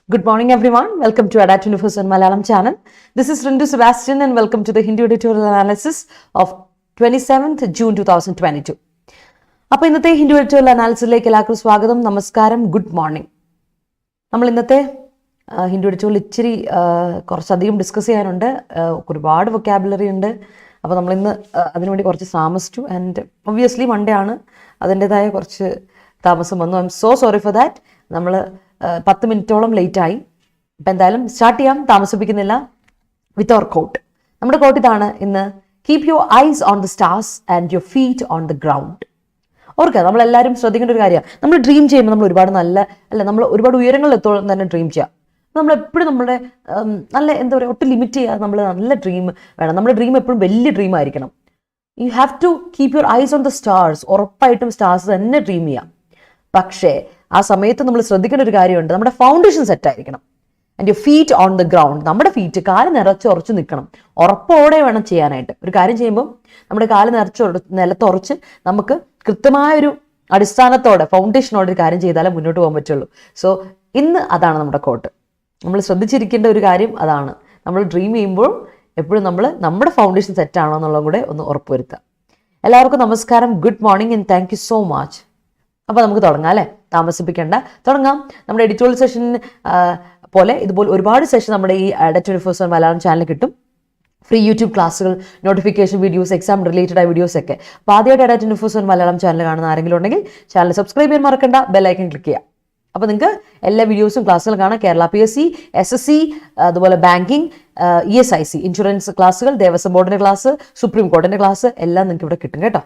Good morning, everyone. Welcome to Adda247 Malayalam channel. This is Rintu Sebastian and welcome to the Hindu editorial analysis of 27th June 2022. അപ്പോൾ ഇന്നത്തെ Hindu editorial അനാലിസിസിലേക്ക് എല്ലാവർക്കും സ്വാഗതം. നമസ്കാരം, good morning. നമ്മൾ ഇന്നത്തെ Hindu editorial ഇച്ചിരി കുറച്ചധികം ഡിസ്കസ് ചെയ്യാനുണ്ട്. ഒരുപാട് വൊക്കാബുലറി ഉണ്ട്. അപ്പോൾ നമ്മളിന്ന് അതിനുവേണ്ടി കുറച്ച് താമസിച്ചു. ആൻഡ് ഒബ്വിയസ്ലി മൺഡേ ആണ്, അതിൻ്റെതായ കുറച്ച് താമസം വന്നു. I M so sorry for that. നമ്മൾ 10 മിനിറ്റോളം ലേറ്റായി. അപ്പം എന്തായാലും സ്റ്റാർട്ട് ചെയ്യാം, താമസിപ്പിക്കുന്നില്ല. വിത്ത് അവർ കോട്ട്. നമ്മുടെ കോട്ട് ഇതാണ് ഇന്ന്: keep your eyes on the stars and your feet on the ground. ഓർക്കുക, നമ്മളെല്ലാവരും ശ്രദ്ധിക്കേണ്ട ഒരു കാര്യമാണ്, നമ്മൾ ഡ്രീം ചെയ്യുമ്പോൾ നമ്മൾ ഒരുപാട് നമ്മൾ ഒരുപാട് ഉയരങ്ങളിൽ എത്തോളം തന്നെ ഡ്രീം ചെയ്യുക. നമ്മളെപ്പോഴും നമ്മുടെ നല്ല എന്താ പറയുക, ഒട്ടും ലിമിറ്റ് ചെയ്യുക. നമ്മൾ നല്ല ഡ്രീം വേണം. നമ്മുടെ ഡ്രീം എപ്പോഴും വലിയ ഡ്രീം ആയിരിക്കണം. You have to keep your eyes on the stars. ഉറപ്പായിട്ടും സ്റ്റാർസ് തന്നെ ഡ്രീം ചെയ്യാം. പക്ഷേ ആ സമയത്ത് നമ്മൾ ശ്രദ്ധിക്കേണ്ട ഒരു കാര്യമുണ്ട്, നമ്മുടെ ഫൗണ്ടേഷൻ സെറ്റ് ആയിരിക്കണം. And your feet on the ground. നമ്മുടെ ഫീറ്റ്, കാല് നിറച്ചുറച്ച് നിൽക്കണം. ഉറപ്പോടെ വേണം ചെയ്യാനായിട്ട്. ഒരു കാര്യം ചെയ്യുമ്പോൾ നമ്മുടെ കാല് നിലത്തുറച്ച് നമുക്ക് കൃത്യമായൊരു അടിസ്ഥാനത്തോടെ, ഫൗണ്ടേഷനോടെ ഒരു കാര്യം ചെയ്താലേ മുന്നോട്ട് പോകാൻ പറ്റുള്ളൂ. സോ ഇന്ന് അതാണ് നമ്മുടെ കോട്ട്. നമ്മൾ ശ്രദ്ധിച്ചിരിക്കേണ്ട ഒരു കാര്യം അതാണ്. നമ്മൾ ഡ്രീം ചെയ്യുമ്പോൾ എപ്പോഴും നമ്മുടെ ഫൗണ്ടേഷൻ സെറ്റാണോ എന്നുള്ളതും കൂടെ ഒന്ന് ഉറപ്പുവരുത്തുക. എല്ലാവർക്കും നമസ്കാരം, good morning and thank you so much. അപ്പോൾ നമുക്ക് തുടങ്ങാം അല്ലേ, താമസിപ്പിക്കേണ്ട, തുടങ്ങാം. നമ്മുടെ എഡിറ്റോറിയൽ സെഷൻ പോലെ ഇതുപോലെ ഒരുപാട് സെഷൻ നമ്മുടെ ഈ Adda247 മലയാളം ചാനലിൽ കിട്ടും. ഫ്രീ യൂട്യൂബ് ക്ലാസ്സുകൾ, നോട്ടിഫിക്കേഷൻ വീഡിയോസ്, എക്സാം റിലേറ്റഡ് ആയ വീഡിയോസ് ഒക്കെ. അപ്പോൾ ആദ്യമായിട്ട് Adda247 മലയാളം ചാനൽ കാണുന്ന ആരെങ്കിലും ഉണ്ടെങ്കിൽ ചാനൽ സബ്സ്ക്രൈബ് ചെയ്യാൻ മറക്കണ്ട, ബെല്ലൈക്കൺ ക്ലിക്ക് ചെയ്യുക. അപ്പോൾ നിങ്ങൾക്ക് എല്ലാ വീഡിയോസും ക്ലാസ്സുകളും കാണാം. കേരള PSC, SSC, അതുപോലെ ബാങ്കിങ്, ESIC, ഇൻഷുറൻസ് ക്ലാസ്സുകൾ, ദേവസ്വം ബോർഡിൻ്റെ ക്ലാസ്, സുപ്രീം കോടതിൻ്റെ ക്ലാസ് എല്ലാം നിങ്ങൾക്ക് ഇവിടെ കിട്ടും കേട്ടോ.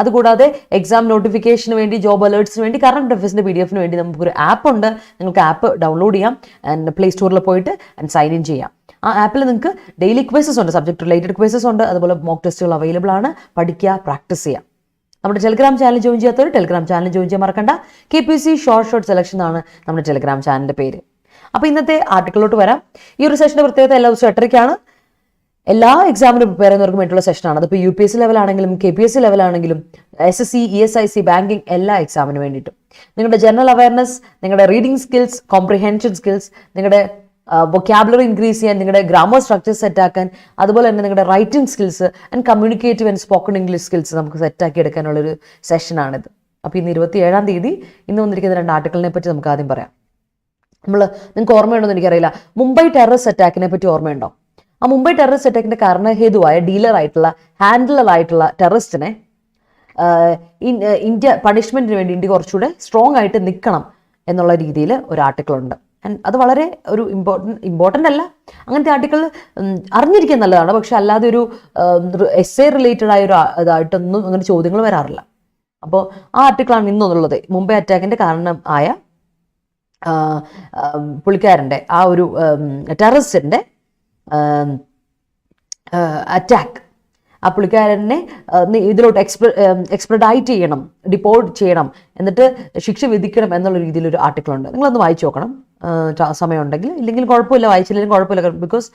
അതുകൂടാതെ എക്സാം നോട്ടിഫിക്കേഷന് വേണ്ടി, ജോബ് അലേർട്സിന് വേണ്ടി, കറണ്ട് അഫയേഴ്സിൻ്റെ PDF-ന് വേണ്ടി നമുക്കൊരു ആപ്പ് ഉണ്ട്. നിങ്ങൾക്ക് ആപ്പ് ഡൗൺലോഡ് ചെയ്യാം. ആൻഡ് പ്ലേ സ്റ്റോറിൽ പോയിട്ട് ആൻഡ് സൈൻ ഇൻ ചെയ്യാം. ആ ആപ്പിൽ നിങ്ങൾക്ക് ഡെയിലി ക്വിസസ് ഉണ്ട്, സബ്ജക്ട് റിലേറ്റഡ് ക്വിസസ് ഉണ്ട്. അതുപോലെ മോക്ക് ടെസ്റ്റുകൾ അവൈലബിൾ ആണ്. പഠിക്കുക, പ്രാക്ടീസ് ചെയ്യാം. നമ്മുടെ ടെലിഗ്രാം ചാനൽ ജോയിൻ ചെയ്യാത്തവർ ടെലിഗ്രാം ചാനൽ ജോയിൻ ചെയ്യാൻ മറക്കണ്ട. KPSC ഷോർട്ട് സെലക്ഷൻ ആണ് നമ്മുടെ ടെലിഗ്രാം ചാനലിൻ്റെ പേര്. അപ്പോൾ ഇന്നത്തെ ആർട്ടിക്കിളിലോട്ട് വരാം. ഈ ഒരു സെഷൻ്റെ പ്രത്യേകത എല്ലാ ദിവസവും 8:30 എല്ലാ എക്സാമിനും പ്രിപ്പയർ ചെയ്യുന്നവർക്കും വേണ്ടിയുള്ള സെഷനാണ്. അതിപ്പോൾ UPSC ലെവലാണെങ്കിലും KPSC ലെവലാണെങ്കിലും SSC, ESIC, banking എല്ലാ എക്സാമിന് വേണ്ടിയിട്ടും. നിങ്ങളുടെ ജനറൽ അവയർനെസ്, നിങ്ങളുടെ റീഡിംഗ് സ്കിൽസ്, കോംപ്രിഹെൻഷൻ സ്കിൽസ്, നിങ്ങളുടെ വൊക്കാബുലറി ഇൻക്രീസ് ചെയ്യാൻ, നിങ്ങളുടെ ഗ്രാമർ സ്ട്രക്ചർ സെറ്റാക്കാൻ, അതുപോലെ തന്നെ നിങ്ങളുടെ writing skills and communicative and spoken English skills നമുക്ക് സെറ്റാക്കി എടുക്കാനുള്ളൊരു സെഷനാണിത്. അപ്പോൾ ഇന്ന് 27-ാം തീയതി ഇന്ന് വന്നിരിക്കുന്ന 2 ആർട്ടിക്കിളിനെ പറ്റി നമുക്ക് ആദ്യം പറയാം. നിങ്ങൾക്ക് ഓർമ്മയുണ്ടോ എന്ന് എനിക്കറിയില്ല, മുംബൈ ടെററിസ്റ്റ് അറ്റാക്കിനെ പറ്റി ഓർമ്മയുണ്ടോ? ആ മുംബൈ ടെററിസ്റ്റ് അറ്റാക്കിൻ്റെ കാരണഹേതുവായ ഹാൻഡിലർ ആയിട്ടുള്ള ടെററിസ്റ്റിനെ ഇന്ത്യ പണിഷ്മെൻറ്റിന് വേണ്ടി ഇന്ത്യ കുറച്ചുകൂടെ സ്ട്രോങ് ആയിട്ട് നിൽക്കണം എന്നുള്ള രീതിയിൽ ഒരു ആർട്ടിക്കിളുണ്ട്. ആൻഡ് അത് വളരെ ഒരു ഇമ്പോർട്ടൻ്റ് അല്ല, അങ്ങനത്തെ ആർട്ടിക്കിൾ അറിഞ്ഞിരിക്കാൻ നല്ലതാണ്. പക്ഷെ അല്ലാതെ ഒരു എസ്സേ റിലേറ്റഡ് ആയ ഒരു ഇതായിട്ടൊന്നും അങ്ങനെ ചോദ്യങ്ങൾ വരാറില്ല. അപ്പോൾ ആ ആർട്ടിക്കിളാണ് ഇന്നുള്ളത്. മുംബൈ അറ്റാക്കിൻ്റെ കാരണം ആയ പുള്ളിക്കാരൻ്റെ ആ ഒരു ടെററിസ്റ്റിൻ്റെ അറ്റാക്ക്, ആ പുള്ളിക്കാരനെ ഇതിലോട്ട് എക്സ്പ്രഡൈറ്റ് ചെയ്യണം, ഡിപ്പോർട്ട് ചെയ്യണം, എന്നിട്ട് ശിക്ഷ വിധിക്കണം എന്നുള്ള രീതിയിലൊരു ആർട്ടിക്കിളുണ്ട്. നിങ്ങളൊന്ന് വായിച്ചു നോക്കണം സമയമുണ്ടെങ്കിൽ. ഇല്ലെങ്കിൽ കുഴപ്പമില്ല, വായിച്ചില്ലെങ്കിലും കുഴപ്പമില്ല. ബിക്കോസ്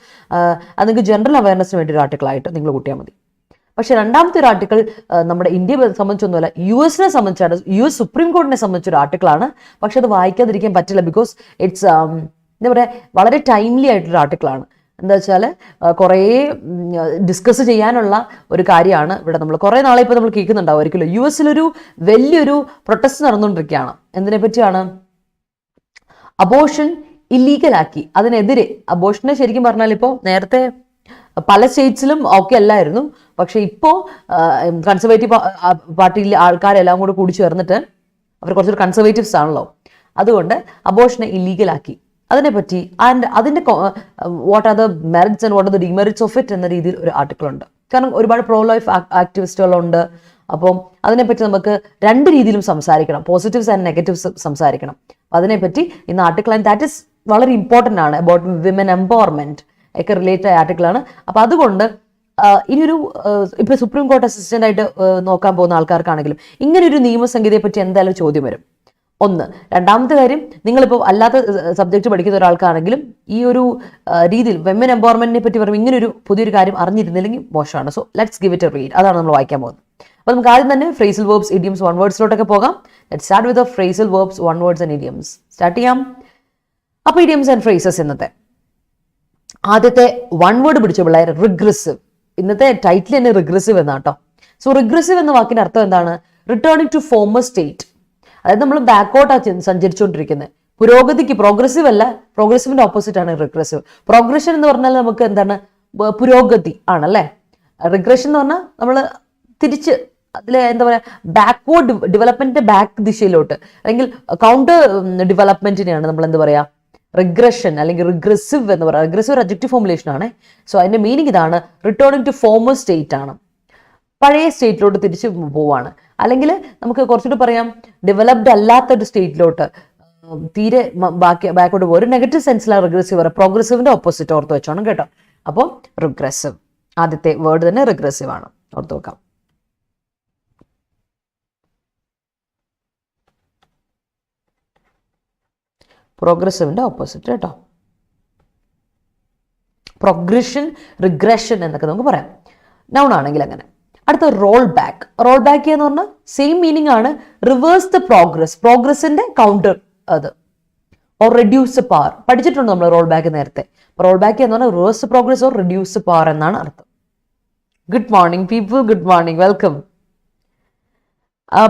അത് നിങ്ങൾക്ക് ജനറൽ അവയർനെസ്സിന് വേണ്ടി ഒരു ആർട്ടിക്കിളായിട്ട് നിങ്ങൾ കൂട്ടിയാൽ മതി. പക്ഷേ രണ്ടാമത്തെ ഒരു ആർട്ടിക്കിൾ നമ്മുടെ ഇന്ത്യയെ സംബന്ധിച്ചൊന്നുമല്ല, US-നെ സംബന്ധിച്ചാണ്. US സുപ്രീം കോടതിനെ സംബന്ധിച്ചൊരു ആർട്ടിക്കിളാണ്. പക്ഷെ അത് വായിക്കാതിരിക്കാൻ പറ്റില്ല. ബിക്കോസ് ഇറ്റ്സ് എന്താ പറയുക, വളരെ ടൈംലി ആയിട്ടൊരു ആർട്ടിക്കിളാണ്. എന്താ വെച്ചാൽ കുറേ ഡിസ്കസ് ചെയ്യാനുള്ള ഒരു കാര്യമാണ്. ഇവിടെ നമ്മൾ കുറേ നാളെ ഇപ്പോൾ നമ്മൾ കേൾക്കുന്നുണ്ടാവുമായിരിക്കുമല്ലോ, US-ലൊരു വലിയൊരു പ്രൊട്ടസ്റ്റ് നടന്നുകൊണ്ടിരിക്കുകയാണ്. എന്തിനെ പറ്റിയാണ്? അബോർഷൻ ഇല്ലീഗലാക്കി, അതിനെതിരെ. അബോർഷനെ ശരിക്കും പറഞ്ഞാൽ ഇപ്പോൾ നേരത്തെ പല സ്റ്റേറ്റ്സിലും ഒക്കെ അല്ലായിരുന്നു. പക്ഷെ ഇപ്പോൾ കൺസർവേറ്റീവ് പാർട്ടിയിലെ ആൾക്കാരെല്ലാം കൂടി ചേർന്നിട്ട്, അവർ കുറച്ചൊരു കൺസർവേറ്റീവ്സ് ആണല്ലോ, അതുകൊണ്ട് അബോർഷനെ ഇല്ലീഗലാക്കി. അതിനെപ്പറ്റി ആൻഡ് അതിൻ്റെ what are the merits and what are the demerits of it എന്ന രീതിയിൽ ഒരു ആർട്ടിക്കിൾ ഉണ്ട്. കാരണം ഒരുപാട് പ്രോ ലൈഫ് ആക്ടിവിസ്റ്റുകളുണ്ട്. അപ്പം അതിനെപ്പറ്റി നമുക്ക് 2 രീതിയിലും സംസാരിക്കണം, പോസിറ്റീവ്സ് ആൻഡ് നെഗറ്റീവ്സ് സംസാരിക്കണം. അതിനെപ്പറ്റി ഇന്ന് ആർട്ടിക്കിൾ, ആൻഡ് ദാറ്റ് ഇസ് വളരെ ഇമ്പോർട്ടൻ്റ് ആണ്. അബൌട്ട് വിമൻ എംപവർമെൻറ്റ് ഒക്കെ റിലേറ്റഡ് ആയ ആർട്ടിക്കിളാണ്. അപ്പോൾ അതുകൊണ്ട് ഇനിയൊരു ഇപ്പോൾ സുപ്രീം കോടതി അസിസ്റ്റൻ്റ് ആയിട്ട് നോക്കാൻ പോകുന്ന ആൾക്കാർക്കാണെങ്കിലും ഇങ്ങനെയൊരു നിയമസംഹിതയെ പറ്റി എന്തായാലും ചോദ്യം വരും. ഒന്ന്. രണ്ടാമത്തെ കാര്യം, നിങ്ങളിപ്പോൾ അല്ലാത്ത സബ്ജക്റ്റ് പഠിക്കുന്ന ഒരാൾക്കാണെങ്കിലും ഈ ഒരു രീതിയിൽ വിമൻ എംപവർമെന്റിനെ പറ്റി പറയുമ്പോൾ ഇങ്ങനൊരു പുതിയൊരു കാര്യം അറിഞ്ഞിരുന്നില്ലെങ്കിൽ മോശമാണ്. So let's give it A read. അതാണ് നമ്മൾ വായിക്കാൻ പോകുന്നത്. അപ്പോൾ നമുക്ക് ആദ്യം തന്നെ ഫ്രേസൽ വേർബ്സ്, ഇഡിയംസ്, വൺ വേർഡ്സിലോട്ടൊക്കെ പോകാം. Let's start with phrasal verbs, one words and idioms. Start ചെയ്യാം. അപ്പോൾ ഇഡിയംസ് ആൻഡ് ഫ്രേസസ് ഇന്നത്തെ ആദ്യത്തെ വൺ വേർഡ് പിടിച്ച പിള്ളേർ റിഗ്രസീവ്. ഇന്നത്തെ ടൈറ്റിൽ തന്നെ റിഗ്രസീവ് എന്നാട്ടോ. സോ റിഗ്രസീവ് എന്ന വാക്കിന്റെ അർത്ഥം എന്താണ്? Returning to former state. അതായത് നമ്മൾ ബാക്കോട്ടാണ് സഞ്ചരിച്ചുകൊണ്ടിരിക്കുന്നത്. പുരോഗതിക്ക്, പ്രോഗ്രസീവ് അല്ല, പ്രോഗ്രസീവിന്റെ ഓപ്പോസിറ്റ് ആണ് റിഗ്രസീവ്. പ്രോഗ്രഷൻ എന്ന് പറഞ്ഞാൽ നമുക്ക് എന്താണ്? പുരോഗതി ആണല്ലേ. റിഗ്രഷൻ എന്ന് പറഞ്ഞാൽ നമ്മൾ തിരിച്ച് അതിൽ എന്താ പറയുക, ബാക്ക്വേർഡ് ഡെവലപ്മെന്റിന്റെ ബാക്ക് ദിശയിലോട്ട്, അല്ലെങ്കിൽ കൗണ്ടർ ഡെവലപ്മെന്റിനെയാണ് നമ്മൾ എന്താ പറയുക, റിഗ്രഷൻ അല്ലെങ്കിൽ റിഗ്രസീവ് എന്ന് പറയുക. റിഗ്രസീവ് അഡ്ജക്റ്റീവ് ഫോർമുലേഷൻ ആണ്. സോ അതിന്റെ മീനിങ് ഇതാണ്, റിട്ടേണിംഗ് ടു ഫോമർ സ്റ്റേറ്റ് ആണ്, പഴയ സ്റ്റേറ്റിലോട്ട് തിരിച്ചു പോവാണ്. അല്ലെങ്കിൽ നമുക്ക് കുറച്ചുകൂടി പറയാം, ഡെവലപ്ഡ് അല്ലാത്തൊരു സ്റ്റേറ്റിലോട്ട് തീരെ ബാക്കോട്ട് പോകും. ഒരു നെഗറ്റീവ് സെൻസിലാണ് റിഗ്രസീവ് പറയുക. പ്രോഗ്രസീവിന്റെ ഓപ്പോസിറ്റ് ഓർത്ത് വെച്ചോണം കേട്ടോ. അപ്പോൾ റിഗ്രസീവ്, ആദ്യത്തെ വേർഡ് തന്നെ റിഗ്രസീവ് ആണ്, ഓർത്ത് വെക്കാം. പ്രോഗ്രസീവിന്റെ ഓപ്പോസിറ്റ് കേട്ടോ. പ്രോഗ്രഷൻ, റിഗ്രഷൻ എന്നൊക്കെ നമുക്ക് പറയാം. നൗൺ ആണെങ്കിൽ അങ്ങനെ. അടുത്ത റോൾ ബാക്ക്. റോൾ ബാക്ക് എന്ന് പറഞ്ഞാൽ സെയിം മീനിങ് ആണ്, റിവേഴ്സ് ദ പ്രോഗ്രസ്, പ്രോഗ്രസിന്റെ കൗണ്ടർ അത്. ഓർ റെഡ്യൂസ് പവർ പഠിച്ചിട്ടുണ്ട് നമ്മൾ റോൾ ബാക്ക് നേരത്തെ. റോൾ ബാക്ക് എന്ന് പറഞ്ഞാൽ reverse progress or reduce power എന്നാണ് അർത്ഥം. Good morning people, good morning, welcome.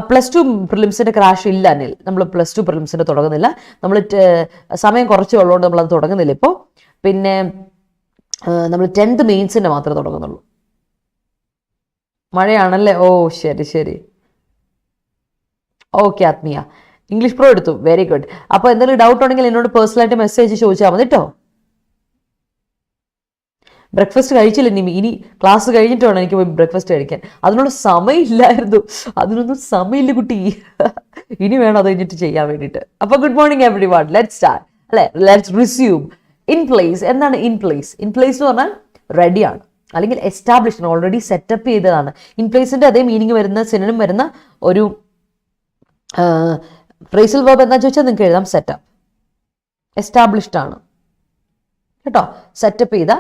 +2 പ്രിലിംസിന്റെ ക്രാഷ് ഇല്ല അനിൽ. നമ്മൾ +2 പ്രിലിംസിന്റെ തുടങ്ങുന്നില്ല. നമ്മൾ സമയം കുറച്ച് ഉള്ളതുകൊണ്ട് നമ്മളത് തുടങ്ങുന്നില്ല ഇപ്പോൾ. പിന്നെ നമ്മൾ 10th മെയിൻസിന്റെ മാത്രമേ തുടങ്ങുന്നുള്ളൂ. മഴയാണല്ലേ? ഓ ശരി ശരി, ഓക്കെ ആത്മീയ. ഇംഗ്ലീഷ് പ്രോ എടുത്തു, വെരി ഗുഡ്. അപ്പോൾ എന്തെങ്കിലും ഡൗട്ട് ഉണ്ടെങ്കിൽ എന്നോട് പേഴ്സണലായിട്ട് മെസ്സേജ് ചോദിച്ചാൽ മതി കേട്ടോ. ബ്രേക്ക്ഫാസ്റ്റ് കഴിച്ചില്ല, ഇനി ക്ലാസ് കഴിഞ്ഞിട്ട് വേണം എനിക്ക് പോയി ബ്രേക്ക്ഫാസ്റ്റ് കഴിക്കാൻ. അതിനുള്ള സമയമില്ലായിരുന്നു, അതിനൊന്നും സമയമില്ല കുട്ടി. ഇനി വേണം അത് കഴിഞ്ഞിട്ട് ചെയ്യാൻ വേണ്ടിയിട്ട്. അപ്പോൾ good morning everyone, let's start അല്ലേ. Let's resume. In place. എന്താണ് ഇൻ പ്ലേസ്? ഇൻ പ്ലേസ് എന്ന് പറഞ്ഞാൽ റെഡിയാണ്, അല്ലെങ്കിൽ എസ്റ്റാബ്ലിഷ്ഡ്, ഓൾറെഡി സെറ്റപ്പ് ചെയ്തതാണ്. ഇൻ പ്ലേസിന്റെ അതേ മീനിങ് വരുന്ന, സിനോണിം വരുന്ന ഒരു ഫ്രേസൽ വെർബ് എന്താ ചോദിച്ചാൽ നിങ്ങൾക്ക് എഴുതാം സെറ്റപ്പ്. എസ്റ്റാബ്ലിഷ്ഡ് ആണ് കേട്ടോ. സെറ്റപ്പ് ചെയ്ത,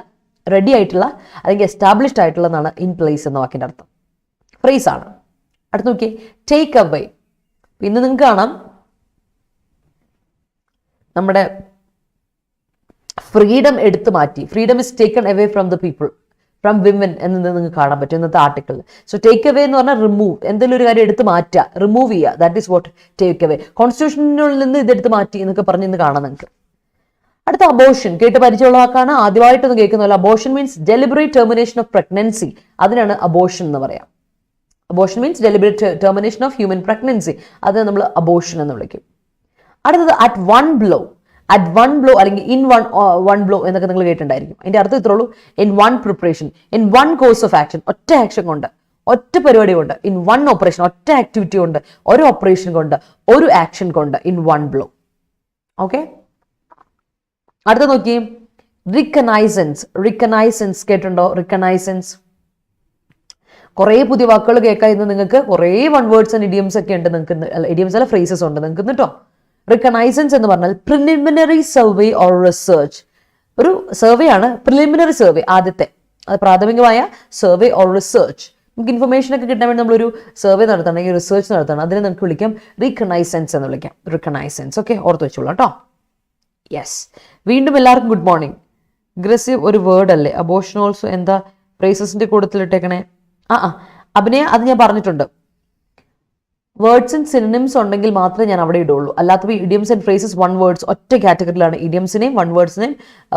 റെഡി ആയിട്ടുള്ള, അല്ലെങ്കിൽ എസ്റ്റാബ്ലിഷ്ഡ് ആയിട്ടുള്ളതാണ് ഇൻ പ്ലേസ് എന്ന വാക്കിന്റെ അർത്ഥം. ഫ്രേസ് ആണ്. അടുത്ത് നോക്കിയേ, ടേക്ക് അവേ. ഇന്ന് നിങ്ങൾക്ക് കാണാം നമ്മുടെ ഫ്രീഡം എടുത്തു മാറ്റി. Freedom is taken away from the people, from women എന്ന് നിങ്ങൾക്ക് കാണാൻ പറ്റും ഇന്നത്തെ ആർട്ടിക്കിളിൽ. സോ ടേക്ക് അവേ എന്ന് പറഞ്ഞാൽ റിമൂവ്, എന്തെങ്കിലും ഒരു കാര്യം എടുത്ത് മാറ്റുക, റിമൂവ് ചെയ്യുക. That is what take away. കോൺസ്റ്റിറ്റ്യൂഷനുള്ളിൽ നിന്ന് ഇതെടുത്ത് മാറ്റി എന്നൊക്കെ പറഞ്ഞ് ഇന്ന് കാണാം നിങ്ങൾക്ക്. അടുത്ത അബോഷൻ. കേട്ട് പരിചയമുള്ള വാക്കാണ്, ആദ്യമായിട്ടൊന്നും കേൾക്കുന്നതല്ല. Abortion means deliberate termination of pregnancy. അതിനാണ് അബോഷൻ എന്ന് പറയാം. Abortion means deliberate termination of human pregnancy. അത് നമ്മൾ അബോഷൻ എന്ന് വിളിക്കും. അടുത്തത് at one blow. At one blow അല്ലെങ്കിൽ ഇൻ വൺ ബ്ലോ എന്നൊക്കെ നിങ്ങൾ കേട്ടിട്ടുണ്ടായിരിക്കും. അതിന്റെ അർത്ഥം ഇത്രേ ഉള്ളൂ, in one preparation, in one course of action. ഒറ്റ ആക്ഷൻ കൊണ്ട്, ഒറ്റ പരിപാടി കൊണ്ട്, ഇൻ വൺ ഓപ്പറേഷൻ, ഒറ്റ ആക്ടിവിറ്റി കൊണ്ട്, ഒരു ഓപ്പറേഷൻ കൊണ്ട്, ഒരു ആക്ഷൻ കൊണ്ട്, ഇൻ വൺ ബ്ലോ. ഓക്കെ. അടുത്ത നോക്കിയേ, റിക്കനൈസൻസ്. റിക്കനൈസൻസ് കേട്ടിട്ടുണ്ടോ? റിക്കനൈസൻസ്. കുറേ പുതിയ വാക്കുകൾ കേൾക്കാം ഇന്ന് നിങ്ങൾക്ക്. കുറേ വൺ വേർഡ്സ് ആൻഡ് ഇഡിയംസ് ഒക്കെ ഉണ്ട് നിങ്ങൾക്ക്. ഇഡിയംസ് അല്ല, ഫ്രേസസ് ഉണ്ട് നിങ്ങൾക്ക് കേട്ടോ. റിക്കനൈസൻസ് എന്ന് പറഞ്ഞാൽ പ്രിലിമിനറി സർവേ ഓർ റിസർച്ച്. ഒരു സർവേ ആണ്, പ്രിലിമിനറി സർവേ, ആദ്യത്തെ, അത് പ്രാഥമികമായ സർവേ ഓർ റിസർച്ച്. നമുക്ക് ഇൻഫർമേഷൻ ഒക്കെ കിട്ടാൻ വേണ്ടി നമ്മളൊരു സർവേ നടത്തണമെങ്കിൽ, റിസർച്ച് നടത്തണം, അതിനെ നമുക്ക് വിളിക്കാം റിക്കനൈസൻസ് എന്ന് വിളിക്കാം. റിക്കനൈസൻസ്. ഓക്കെ, ഓർത്ത് വെച്ചോളൂ കേട്ടോ. യെസ്, വീണ്ടും എല്ലാവർക്കും ഗുഡ് മോർണിംഗ്. അഗ്രസീവ് ഒരു വേർഡ് അല്ലേ? അബോഷൻ ഓൾസോ എന്താ ഫ്രേസസിന്റെ കൂട്ടത്തിലിട്ടേക്കണേ? അഭിനയ, അത് ഞാൻ പറഞ്ഞിട്ടുണ്ട്. വേർഡ്സ് ആൻഡ് സിനോണിംസ് ഉണ്ടെങ്കിൽ മാത്രമേ ഞാൻ അവിടെ ഇടുള്ളൂ. അല്ലാത്തപ്പോൾ idioms and phrases one words ഒറ്റ കാറ്റഗറിയിലാണ്. ഇഡിയംസിനെയും വൺ വേർഡ്സിനെയും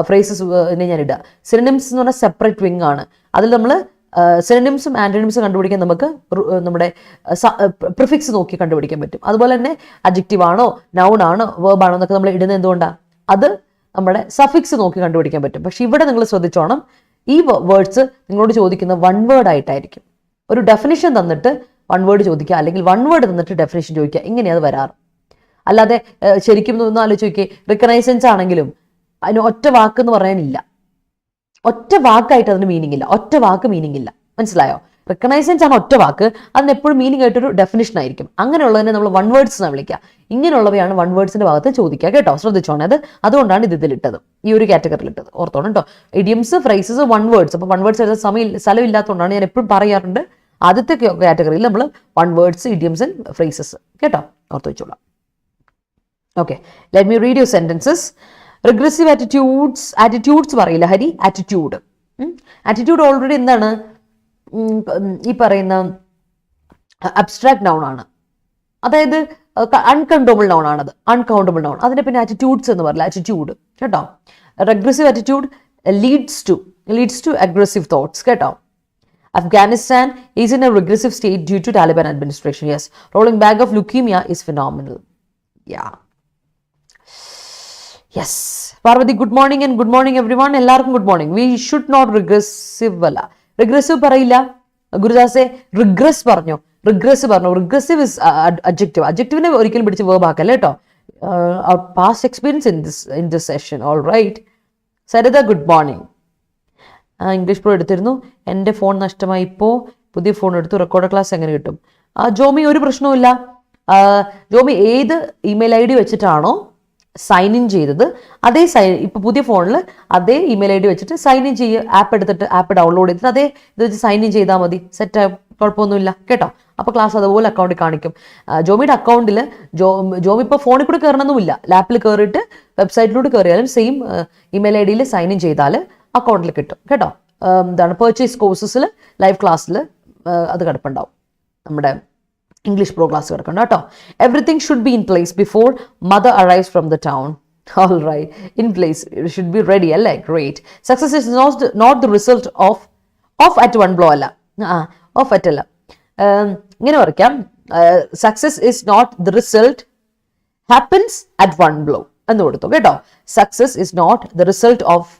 ഫ്രേസസിനെ ഞാൻ ഇടുക. സിനോണിംസ് എന്ന് പറഞ്ഞാൽ സെപ്പറേറ്റ് വിങ് ആണ്. അതിൽ നമ്മൾ സിനോണിംസും ആന്റണിംസും കണ്ടുപിടിക്കാൻ നമുക്ക് നമ്മുടെ പ്രിഫിക്സ് നോക്കി കണ്ടുപിടിക്കാൻ പറ്റും. അതുപോലെ തന്നെ അഡ്ജക്റ്റീവ് ആണോ, നൗൺ ആണോ, വേർബ് ആണോ എന്നൊക്കെ നമ്മൾ ഇടുന്നത് എന്തുകൊണ്ടാണ്? അത് നമ്മുടെ സഫിക്സ് നോക്കി കണ്ടുപിടിക്കാൻ പറ്റും. പക്ഷെ ഇവിടെ നിങ്ങൾ ശ്രദ്ധിച്ചോണം, ഈ വേർഡ്സ് നിങ്ങളോട് ചോദിക്കുന്ന വൺ വേർഡ് ആയിട്ടായിരിക്കും. ഒരു ഡെഫിനിഷൻ തന്നിട്ട് വൺ വേർഡ് ചോദിക്കുക, അല്ലെങ്കിൽ വൺ വേർഡ് തന്നിട്ട് ഡെഫിനേഷൻ ചോദിക്കുക. ഇങ്ങനെയാണ് വരാറ്. അല്ലാതെ ശരിക്കും ഒന്ന് ആലോചിച്ച് നോക്കിയേ, റിക്കനൈസൻസ് ആണെങ്കിലും അതിന് ഒറ്റ വാക്ക് എന്ന് പറയാനില്ല. ഒറ്റ വാക്കായിട്ട് അതിന് മീനിങ് ഇല്ല. ഒറ്റ വാക്ക് മീനിങ് ഇല്ല. മനസ്സിലായോ? റിക്കനൈസൻസ് ആണ് ഒറ്റ വാക്ക്, അതിന് എപ്പോഴും മീനിങ് ആയിട്ടൊരു ഡെഫിനേഷൻ ആയിരിക്കും. അങ്ങനെയുള്ളതിനെ നമ്മൾ വൺ വേർഡ്സ് എന്നാണ് വിളിക്കുക. ഇങ്ങനെയുള്ളവയാണ് വൺ വേർഡ്സിന്റെ ഭാഗത്ത് ചോദിക്കുക കേട്ടോ. ശ്രദ്ധിച്ചോണേ, അതുകൊണ്ടാണ് ഇതിലിട്ടത്, ഈ ഒരു കാറ്റഗറിയിൽ ഇട്ടത്. ഓർത്തോണം കേട്ടോ. Idioms, phrases, one words. അപ്പോൾ വൺ വേർഡ്സ് എഴുതാൻ സ്ഥലമില്ലാത്തതുകൊണ്ടാണ് ഞാൻ എപ്പോഴും പറയാറുണ്ട്, ആദ്യത്തെ കാറ്റഗറിയിൽ നമ്മൾ one words, idioms and phrases കേട്ടോ. ഓർത്ത് വെച്ചോളാം. Okay, let me read your sentences. Regressive attitudes പറയില്ല ഹരി, ആറ്റിറ്റ്യൂഡ്. ആറ്റിറ്റ്യൂഡ് ഓൾറെഡി എന്താണ്, ഈ പറയുന്ന അബ്സ്ട്രാക്ട് നൗൺ ആണ്, അതായത് അൺകൗണ്ടബിൾ നൗൺ ആണത്, അൺകൗണ്ടബിൾ നൗൺ. അതിന്റെ പിന്നെ ആറ്റിറ്റ്യൂഡ്സ് എന്ന് പറയില്ല, ആറ്റിറ്റ്യൂഡ് കേട്ടോ. Regressive attitude leads to aggressive thoughts കേട്ടോ. Afghanistan is in a regressive state due to Taliban administration. Yes. Rolling bag of leukemia is phenomenal. Yeah. Yes. Parvati, good morning and good morning everyone. Ellarkum good morning. We should not regressive alla. Regressive parayilla. Gurudase regress parnyo. Regressive is adjective. Adjective ne orikkalum pidichu verb aakalla ട്ടോ. Our past experience in this session. All right. Sarada, good morning. English pro എടുത്തിരുന്നു, എൻ്റെ phone നഷ്ടമായി, ഇപ്പോൾ പുതിയ phone എടുത്തു, record class എങ്ങനെ കിട്ടും? ജോമി ഒരു പ്രശ്നവുമില്ല. ജോമി ഏത് ഇമെയിൽ ID വെച്ചിട്ടാണോ സൈൻ ഇൻ ചെയ്തത് അതേ ഇപ്പോൾ പുതിയ ഫോണിൽ അതേ ഇമെയിൽ ID വെച്ചിട്ട് സൈൻ ഇൻ ചെയ്യുക. ആപ്പ് ഡൗൺലോഡ് ചെയ്തിട്ട് അതേ ഇത് വെച്ച് സൈൻ ഇൻ ചെയ്താൽ മതി, സെറ്റ്, കുഴപ്പമൊന്നുമില്ല കേട്ടോ. അപ്പോൾ ക്ലാസ് അതുപോലെ അക്കൗണ്ടിൽ കാണിക്കും. ജോമിയുടെ അക്കൗണ്ടിൽ ജോമി ഇപ്പോൾ ഫോണിൽ കൂടെ കയറണമെന്നുമില്ല, ലാപ്പിൽ കയറിയിട്ട് വെബ്സൈറ്റിലൂടെ കയറിയാലും same email ID sign in ചെയ്താൽ അക്കൗണ്ടിൽ കിട്ടും കേട്ടോ. എന്താണ് പർച്ചേസ് കോഴ്സസിൽ ലൈവ് ക്ലാസ്സിൽ അത് കിടപ്പുണ്ടാവും, നമ്മുടെ ഇംഗ്ലീഷ് പ്രോ ക്ലാസ് കിടക്കണ്ട കേട്ടോ. Everything should be in place before mother arrives from the town. All right, in place, should be ready അല്ലേ? Great. Success is not the result of at one blow അല്ല, of at അല്ല, ഇങ്ങനെ പറയാം. Success is not the result happens at one blow എന്ന് കൊടുത്തു കേട്ടോ. Success is not the result of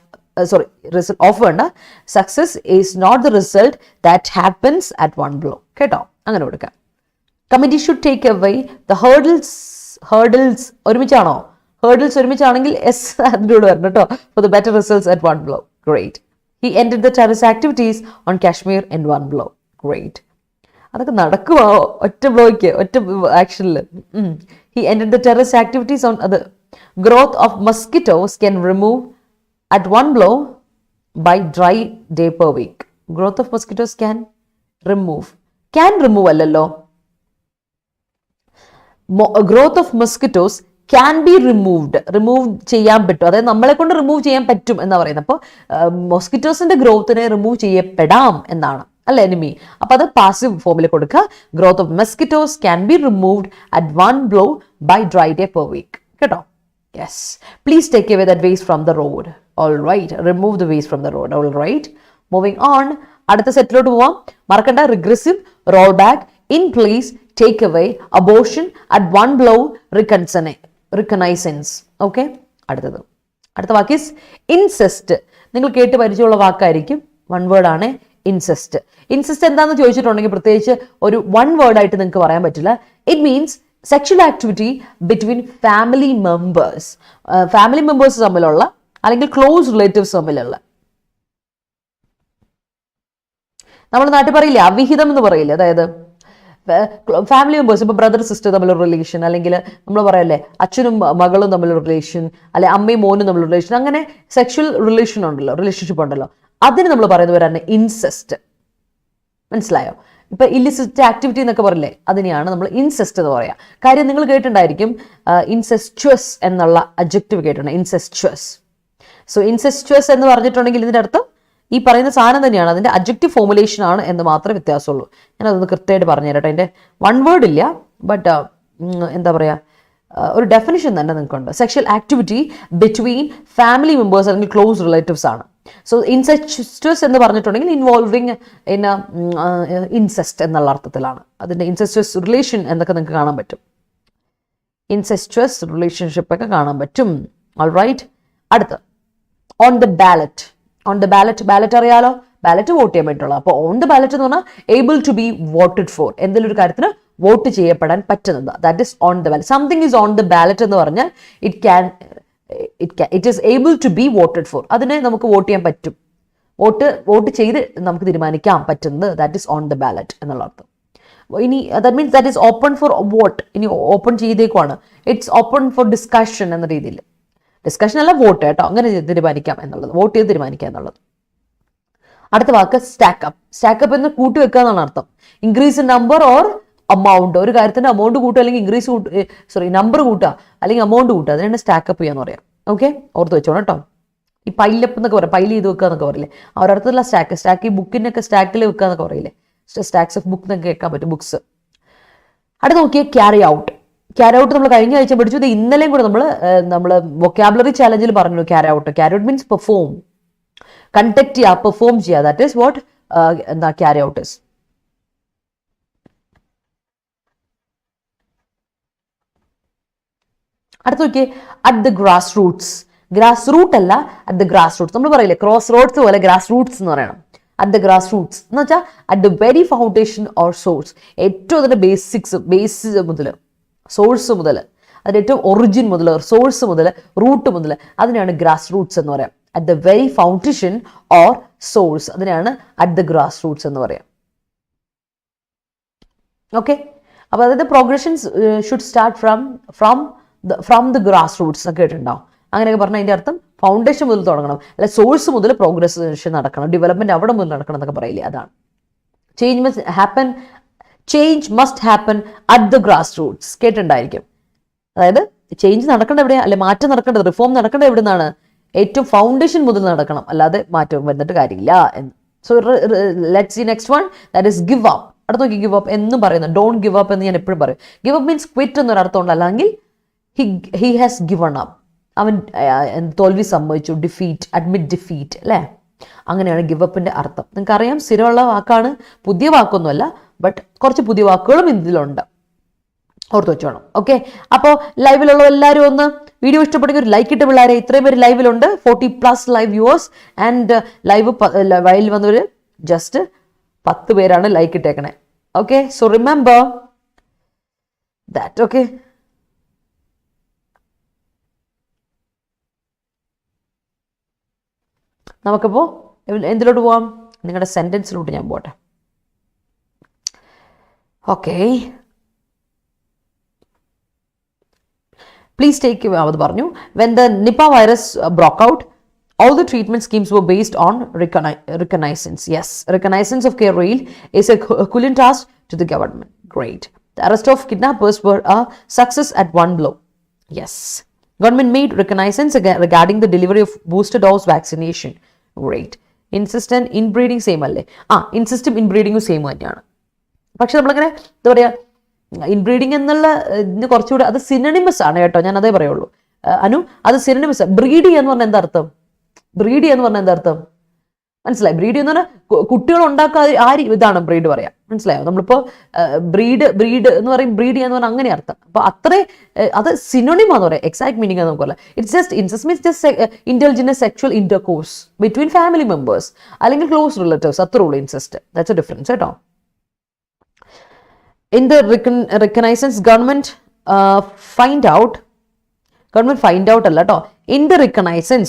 success is not the result that happens at one blow കേട്ടോ. അങ്ങനെ കൊടുക്കാം. Committee should take away the hurdles ഒരുമിച്ചാണോ? Hurdles ഒരുമിച്ചാണെങ്കിൽ S അതിൻ്റെ കൂടെ വരണം കേട്ടോ. For the better results at one blow. Great. He ended the terrorist activities on Kashmir in one blow. Great. അതൊക്കെ നടക്കുമോ ഒറ്റ ബ്ലോയ്ക്ക്, ഒറ്റ ആക്ഷനിൽ? He ended the terrorist activities on അത്. Growth of mosquitoes can remove at one blow by dry day per week. Growth of mosquitoes can remove allalo. Growth of mosquitoes can be removed ചെയ്യാൻ പറ്റും, അതായത് നമ്മളെ കൊണ്ട് remove ചെയ്യാൻ പറ്റും എന്നാ പറയുന്നത്. അപ്പോൾ മൊസ്കിറ്റോസിന്റെ ഗ്രോത്തിനെ റിമൂവ് ചെയ്യപ്പെടാം എന്നാണ് അല്ലെ എനിമി. അപ്പൊ അത് പാസീവ് ഫോമിൽ കൊടുക്കുക. Growth of mosquitoes can be removed at one blow by dry day per week കേട്ടോ. Yes. Please take away that waste from the road. All right. Remove the waste from the road. All right. Moving on. അടുത്ത സെറ്റിലോട്ട് പോവാം. മറക്കണ്ട, regressive, roll back, in place, take away, abortion, at one blow, reconnaissance. Okay. അടുത്ത വാക്ക് is incest. നിങ്ങൾ കേട്ട് പരിചയമുള്ള വാക്കായിരിക്കും, വൺ വേർഡ് ആണ് ഇൻസെസ്റ്റ്. ഇൻസെസ്റ്റ് എന്താണെന്ന് ചോദിച്ചിട്ടുണ്ടെങ്കിൽ പ്രത്യേകിച്ച് ഒരു വൺ വേർഡ് ആയിട്ട് നിങ്ങൾക്ക് പറയാൻ പറ്റില്ല. It means sexual activity between family members തമ്മിലുള്ള അല്ലെങ്കിൽ ക്ലോസ് റിലേറ്റീവ്സ് തമ്മിലുള്ള, നമ്മുടെ നാട്ടിൽ പറയില്ലേ അവിഹിതം എന്ന് പറയില്ലേ, അതായത് ഫാമിലി മെമ്പേഴ്സ്, ഇപ്പൊ ബ്രദർ സിസ്റ്റർ തമ്മിലുള്ള റിലേഷൻ, അല്ലെങ്കിൽ നമ്മൾ പറയല്ലേ അച്ഛനും മകളും തമ്മിലുള്ള റിലേഷൻ, അല്ലെ അമ്മയും മോനും തമ്മിലുള്ള റിലേഷൻ, അങ്ങനെ സെക്ഷൽ റിലേഷൻഷിപ്പ് ഉണ്ടല്ലോ, അതിന് നമ്മൾ പറയുന്നവരാണ് ഇൻസെസ്റ്റ്. മനസ്സിലായോ? ഇപ്പൊ ഇല്ലിസിറ്റ് ആക്ടിവിറ്റി എന്നൊക്കെ പറയില്ലേ, അതിനെയാണ് നമ്മൾ ഇൻസെസ്റ്റ് എന്ന് പറയാം. കാര്യം നിങ്ങൾ കേട്ടിട്ടുണ്ടായിരിക്കും, ഇൻസെസ്റ്റുവസ് എന്നുള്ള അഡ്ജക്റ്റീവ് കേട്ടിട്ടുണ്ട്, ഇൻസെസ്റ്റുവസ്. സോ ഇൻസെസ്റ്റുവസ് എന്ന് പറഞ്ഞിട്ടുണ്ടെങ്കിൽ ഇതിന്റെ അർത്ഥം ഈ പറയുന്ന സാധനം തന്നെയാണ്, അതിന്റെ അഡ്ജക്റ്റീവ് ഫോർമുലേഷൻ ആണ് എന്ന് മാത്രമേ വ്യത്യാസമുള്ളൂ. ഞാൻ അതൊന്ന് കൃത്യമായിട്ട് പറഞ്ഞു തരാം. അതിന്റെ വൺ വേർഡ് ഇല്ല, ബട്ട് എന്താ പറയാ, ഒരു ഡെഫിനിഷൻ തന്നെ നിങ്ങൾക്കുണ്ട്. Sexual activity between family members അല്ലെങ്കിൽ ക്ലോസ് റിലേറ്റീവ്സ് ആണ്. സോ ഇൻസെസ്റ്റസ് എന്ന് പറഞ്ഞിട്ടുണ്ടെങ്കിൽ ഇൻവോൾവിങ് ഇൻ ഇൻസെസ്റ്റ് എന്നുള്ള അർത്ഥത്തിലാണ്. അതിന്റെ ഇൻസെസ്റ്റസ് റിലേഷൻ എന്നൊക്കെ നിങ്ങൾക്ക് കാണാൻ പറ്റും, ഇൻസെസ്റ്റസ് റിലേഷൻഷിപ്പ് ഒക്കെ കാണാൻ പറ്റും. All right. അടുത്ത് ഓൺ ദ ബാലറ്റ്. ബാലറ്റ് അറിയാലോ, ബാലറ്റ് വോട്ട് ചെയ്യാൻ പറ്റുള്ളൂ. അപ്പോൾ ഓൺ ദ ബാലറ്റ് എന്ന് പറഞ്ഞാൽ able to be voted for, എന്തെങ്കിലും ഒരു കാര്യത്തിന് വോട്ട് ചെയ്യപ്പെടാൻ പറ്റുന്നത്, that is on the ballot. Something is on the ballot എന്ന് പറഞ്ഞാൽ it is able to be voted for, അതിനെ നമുക്ക് വോട്ട് ചെയ്യാൻ പറ്റും, വോട്ട് ചെയ്ത് നമുക്ക് തീരുമാനിക്കാൻ പറ്റുന്നത്, that is on the ballot എന്നുള്ള അർത്ഥം. ഇനി that means that is open for vote. ഇനി ഓപ്പൺ ചെയ്തേക്കുവാണ്, ഇറ്റ്സ് ഓപ്പൺ ഫോർ ഡിസ്കഷൻ എന്ന രീതിയിൽ. ഡിസ്കഷൻ അല്ല, വോട്ട് കേട്ടോ, അങ്ങനെ തീരുമാനിക്കാം എന്നുള്ളത്, വോട്ട് ചെയ്ത് തീരുമാനിക്കാം എന്നുള്ളത്. അടുത്ത വാക്ക് സ്റ്റാക്കപ്പ്. സ്റ്റാക്കപ്പ് എന്ന് കൂട്ടിവെക്കുക എന്നാണ് അർത്ഥം. Increase in number or amount, ഒരു കാര്യത്തിന്റെ amount കൂട്ടുക അല്ലെങ്കിൽ നമ്പർ കൂട്ടുക അല്ലെങ്കിൽ amount കൂട്ടുക, അതിനാണ് സ്റ്റാക്കപ്പ് ചെയ്യാന്ന് പറയാം. ഓക്കെ, ഓർത്ത് വെച്ചോണം കേട്ടോ. ഈ പൈലപ്പ് എന്നൊക്കെ പറയും, പൈൽ ചെയ്ത് വെക്കുക എന്നൊക്കെ പറയില്ലേ, അവരടുത്തുള്ള സ്റ്റാക്ക് ഈ ബുക്കിനൊക്കെ സ്റ്റാക്കിൽ വെക്കുക എന്നൊക്കെ പറയില്ലേ, സ്റ്റാക്സ് ഓഫ് ബുക്ക് എന്നൊക്കെ കേൾക്കാൻ പറ്റും, ബുക്സ്. അടുത്ത് നോക്കിയേ ക്യാരി ഔട്ട്. ക്യാരി ഔട്ട് നമ്മൾ കഴിഞ്ഞ ആഴ്ച പഠിച്ചു, ഇത് ഇന്നലെയും കൂടെ നമ്മൾ വൊക്കാബുലറി ചാലഞ്ചിൽ പറഞ്ഞു carry out. Carry out means perform, conduct ചെയ്യുക, പെർഫോം ചെയ്യുക. ദാറ്റ് ഈസ് വാട്ട് എന്താ ക്യാരി ഔട്ട് ഇസ്. അടുത്ത് നോക്കിയേ at the grass roots. Grass root അല്ല, അറ്റ് ദ ഗ്രാസ് റൂട്ട്സ്. നമ്മൾ പറയില്ലേ ക്രോസ് റോഡ്സ് പോലെ ഗ്രാസ് റൂട്ട്സ് എന്ന് പറയണം. അറ്റ് ദ ഗ്രാസ് റൂട്ട്സ് എന്ന് വെച്ചാൽ at the very foundation or source, ഏറ്റവും അതിൻ്റെ ബേസ് മുതൽ, സോഴ്സ് മുതൽ, അതിൻ്റെ ഏറ്റവും ഒറിജിൻ മുതൽ, സോഴ്സ് മുതൽ, റൂട്ട് മുതൽ, അതിനാണ് ഗ്രാസ് റൂട്ട്സ് എന്ന് പറയാം. At the very foundation or source, അതിനാണ് അറ്റ് ദ ഗ്രാസ് റൂട്ട്സ് എന്ന് പറയാം. ഓക്കെ, അപ്പോൾ അതായത് progressions should start from the grass Roots എന്നൊക്കെ കേട്ടിട്ടുണ്ടാവും. അങ്ങനെയൊക്കെ പറഞ്ഞാൽ അതിൻ്റെ അർത്ഥം ഫൗണ്ടേഷൻ മുതൽ തുടങ്ങണം, അല്ലെ സോഴ്സ് മുതൽ പ്രോഗ്രഷൻ നടക്കണം, ഡെവലപ്മെന്റ് അവിടെ മുതൽ നടക്കണം എന്നൊക്കെ പറയില്ലേ, അതാണ്. Change must happen at the grass roots, കേട്ടിട്ടുണ്ടായിരിക്കും. അതായത് ചേഞ്ച് നടക്കേണ്ട എവിടെയാണ്, അല്ലെ മാറ്റം നടക്കേണ്ടത്, റിഫോം നടക്കേണ്ടത് എവിടെ നിന്നാണ്? ഏറ്റവും ഫൗണ്ടേഷൻ മുതൽ നടക്കണം, അല്ലാതെ മാറ്റം വന്നിട്ട് കാര്യമില്ല എന്ന്. So let's see next one, that is give up. അടുത്ത് നോക്കി ഗിവ് അപ്പ് എന്നും പറയുന്നത്, ഡോണ്ട് ഗിവ് അപ്പ് എന്ന് ഞാൻ എപ്പോഴും പറയും. ഗിവ് അപ്പ് മീൻസ് ക്വിറ്റ് എന്നൊരർത്ഥമുണ്ട്, അല്ലെങ്കിൽ ഹി ഹാസ് ഗിവൺ അപ്പ്, അവൻ തോൽവി സംഭവിച്ചു, അഡ്മിറ്റ് ഡിഫീറ്റ് അല്ലേ, അങ്ങനെയാണ് ഗിവ് അപ്പിന്റെ അർത്ഥം. നിങ്ങൾക്കറിയാം, സ്ഥിരമുള്ള വാക്കാണ്, പുതിയ വാക്കൊന്നുമല്ല, ബട്ട് കുറച്ച് പുതിയ വാക്കുകളും ഇതിലുണ്ട്, ഓർത്ത് വെച്ചോണം. ഓക്കെ, അപ്പോൾ ലൈവിലുള്ള എല്ലാവരും ഒന്ന് വീഡിയോ ഇഷ്ടപ്പെട്ടെങ്കിൽ ഒരു ലൈക്ക് ഇട്ട് പിള്ളേരെ. ഇത്രയും പേര് ലൈവിലുണ്ട്, 40+ ലൈവ് വ്യൂവേഴ്സ് ആൻഡ് വയലിൽ വന്നവർ ജസ്റ്റ് 10 പേരാണ് ലൈക്ക് ഇട്ടേക്കണേ. Okay, so remember that. Okay, നമുക്കിപ്പോൾ എന്തിലോട്ട് പോവാം? നിങ്ങളുടെ സെന്റൻസിലോട്ട് ഞാൻ പോട്ടെ. ഓക്കെ, പ്ലീസ് ടേക്ക് അത് പറഞ്ഞു. When the Nipah virus broke out, all the treatment schemes were based on reconnaissance. Yes, reconnaissance of care rail is a Herculean task to the government. Great. The arrest of kidnappers were a success at one blow. Yes. Government made reconnaissance regarding the delivery of booster dose vaccination. Great. Insist and inbreeding same അല്ലേ? ഇൻസിസ്റ്റും ഇൻബ്രീഡിങ്ങും same തന്നെയാണ്. പക്ഷെ നമ്മളിങ്ങനെ എന്താ പറയുക, inbreeding എന്നുള്ള ഇതിന് കുറച്ചുകൂടെ അത് സിനണിമസ് ആണ് കേട്ടോ, ഞാൻ അതേ പറയുള്ളൂ. അത് സിനണിമസ്. ബ്രീഡ് ചെയ്യാന്ന് പറഞ്ഞാൽ എന്താ അർത്ഥം? മനസ്സിലായി? ബ്രീഡ് എന്ന് പറഞ്ഞാൽ കുട്ടികൾ ഉണ്ടാക്കാതെ ഇതാണ് ബ്രീഡ് പറയാം, മനസ്സിലായോ? നമ്മളിപ്പോൾ ബ്രീഡ് എന്ന് പറയും, ബ്രീഡ് ചെയ്യാന്ന് പറഞ്ഞാൽ അങ്ങനെ അർത്ഥം. അപ്പൊ അത് സിനോണിമാന്ന് പറയാം, എക്സാക്ട് മീനിങ് നമുക്കല്ല. It's just incest means just intelligent sexual intercourse between family members അല്ലെങ്കിൽ ക്ലോസ് റിലേറ്റീവ്സ്, അത്രേ ഉള്ളൂ ഇൻസെസ്റ്റ്. ദാറ്റ്സ് എ ഡിഫറൻസ് കേട്ടോ. In the reconnaissance, government find out അല്ല കേട്ടോ. In the reconnaissance,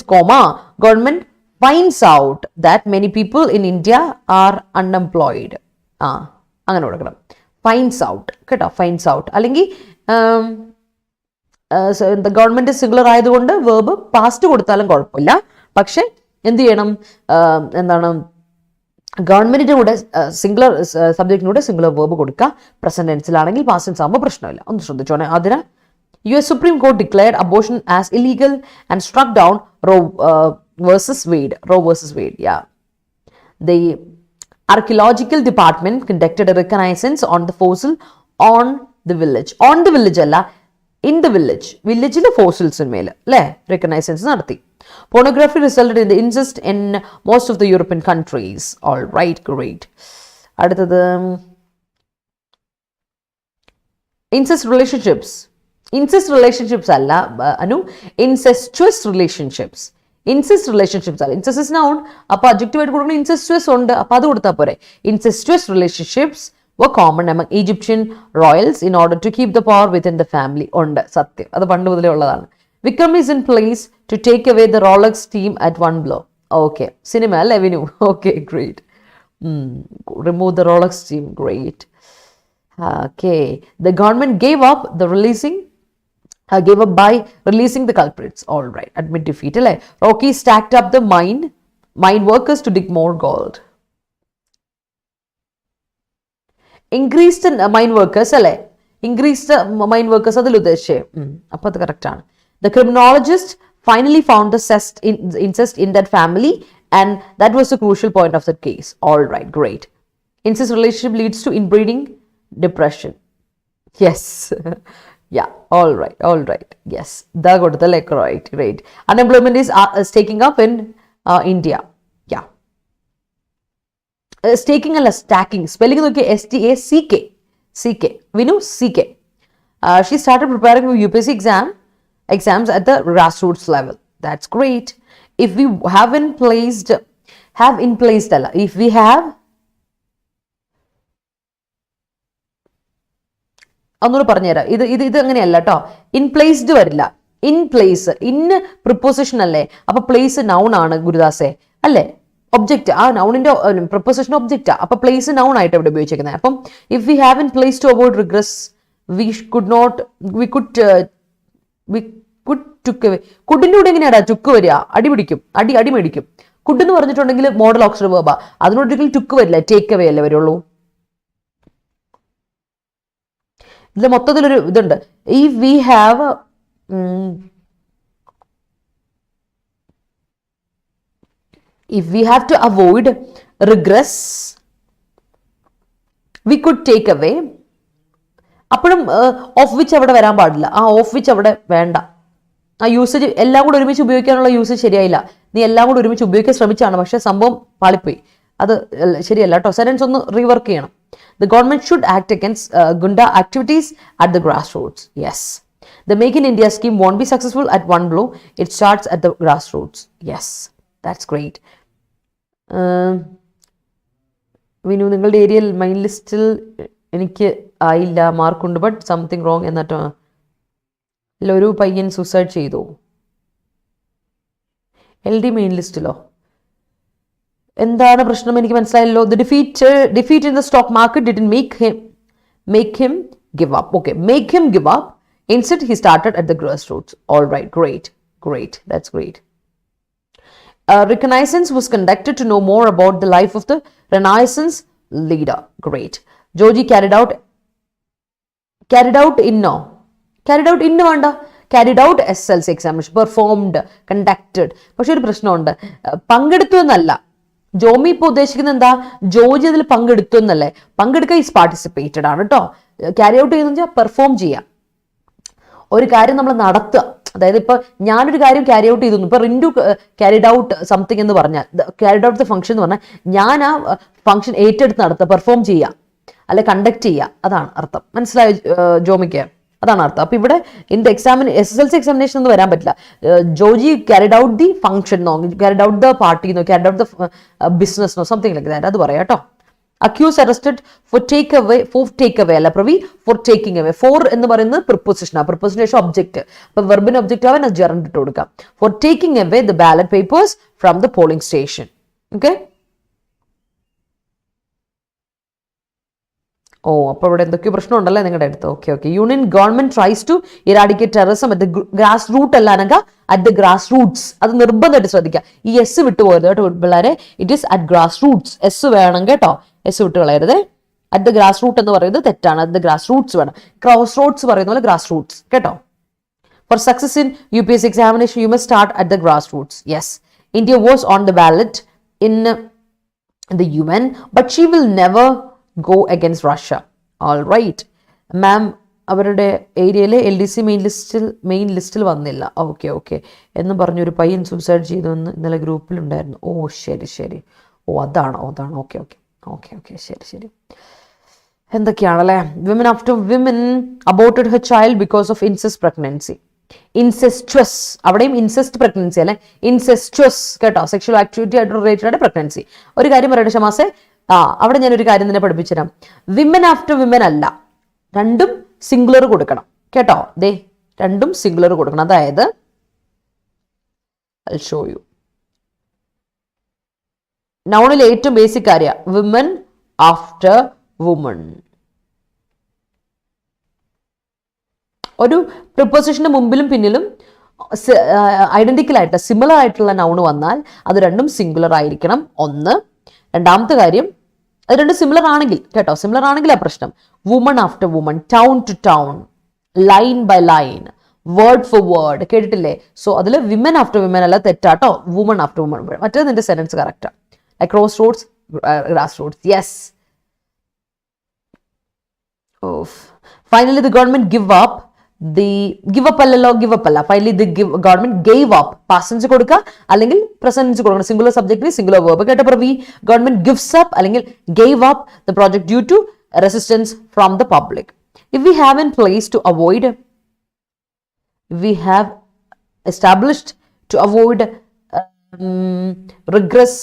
government finds out that many people in India are unemployed. അങ്ങനെ കൊടുക്കണം, finds out കേട്ടോ, finds out. അല്ലെങ്കിൽ ഗവൺമെന്റ് സിംഗുലർ ആയതുകൊണ്ട് വേർബ് പാസ്റ്റ് കൊടുത്താലും കുഴപ്പമില്ല. പക്ഷെ എന്ത് ചെയ്യണം, എന്താണ്, ഗവൺമെന്റിന്റെ കൂടെ സിംഗുലർ സബ്ജക്റ്റിനൂടെ സിംഗുലർ വേർബ് കൊടുക്കുക. പ്രസന്റ് ടെൻസിലാണെങ്കിൽ പാസ്റ്റ് ടെൻസ് ആകുമ്പോൾ പ്രശ്നമില്ല. ഒന്ന് ശ്രദ്ധിച്ചോണേ. അതിന് US Supreme Court declared abortion as illegal and struck down Roe versus Wade. Yeah. The archaeological department conducted a reconnaissance on the fossil on the village. On the village അല്ല, in the village. വില്ലേജിലെ ഫോസിൽസിന് മേലെ അല്ലേ reconnaissance നടത്തി. Pornography resulted in the incest in most of the European countries. All right, great. അടുത്തത് incest relationships അല്ല incestuous relationships. incest relationships അല്ല, incest is noun, അപ്പോൾ adjective ആയിട്ട് കൊടുക്കണം, incestuous ഉണ്ട്, അപ്പോൾ അത് കൊടുത്താൽ പോരെ. incestuous relationships were common among Egyptian royals in order to keep the power within the family. ഉണ്ട്, സത്യം, അത് പണ്ട് മുതലേ ഉള്ളതാണ്. Vikram is in place to take away the Rolex team at one blow. Okay, cinema avenue. Okay, great. Remove the Rolex team. Great. Okay, the government gave up by releasing the culprits. All right, admit defeat. Rocky stacked up the mine workers to dig more gold. Increased mine workers increased mine workers, അതിൽ ഉദ്ദേശിച്ചേ, അപ്പോൾ അത് correct ആണ്. The criminologists finally found the incest in that family, and that was the crucial point of that case. All right, great. Incest relationship leads to inbreeding, depression. Yes. Yeah, all right. Yes, the got the like right, great. Unemployment is taking up in India. Yeah. Staking and stacking. Spelling okay, STACK. CK. We know CK. She started preparing for UPSC exams at the grassroots level. That's great. If we have in place, if we have ഒന്നുകൂടെ പറഞ്ഞുതരാം. ഇത് അങ്ങനെയല്ല കേട്ടോ. ഇൻപ്ലേസ്ഡ് വരില്ല. In place, in preposition അല്ലേ, അപ്പൊ place noun ആണ് ഗുരുദാസെ അല്ലേ, ഒബ്ജക്റ്റ്. ആ നൗണിന്റെ പ്രിപ്പോസിഷൻ ഒബ്ജക്റ്റാ, അപ്പൊ പ്ലേസ് നൗൺ ആയിട്ട് ഇവിടെ ഉപയോഗിച്ചിരിക്കുന്നത്. അപ്പം if we have in place to avoid regress, കുഡിന്റെ കൂടെ എങ്ങനെയാടാ ടുക്ക് വരിക? അടിപിടിക്കും, അടി മേടിക്കും. കുഡ് എന്ന് പറഞ്ഞിട്ടുണ്ടെങ്കിൽ മോഡൽ ഓക്സിലറി വെർബാ, അതിനൊരിക്കലും ടുക്ക് വരില്ല, ടേക്ക് അവേ അല്ലേ വരുള്ളൂ. ഇതിൽ മൊത്തത്തിലൊരു ഇതുണ്ട്. If we have to avoid regress we could take away. അപ്പോഴും ഓഫ് വിച്ച് അവിടെ വരാൻ പാടില്ല. ആ ഓഫ് വിച്ച് അവിടെ വേണ്ട. ആ യൂസേജ് എല്ലാം കൂടെ ഒരുമിച്ച് ഉപയോഗിക്കാനുള്ള യൂസേജ് ശരിയായില്ല. നീ എല്ലാം കൂടെ ഒരുമിച്ച് ഉപയോഗിക്കാൻ ശ്രമിച്ചാണ്, പക്ഷെ സംഭവം പാളിപ്പോയി. അത് ശരിയല്ല കേട്ടോ. സെന്റൻസ് ഒന്ന് റീവർക്ക് ചെയ്യണം. The government should act against Gunda activities at the grassroots. Yes. The Make in India scheme won't be successful at one blow. It starts at the grassroots. Yes. That's great. Vinu, നിങ്ങളുടെ ഏരിയയിൽ mine ലിസ്റ്റിൽ എനിക്ക് ആയില്ല, മാർക്കുണ്ട്, but something wrong എന്നിട്ടോ ഇല്ല. ഒരു പയ്യൻ സൂസൈഡ് ചെയ്തു. LD മെയിൻ ലിസ്റ്റിലോ? എന്താണ് പ്രശ്നം എനിക്ക് മനസ്സിലായല്ലോ. The defeat in the stock market didn't make him give up. Okay, make him give up. Instead, he started at the grassroots. All right, great. That's great. Reconnaissance was conducted to know more about the life of the Renaissance leader. Great. Joji carried out SLC examination, performed, conducted. പക്ഷെ ഒരു പ്രശ്നമുണ്ട്, പങ്കെടുത്തു എന്നല്ല. ജോമി ഇപ്പോൾ ഉദ്ദേശിക്കുന്നത് എന്താ, ജോജി അതിൽ പങ്കെടുത്തു എന്നല്ലേ. പങ്കെടുക്കുക ഈസ് പാർട്ടിസിപ്പേറ്റഡ് ആണ് കേട്ടോ. ക്യാരി ഔട്ട് ചെയ്യുന്ന വെച്ചാൽ പെർഫോം ചെയ്യുക, ഒരു കാര്യം നമ്മൾ നടത്തുക. അതായത് ഇപ്പൊ ഞാനൊരു കാര്യം ക്യാരി ഔട്ട് ചെയ്തു, ഇപ്പൊ റിന്റു ക്യാരിഡ് ഔട്ട് സംതിങ് എന്ന് പറഞ്ഞാൽ, ക്യാരിഡ് ഔട്ട് ദ ഫംഗ്ഷൻ എന്ന് പറഞ്ഞാൽ ഞാൻ ആ ഫംഗ്ഷൻ ഏറ്റെടുത്ത് നടത്തുക, പെർഫോം ചെയ്യുക, അല്ലെ കണ്ടക്ട് ചെയ്യുക, അതാണ് അർത്ഥം. മനസ്സിലായോ ജോമിക്ക്? അതാണ് അർത്ഥം. അപ്പൊ ഇവിടെ ഇൻ ദ SSLC എക്സാമിനേഷൻ ഒന്നും വരാൻ പറ്റില്ല. Joji carried out the function no, carried out the party no, carried out the business no, something like that. അത് പറയാം കേട്ടോ. Accuse arrested for take away അല്ല Pravi, for taking away. For എന്ന് പറയുന്നത് പ്രിപ്പോസിഷനാണ്, പ്രിപ്പോസിന് ശേഷം ഒബ്ജക്ട്. അപ്പൊ വെർബിന് ഒബ്ജക്ട് ആവാൻ അത് ജെറണ്ട് ഇട്ട് കൊടുക്കാം. For taking away the ballot papers from the polling station. Okay. ഓ, അപ്പോൾ ഇവിടെ എന്തൊക്കെയോ പ്രശ്നം ഉണ്ടല്ലേ നിങ്ങളുടെ അടുത്ത്. Okay. Union government tries to eradicate terrorism at the grass root അല്ലാനക അറ്റ് ദ ഗ്രാസ് റൂട്ട്സ്. അത് നിർബന്ധമായിട്ട് ശ്രദ്ധിക്കുക. ഈ എസ് വിട്ടുപോയത് കേട്ടോ പിള്ളേരെ. It is at grass roots. S വേണം കേട്ടോ, എസ് വിട്ട് കളയരുത്. അറ്റ് ദ ഗ്രാസ് റൂട്ട് എന്ന് പറയുന്നത് തെറ്റാണ്. അറ്റ് ദ ഗ്രാസ് റൂട്ട്സ് വേണം. ക്രോസ് റോഡ്സ് പറയുന്ന പോലെ ഗ്രാസ് റൂട്ട്സ് കേട്ടോ. For success in UPSC examination, you must start at the grassroots. Yes, India was on the ballot in the UN, but she will never go against Russia. All right. മാം, അവരുടെ ഏരിയയിലെ LDC main ലിസ്റ്റിൽ വന്നില്ല. Okay എന്ന് പറഞ്ഞൊരു പയ്യൻ suicide ചെയ്തു എന്ന് ഇന്നലെ ഗ്രൂപ്പിലുണ്ടായിരുന്നു. ഓ ശരി. ഓ അതാണോ? ഓക്കെ ശരി. എന്തൊക്കെയാണല്ലേ. Women aborted her child because of incest pregnancy. Incestuous, അവിടെയും ഇൻസെസ്റ്റ് പ്രഗ്നൻസി അല്ലെ, ഇൻസെസ്ട്വസ് കേട്ടോ. സെക്ഷൽ ആക്ടിവിറ്റി ആയിട്ട് റിലേറ്റഡ് ആയിട്ട് പ്രഗ്നൻസി. ഒരു കാര്യം പറയട്ടെ ഷമാസെ, അവിടെ ഞാനൊരു കാര്യം തന്നെ പഠിപ്പിച്ചുതരാം. വിമൻ ആഫ്റ്റർ വിമൻ അല്ല, രണ്ടും സിംഗുലർ കൊടുക്കണം കേട്ടോ. രണ്ടും സിംഗുലർ കൊടുക്കണം. അതായത് I'll show you. നൗണിലെ ഏറ്റവും ബേസിക് കാര്യം വിമൻ ആഫ്റ്റർ വുമൺ. ഒരു പ്രിപ്പോസിഷന്റെ മുമ്പിലും പിന്നിലും ഐഡന്റിക്കൽ ആയിട്ടുള്ള സിമിലർ ആയിട്ടുള്ള നൗണ് വന്നാൽ അത് രണ്ടും സിംഗുലർ ആയിരിക്കണം. ഒന്ന്. രണ്ടാമത്തെ കാര്യം, അത് രണ്ടും സിമിലർ ആണെങ്കിൽ കേട്ടോ, സിമിലർ ആണെങ്കിൽ ആ പ്രശ്നം. Woman after woman, town to town, line by line, word for word കേട്ടിട്ടില്ലേ? സോ അതിൽ വിമൻ ആഫ്റ്റർ വിമൻ അല്ല, തെറ്റാട്ടോ, വുമൺ ആഫ്റ്റർ വുമൺ. മറ്റേത് നിന്റെ സെന്റൻസ് കറക്റ്റാ. Crossroads, grass roads. Yes. Finally, the government give up അല്ലല്ലോ, give up അല്ല. Finally, the government gave up. Past tense കൊടുക്കുക, അല്ലെങ്കിൽ present tense കൊടുക്കണം. സിംഗുലർ സബ്ജക്റ്റിന് സിംഗുലർ വേർബ്. കേട്ടപ്പോൾ government gives up അല്ലെങ്കിൽ gave up the project due to resistance from the public. If we have in place to avoid, we have established to avoid regress,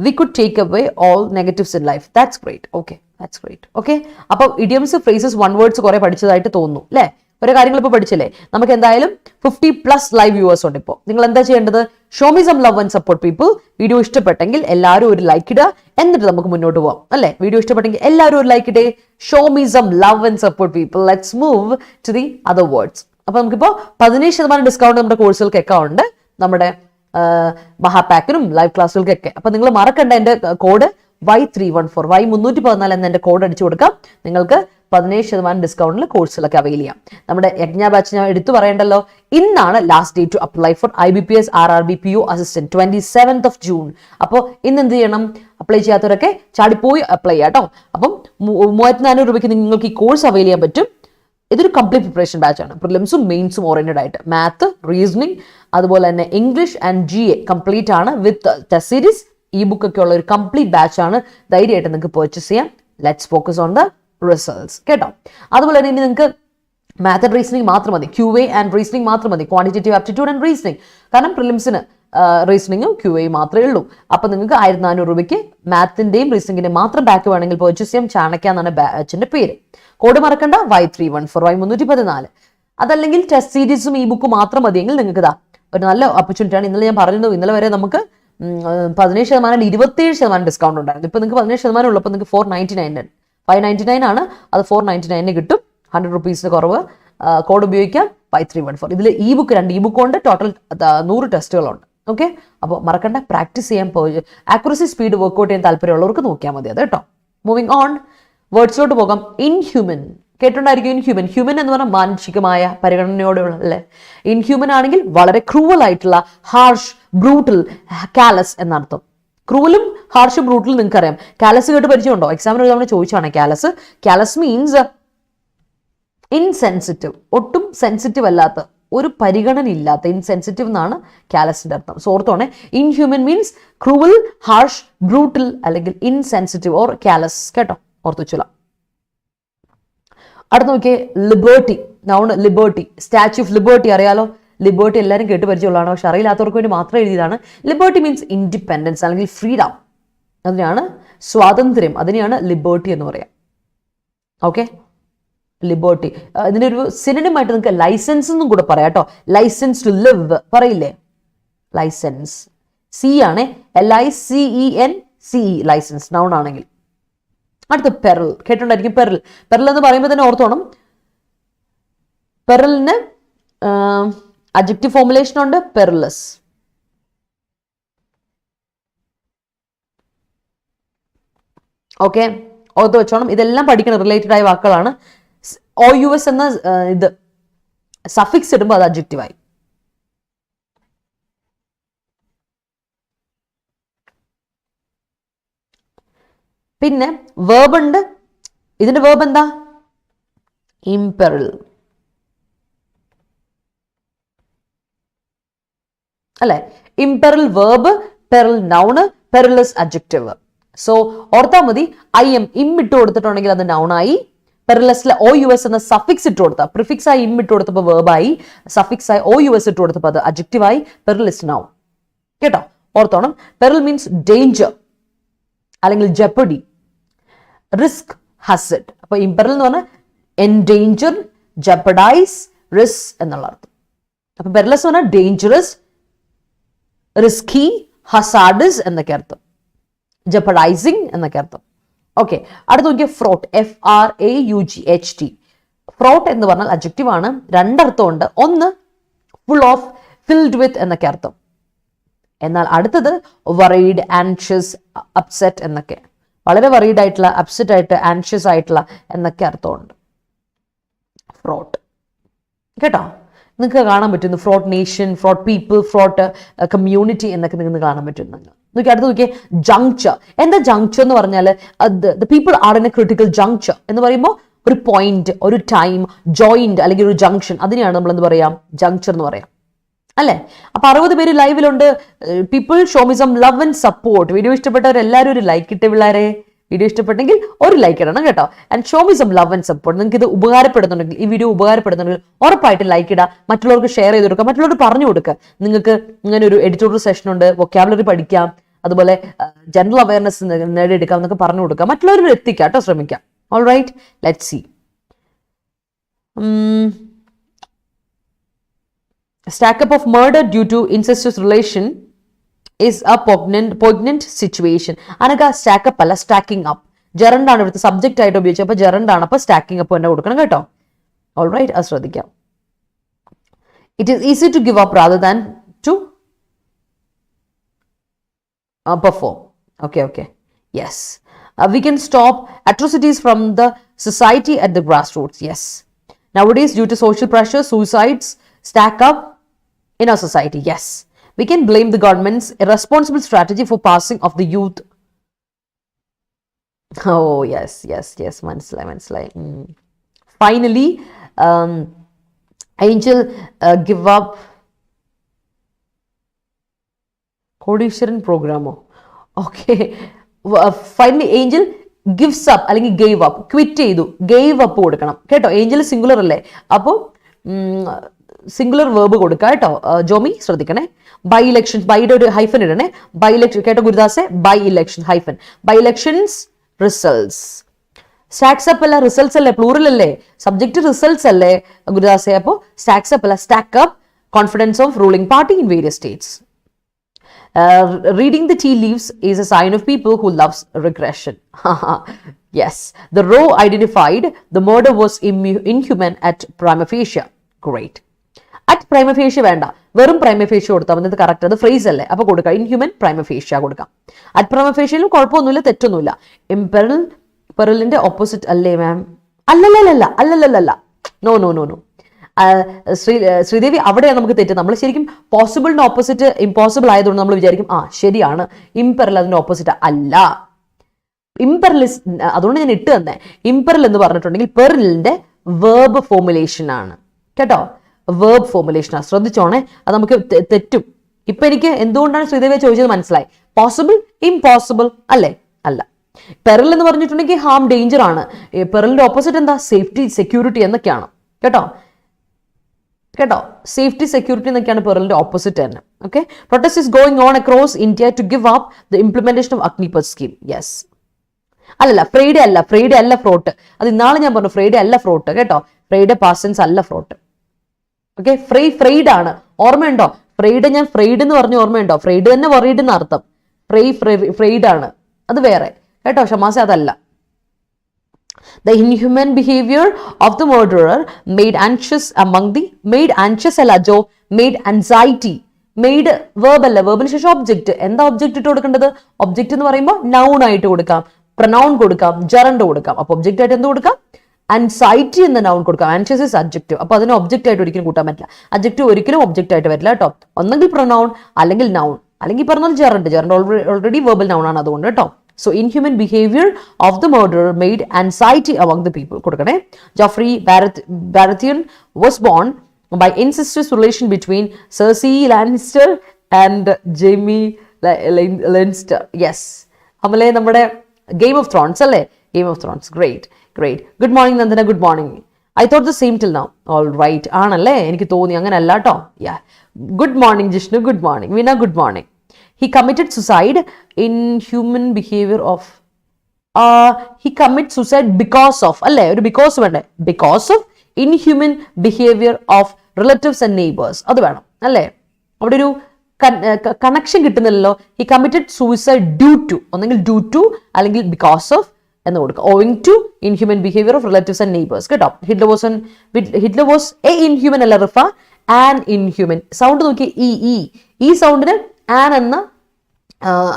we could take away all negatives in life. That's great. Okay, that's great. Okay, അപ്പോൾ idioms, phrases, one words കുറെ പഠിച്ചതായിട്ട് തോന്നുന്നു അല്ലേ? കുറെ കാര്യങ്ങൾ ഇപ്പോൾ പഠിച്ചില്ലേ? നമുക്ക് എന്തായാലും 50+ ലൈവ് വ്യൂവേഴ്സ് ഉണ്ട് ഇപ്പോൾ. നിങ്ങൾ എന്താ ചെയ്യേണ്ടത്? Show me some love and support people. Video ഇഷ്ടപ്പെട്ടെങ്കിൽ എല്ലാവരും ഒരു ലൈക്ക് ഇടുക, എന്നിട്ട് നമുക്ക് മുന്നോട്ട് പോകാം അല്ലേ? വീഡിയോ ഇഷ്ടപ്പെട്ടെങ്കിൽ എല്ലാവരും ഒരു ലൈക്ക് ഇടേ. Show me some love and support people. Let's move to the other words. അപ്പോൾ നമുക്കിപ്പോൾ 15% ഡിസ്കൗണ്ട് നമ്മുടെ കോഴ്സുകൾക്കൊക്കെ ഉണ്ട്, നമ്മുടെ മഹാപാക്കിനും ലൈവ് ക്ലാസ്സുകൾക്കൊക്കെ. അപ്പൊ നിങ്ങൾ മറക്കണ്ട, എന്റെ കോഡ് Y314 Y314 എന്ന എന്റെ കോഡ് അടിച്ചു കൊടുക്കാം. നിങ്ങൾക്ക് 15% ഡിസ്കൗണ്ടിൽ കോഴ്സുകളൊക്കെ അവൈൽ ചെയ്യാം. നമ്മുടെ യജ്ഞ ബാച്ച് ഞാൻ എടുത്തു പറയണ്ടല്ലോ, ഇന്നാണ് last date to apply for IBPS RRB PO assistant 27th of June. അപ്പോൾ ഇന്ന് എന്ത് ചെയ്യണം? അപ്ലൈ ചെയ്യാത്തവരൊക്കെ ചാടിപ്പോയി അപ്ലൈ ചെയ്യാം കേട്ടോ. അപ്പം 3400 രൂപയ്ക്ക് നിങ്ങൾക്ക് ഈ കോഴ്സ് അവൈൽ ചെയ്യാൻ പറ്റും. ഇതൊരു കംപ്ലീറ്റ് പ്രിപ്പറേഷൻ ബാച്ചാണ്. പ്രിലിംസും മെയിൻസും ഓറിയന്റഡ് ആയിട്ട്, മാത്ത്, റീസണിങ്, അതുപോലെ തന്നെ ഇംഗ്ലീഷ് ആൻഡ് GA കംപ്ലീറ്റ് ആണ് വിത്ത് ടെസ്റ്റ് സീരീസ്, ഇ ബുക്ക് ഒക്കെ ഉള്ള ഒരു കംപ്ലീറ്റ് ബാച്ചാണ്. ധൈര്യമായിട്ട് നിങ്ങൾക്ക് പർച്ചേസ് ചെയ്യാം. Let's focus on the results കേട്ടോ. അതുപോലെ തന്നെ ഇനി നിങ്ങൾക്ക് മാത്ത് ആൻഡ് റീസണിങ് മാത്രം മതി, QA ആൻഡ് റീസണിങ് മാത്രം മതി, ക്വാണ്ടിറ്റേറ്റീവ് ആപ്റ്റിറ്റ്യൂഡ് ആൻഡ് റീസണിങ്. കാരണം പ്രിലിംസിന് റീസണിങ്ങും QA മാത്രമേ ഉള്ളൂ. അപ്പൊ നിങ്ങൾക്ക് 1400 രൂപയ്ക്ക് മാത്തിന്റെയും റീസണിങ്ങിന്റെയും മാത്രം ബാക്ക് വേണമെങ്കിൽ പർച്ചേസ് ചെയ്യാം. ചാണക്യ എന്നാണ് ബാച്ചിന്റെ പേര്. കോഡ് മറക്കണ്ട, Y314 Y314. അതല്ലെങ്കിൽ ടെസ്റ്റ് സീരീസും ഈ ബുക്ക് മാത്രം മതിയെങ്കിൽ നിങ്ങൾക്ക് ഇതാ ഒരു നല്ല ഓപ്പർച്യൂണിറ്റി ആണ്. ഇന്നലെ ഞാൻ പറഞ്ഞത്, ഇന്നലെ വരെ നമുക്ക് 15% 27% ഡിസ്കൗണ്ട് ഉണ്ടായിരുന്നു. ഇപ്പൊ നിങ്ങൾക്ക് 15% ഉള്ളപ്പോൾ നിങ്ങൾക്ക് 499 599 ആണ്, അത് 499 കിട്ടും. 100 rupees കുറവ്. കോഡ് ഉപയോഗിക്കാം Y314. ഇതിൽ ഇ ബുക്ക് 2 ഇ ബുക്ക് ഉണ്ട്, ടോട്ടൽ 100 ടെസ്റ്റുകളുണ്ട്. ഓക്കെ, അപ്പോൾ മറക്കണ്ട, പ്രാക്ടീസ് ചെയ്യാൻ പോയി ആക്യുറസി സ്പീഡ് വർക്ക്ഔട്ട് ചെയ്യാൻ താല്പര്യമുള്ളവർക്ക് നോക്കിയാൽ മതി അത് കേട്ടോ. മൂവിങ് ഓൺ, വേർഡ്സിലോട്ട് പോകാം. ഇൻഹ്യൂമൻ കേട്ടുണ്ടായിരിക്കും. ഇൻഹ്യൂമൻ, ഹ്യൂമൻ എന്ന് പറഞ്ഞാൽ മാനുഷികമായ പരിഗണനയോടെയുള്ള അല്ലേ. ഇൻഹ്യൂമൻ ആണെങ്കിൽ വളരെ ക്രൂവൽ ആയിട്ടുള്ള, ഹാർഷ്, ബ്രൂട്ടൽ, കാലസ് എന്നർത്ഥം. ക്രൂവലും ഹാർഷ് ബ്രൂട്ടലും നിങ്ങൾക്ക് അറിയാം. കാലസ് കേട്ട് പരിചയമുണ്ടോ? എക്സാമിന് ഒരു തവണ ചോദിച്ചാണ് കാലസ്. കാലസ് മീൻസ് ഇൻസെൻസിറ്റീവ്, ഒട്ടും സെൻസിറ്റീവ് അല്ലാത്ത, ഒരു പരിഗണന ഇല്ലാത്ത, ഇൻസെൻസിറ്റീവ് എന്നാണ് കാലസിന്റെ അർത്ഥം. സോ ഓർത്തോണേ, inhuman means cruel, harsh, brutal അല്ലെങ്കിൽ ഇൻസെൻസിറ്റീവ് ഓർ കാലസ് കേട്ടോ, ഓർത്തു വെച്ചോളാം. അടുത്ത് നോക്കിയേ, liberty. Noun liberty, statue of liberty അറിയാലോ. ലിബേർട്ടി എല്ലാവരും കേട്ട് പരിചയമുള്ളതാണ്, പക്ഷെ അറിയില്ലാത്തവർക്ക് വേണ്ടി മാത്രം എഴുതിയതാണ്. ലിബേർട്ടി മീൻസ് ഇൻഡിപെൻഡൻസ് അല്ലെങ്കിൽ ഫ്രീഡം, അതിനെയാണ് സ്വാതന്ത്ര്യം, അതിനെയാണ് ലിബേർട്ടി എന്ന് പറയാം. Okay, liberty. ഇതിനൊരു സിനോണിം ആയിട്ട് നിങ്ങൾക്ക് ലൈസൻസ് എന്നും കൂടെ പറയാം കേട്ടോ. ലൈസൻസ് ടു ലിവ് പറയില്ലേ, ലൈസൻസ്. സി ആണ്, LICENCE, ലൈസൻസ് നൗൺ ആണെങ്കിൽ. അടുത്ത പെറൽ കേട്ടുണ്ടായിരിക്കും. പെറൽ, പെറൽ എന്ന് പറയുമ്പോൾ തന്നെ ഓർത്തോണം, പെറലിന് അഡ്ജക്റ്റീവ് ഫോർമുലേഷൻ ഉണ്ട്, പെർലസ്. ഓക്കെ, ഓർത്ത് വെച്ചോണം. ഇതെല്ലാം പഠിക്കണം, റിലേറ്റഡ് ആയ വാക്കുകളാണ്. OUS എന്ന ഇത് സഫിക്സ് ഇടുമ്പോൾ അത് അഡ്ജക്റ്റീവായി. പിന്നെ വേർബ് ഉണ്ട്. ഇതിന്റെ വേർബ് എന്താ? ഇംപെറിൽ അല്ലെ. ഇംപെറിൽ വേർബ്, പെറിൽ നൗണ്, പെറിലസ് അഡ്ജക്റ്റീവ്. സോ ഓർത്താ മതി, IM ഇം ഇട്ട് കൊടുത്തിട്ടുണ്ടെങ്കിൽ അത് നൗണായി. പെറിലസിലെ OUS എന്ന സഫിക്സ് ഇട്ട് കൊടുത്ത, പ്രിഫിക്സ് ആയി ഇം ഇട്ട് കൊടുത്തപ്പോൾ വേർബായി, സഫിക്സ് ആയി OUS ഇട്ട് കൊടുത്തപ്പോൾ അത് അഡ്ജക്റ്റീവായി, പെറിലസ് നൗൺ കേട്ടോ, ഓർത്തോണം. പെറിൽ മീൻസ് ഡേഞ്ചർ അല്ലെങ്കിൽ ജെപ്പഡി, റിസ്ക്, ഹസഡ്. അപ്പൊ ഇംപെറിൽ എന്ന് പറഞ്ഞാൽ എൻഡേഞ്ചർ, ജെപ്പഡൈസ്, റിസ്ക് എന്നുള്ള അർത്ഥം. അപ്പൊ പെറിലസ് എന്ന് പറഞ്ഞാൽ ഡേഞ്ചറസ്, റിസ്കി, ഹസാഡസ് എന്നൊക്കെ അർത്ഥം, ജെപ്പഡൈസിങ് എന്നൊക്കെ അർത്ഥം. ഓക്കെ, അടുത്ത് നോക്കിയ ഫ്രോട്ട്, FRAUGHT. ഫ്രോട്ട് എന്ന് പറഞ്ഞാൽ അഡ്ജക്റ്റീവ് ആണ്. രണ്ടർത്ഥമുണ്ട്. ഒന്ന് ഫുൾ ഓഫ്, ഫിൽഡ് വിത്ത് എന്നൊക്കെ അർത്ഥം. എന്നാൽ അടുത്തത് വറീഡ്, ആൻഷ്യസ്, അപ്സെറ്റ് എന്നൊക്കെ. വളരെ വറീഡ് ആയിട്ടുള്ള, അപ്സെറ്റ് ആയിട്ട്, ആൻഷ്യസ് ആയിട്ടുള്ള എന്നൊക്കെ അർത്ഥമുണ്ട്. ഫ്രോട്ട്. കേട്ടോ, നിങ്ങൾക്ക് കാണാൻ പറ്റുന്നു ഫ്രോട്ട് നേഷൻ, ഫ്രോട്ട് പീപ്പിൾ, ഫ്രോട്ട് കമ്മ്യൂണിറ്റി എന്നൊക്കെ നിങ്ങൾക്ക് കാണാൻ പറ്റുന്നുണ്ട്. നോക്കി അടുത്ത് നോക്കിയേ, ജങ്ചർ. എന്താ ജങ്ചർ എന്ന് പറഞ്ഞാൽ the people are in a critical juncture എന്ന് പറയുമ്പോൾ ഒരു പോയിന്റ്, ഒരു ടൈം, ജോയിന്റ് അല്ലെങ്കിൽ ഒരു ജംഗ്ഷൻ, അതിനെയാണ് നമ്മൾ എന്ത് പറയാം, ജങ്ചർ എന്ന് പറയാം അല്ലേ. അപ്പൊ 60 പേര് ലൈവിലുണ്ട്. People show me some love and support. Video ഇഷ്ടപ്പെട്ടവരെല്ലാവരും ഒരു ലൈക്ക് ഇട്ടേ പിള്ളേരെ. വീഡിയോ ഇഷ്ടപ്പെട്ടെങ്കിൽ ഒരു ലൈക്ക് ഇടണം കേട്ടോ. And show me some love and support. നിങ്ങൾക്ക് ഇത് ഉപകാരപ്പെടുന്നുണ്ടെങ്കിൽ, ഈ വീഡിയോ ഉപകാരപ്പെടുന്നുണ്ടെങ്കിൽ ഉറപ്പായിട്ട് ലൈക്ക് ഇടുക, മറ്റുള്ളവർക്ക് ഷെയർ ചെയ്ത് കൊടുക്കുക, മറ്റുള്ളവർക്ക് പറഞ്ഞു കൊടുക്കുക. നിങ്ങൾക്ക് ഇങ്ങനെ ഒരു എഡിറ്റോറിയൽ സെഷൻ ഉണ്ട്, വൊക്കാബുലറി പഠിക്കാം, അതുപോലെ ജനറൽ അവയർനെസ് നേടിയെടുക്കാം എന്നൊക്കെ പറഞ്ഞു കൊടുക്കുക, മറ്റുള്ളവർ എത്തിക്കാം കേട്ടോ, ശ്രമിക്കാം. All right, let's see. Stack up of murder due to incestuous relation is a poignant situation. അനക സ്റ്റാക്കപ്പ് അല്ല, സ്റ്റാക്കിംഗ് അപ്പ്. ജെറണ്ട് ആണ് ഇവിടുത്തെ സബ്ജക്റ്റ് ആയിട്ട് ഉപയോഗിച്ചത്. അപ്പൊ ജെറണ്ട് ആണ്, അപ്പൊ സ്റ്റാക്കിംഗ് അപ്പ് തന്നെ കൊടുക്കണം കേട്ടോ. ഓൾ റൈറ്റ്, അത് ശ്രദ്ധിക്കാം. It is easy to give up rather than to perform. Okay. Yes. We can stop atrocities from the society at the grassroots. Yes. Nowadays, due to social pressure, suicides stack up in our society. Yes. We can blame the government's irresponsible strategy for passing of the youth. Oh, yes. മനസ്സിലായി. Finally, Angel give up കോടീശ്വരൻ പ്രോഗ്രാമോ? Okay. Finally Angel gives up അല്ലെങ്കിൽ gave up, quit ചെയ്തു, gave up കൊടുക്കണം കേട്ടോ. Angel singular അല്ലേ, അപ്പോൾ singular verb കൊടുക്കുക കേട്ടോ. ജോമി ശ്രദ്ധിക്കണേ. ബൈ ഇലക്ഷൻസ്, ബൈയുടെ ഒരു ഹൈഫൻ ഇടണേ. ബൈ ഇലക്ഷൻ കേട്ടോ ഗുരുദാസെ, by election hyphen, by elections results. Stacks up അല്ല, റിസൾട്ട്സ് അല്ലേ, പ്ലൂറൽ അല്ലേ, സബ്ജക്ട് റിസൾട്ട്സ് അല്ലേ ഗുരുദാസെ. അപ്പോൾ സ്റ്റാക്സ് അപ്പ് അല്ല, stack up confidence of ruling party in various states. Reading the tea leaves is a sign of people who loves regression. Yes, the row identified the murder was inhuman at prima facie. Great. At prima facie വേണ്ട, വെറും prima facie കൊടുത്താൽ മതി. ഇത് correct, അത് phrase അല്ലേ, അപ്പൊ കൊടുക്കാം inhuman prima facie കൊടുക്കാം. at prima facie കുഴപ്പമൊന്നുമില്ല, തെറ്റൊന്നുമില്ല. imperil, പെറിലിന്റെ ഓപ്പോസിറ്റ് അല്ലേ മാം? അല്ലല്ല, നോ. ശ്രീദേവി, അവിടെയാണ് നമുക്ക് തെറ്റ്. നമ്മൾ ശരിക്കും പോസിബിളിന്റെ ഓപ്പോസിറ്റ് ഇമ്പോസിബിൾ ആയതുകൊണ്ട് നമ്മൾ വിചാരിക്കും ശരിയാണ്, ഇംപെറൽ അതിന്റെ ഓപ്പോസിറ്റ് അല്ല. ഇംപെറൽ, അതുകൊണ്ട് ഞാൻ ഇട്ട് തന്നെ. ഇംപെറൽ എന്ന് പറഞ്ഞിട്ടുണ്ടെങ്കിൽ പെറിലിന്റെ വേർബ് ഫോർമുലേഷൻ ആണ് കേട്ടോ, വേർബ് ഫോർമുലേഷൻ ആണ്. ശ്രദ്ധിച്ചോണേ, അത് നമുക്ക് തെറ്റും. ഇപ്പൊ എനിക്ക് എന്തുകൊണ്ടാണ് ശ്രീദേവിയെ ചോദിച്ചത് മനസ്സിലായി. പോസിബിൾ, ഇംപോസിബിൾ അല്ലേ? അല്ല. പെറിൽ എന്ന് പറഞ്ഞിട്ടുണ്ടെങ്കിൽ ഹാം, ഡേഞ്ചർ ആണ്. പെറിലിന്റെ ഓപ്പോസിറ്റ് എന്താ? സേഫ്റ്റി, സെക്യൂരിറ്റി എന്നൊക്കെയാണ് കേട്ടോ. സേഫ്റ്റി, സെക്യൂരിറ്റി എന്നൊക്കെയാണ് പെറിലിന്റെ ഓപ്പോസിറ്റ് തന്നെ. Okay. Protest is going on across India to give up the implementation of Agnipath scheme. Yes. Friday അല്ല ഫ്രോട്ട്. അത് ഇന്നാളെ ഞാൻ പറഞ്ഞു, ഫ്രൈഡേ അല്ല ഫ്രോട്ട് കേട്ടോ. ഫ്രൈഡേ പാസ്റ്റൻസ് അല്ല ഫ്രോട്ട്. ഓക്കെ. ഫ്രൈഡ് ആണ്, ഓർമ്മയുണ്ടോ? ഫ്രൈഡേ ഞാൻ ഫ്രൈഡ് എന്ന് പറഞ്ഞു, ഓർമ്മയുണ്ടോ? ഫ്രൈഡ് തന്നെ വറീഡ് എന്ന അർത്ഥം. ഫ്രൈഡ് ആണ്, അത് വേറെ കേട്ടോ. ഷമാസ അതല്ല. The inhuman behavior of the murderer made anxious anxiety. Made verb അല്ല, വെർബിന് ശേഷം ഒബ്ജക്റ്റ്. എന്താ ഒബ്ജക്റ്റ് ഇട്ട് കൊടുക്കേണ്ടത്? ഒബ്ജക്റ്റ് എന്ന് പറയുമ്പോൾ നൗൺ ആയിട്ട് കൊടുക്കാം, പ്രൊനൗൺ കൊടുക്കാം, ജെറണ്ട് കൊടുക്കാം. അപ്പൊ ഒബ്ജക്റ്റ് ആയിട്ട് എന്ത് കൊടുക്കാം? ആൻസൈറ്റി എന്ന നൗൺ കൊടുക്കാം. Anxious is adjective. അപ്പൊ അതിന് ഒബ്ജക്റ്റ് ആയിട്ട് ഒരിക്കലും കൂട്ടാൻ പറ്റില്ല. അഡ്ജക്റ്റീവ് ഒരിക്കലും ഒബ്ജക്റ്റ് ആയിട്ട് വരില്ല കേട്ടോ. ഒന്നെങ്കിൽ പ്രൊനൗൺ, അല്ലെങ്കിൽ നൗൺ, അല്ലെങ്കിൽ പറഞ്ഞാൽ ജെറണ്ട് ഓൾറെഡി വെർബൽ നൗൺ ആണ്, അതുകൊണ്ട് കേട്ടോ. So, inhuman behavior of the murderer made anxiety among the people. കൊടുക്കണേ. Geoffrey Baratheon was born by incestuous relation between Cersei Lannister and Jaime Lannister. Yes. അമലേ, നമ്മുടെ Game of Thrones അല്ലേ? Game of Thrones. Great. Good morning Nandana, good morning. I thought the same till now. All right ആണല്ലേ? എനിക്ക് തോന്നി അങ്ങനല്ല കേട്ടോ. Good morning Jishnu, good morning. Veena, good morning. He committed suicide. Inhuman behavior of he commits suicide because of അല്ലേ? ഒരു because വേണ്ടേ? Because of inhuman behaviour of relatives and neighbours. അത് വേണം അല്ലേ? അവിടെ ഒരു കണക്ഷൻ കിട്ടുന്നില്ലല്ലോ. He committed suicide due to, ഒന്നെങ്കിൽ ഡ്യൂ ടു അല്ലെങ്കിൽ ബിക്കോസ് ഓഫ് എന്ന് കൊടുക്കുക. Owing to inhuman behaviour of relatives and neighbours കേട്ടോ. ഹിറ്റ്ലർ വാസ് എ ഇൻഹ്യൂമൻ അല്ല റിഫ, ആൻ ഇൻഹ്യൂമൻ. സൗണ്ട് നോക്കി, ഈ സൗണ്ടിന് ആൻ എന്ന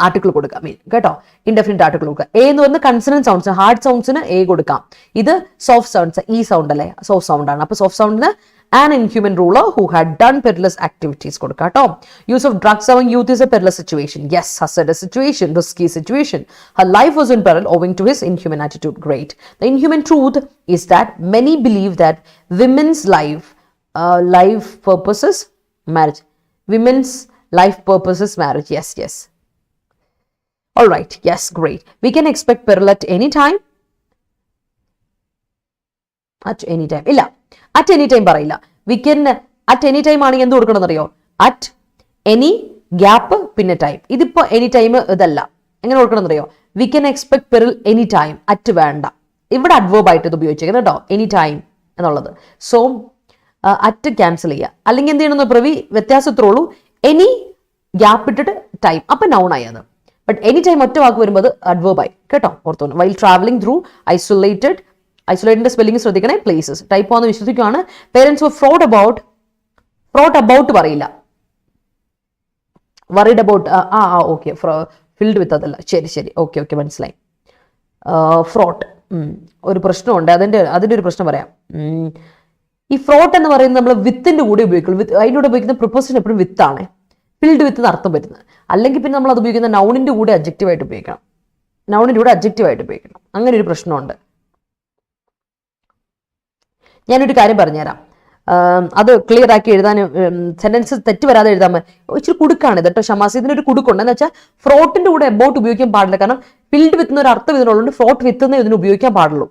ആർട്ടിക്കിൾ കൊടുക്കാം കേട്ടോ. ഇൻഡെഫിനിറ്റ് ആർട്ടിക്കിൾ കൊടുക്കുക. എ എന്ന് പറയുന്നത് കൺസണന്റ് സൗണ്ട്സ്, ഹാർഡ് സൗണ്ട്സിന് എ കൊടുക്കാം. ഇത് സോഫ്റ്റ് സൗണ്ട്സ്, ഈ സൗണ്ട് അല്ലേ, സോഫ്റ്റ് സൗണ്ട് ആണ്. അപ്പൊ soft സൗണ്ടിന് an inhuman ruler who had done perilous activities കൊടുക്കുക കേട്ടോ. use of drugs among youth is a perilous situation. Yes, hazardous situation, risky situation. Her life was in peril owing to his inhuman attitude. Great. The inhuman truth is that many believe that women's life purposes marriage. Women's life purposes marriage. Yes. All right. Yes, great. We can expect peril at any time. At any time. ഇല്ല, at any time പറയില്ല. We can at any time ആണെങ്കിൽ എന്ത് കൊടുക്കണം എന്നറിയോ? At any gap പിന്നെ time. ഇതിപ്പോ any time ഇതല്ല, എങ്ങനെ കൊടുക്കണം എന്നറിയോ? We can expect പെറിൽ any time. At വേണ്ട, ഇവിടെ അഡ്വേർബ് ആയിട്ട് ഇത് ഉപയോഗിച്ചേക്കുന്നത് കേട്ടോ, എനി ടൈം എന്നുള്ളത്. സോ അറ്റ് ക്യാൻസൽ ചെയ്യുക. അല്ലെങ്കിൽ എന്ത് ചെയ്യണമെന്ന് പ്രവി വ്യത്യാസത്തോളൂ, എനി ഗ്യാപ്പ് ഇട്ടിട്ട് ടൈം, അപ്പൊ നൗൺ ആയി അത്. ബട്ട് എനി ടൈം ഒറ്റ വാക്ക് വരുമ്പോൾ അഡ്വേർബ് ആയി കേട്ടോ, ഓർത്തോണം. വൈൽ ട്രാവലിംഗ് ത്രൂ ഐസൊലേറ്റഡിന്റെ സ്പെല്ലിംഗ് ശ്രദ്ധിക്കണേ. പ്ലേസസ് ടൈപ്പ് ആണെന്ന് വിശ്വസിക്കുകയാണ്. പേരൻസ് ഫ്രോഡ് അബൌട്ട് പറയില്ല, worried about. Okay, filled with അതല്ല. ശരി, ഓക്കെ മനസ്സിലായി. ഫ്രോട്ട് ഒരു പ്രശ്നമുണ്ട്, അതിന്റെ ഒരു പ്രശ്നം പറയാം. ഈ ഫ്രോട്ട് എന്ന് പറയുന്നത് നമ്മൾ വിത്തിന്റെ കൂടെ ഉപയോഗിക്കുള്ളൂ. അതിൻ്റെ കൂടെ ഉപയോഗിക്കുന്ന പ്രിപ്പോസിഷൻ എപ്പോഴും വിത്താണ്, ഫിൽഡ് വിത്ത് അർത്ഥം വരുന്നത്. അല്ലെങ്കിൽ പിന്നെ നമ്മൾ അത് ഉപയോഗിക്കുന്ന നൗണിന്റെ കൂടെ അഡ്ജക്റ്റീവായിട്ട് ഉപയോഗിക്കണം. അങ്ങനെ ഒരു പ്രശ്നമുണ്ട്. ഞാനൊരു കാര്യം പറഞ്ഞുതരാം, അത് ക്ലിയർ ആക്കി എഴുതാൻ, സെന്റൻസ് തെറ്റ് വരാതെ എഴുതാൻ ഇച്ചിരി കുടുക്കാണ് ഇത് കേട്ടോ. ഷമാസി ഇതിനൊരു കുടുക്കുണ്ട്. എന്ന് വെച്ചാൽ ഫ്രോട്ടിന്റെ കൂടെ എബൌട്ട് ഉപയോഗിക്കാൻ പാടില്ല. കാരണം ഫിൽഡ് വിത്ത് ഒരു അർത്ഥം ഇതിനുള്ളതുകൊണ്ട് ഫ്രോട്ട് വിത്ത് എന്നേ ഇതിന് ഉപയോഗിക്കാൻ പാടുള്ളൂ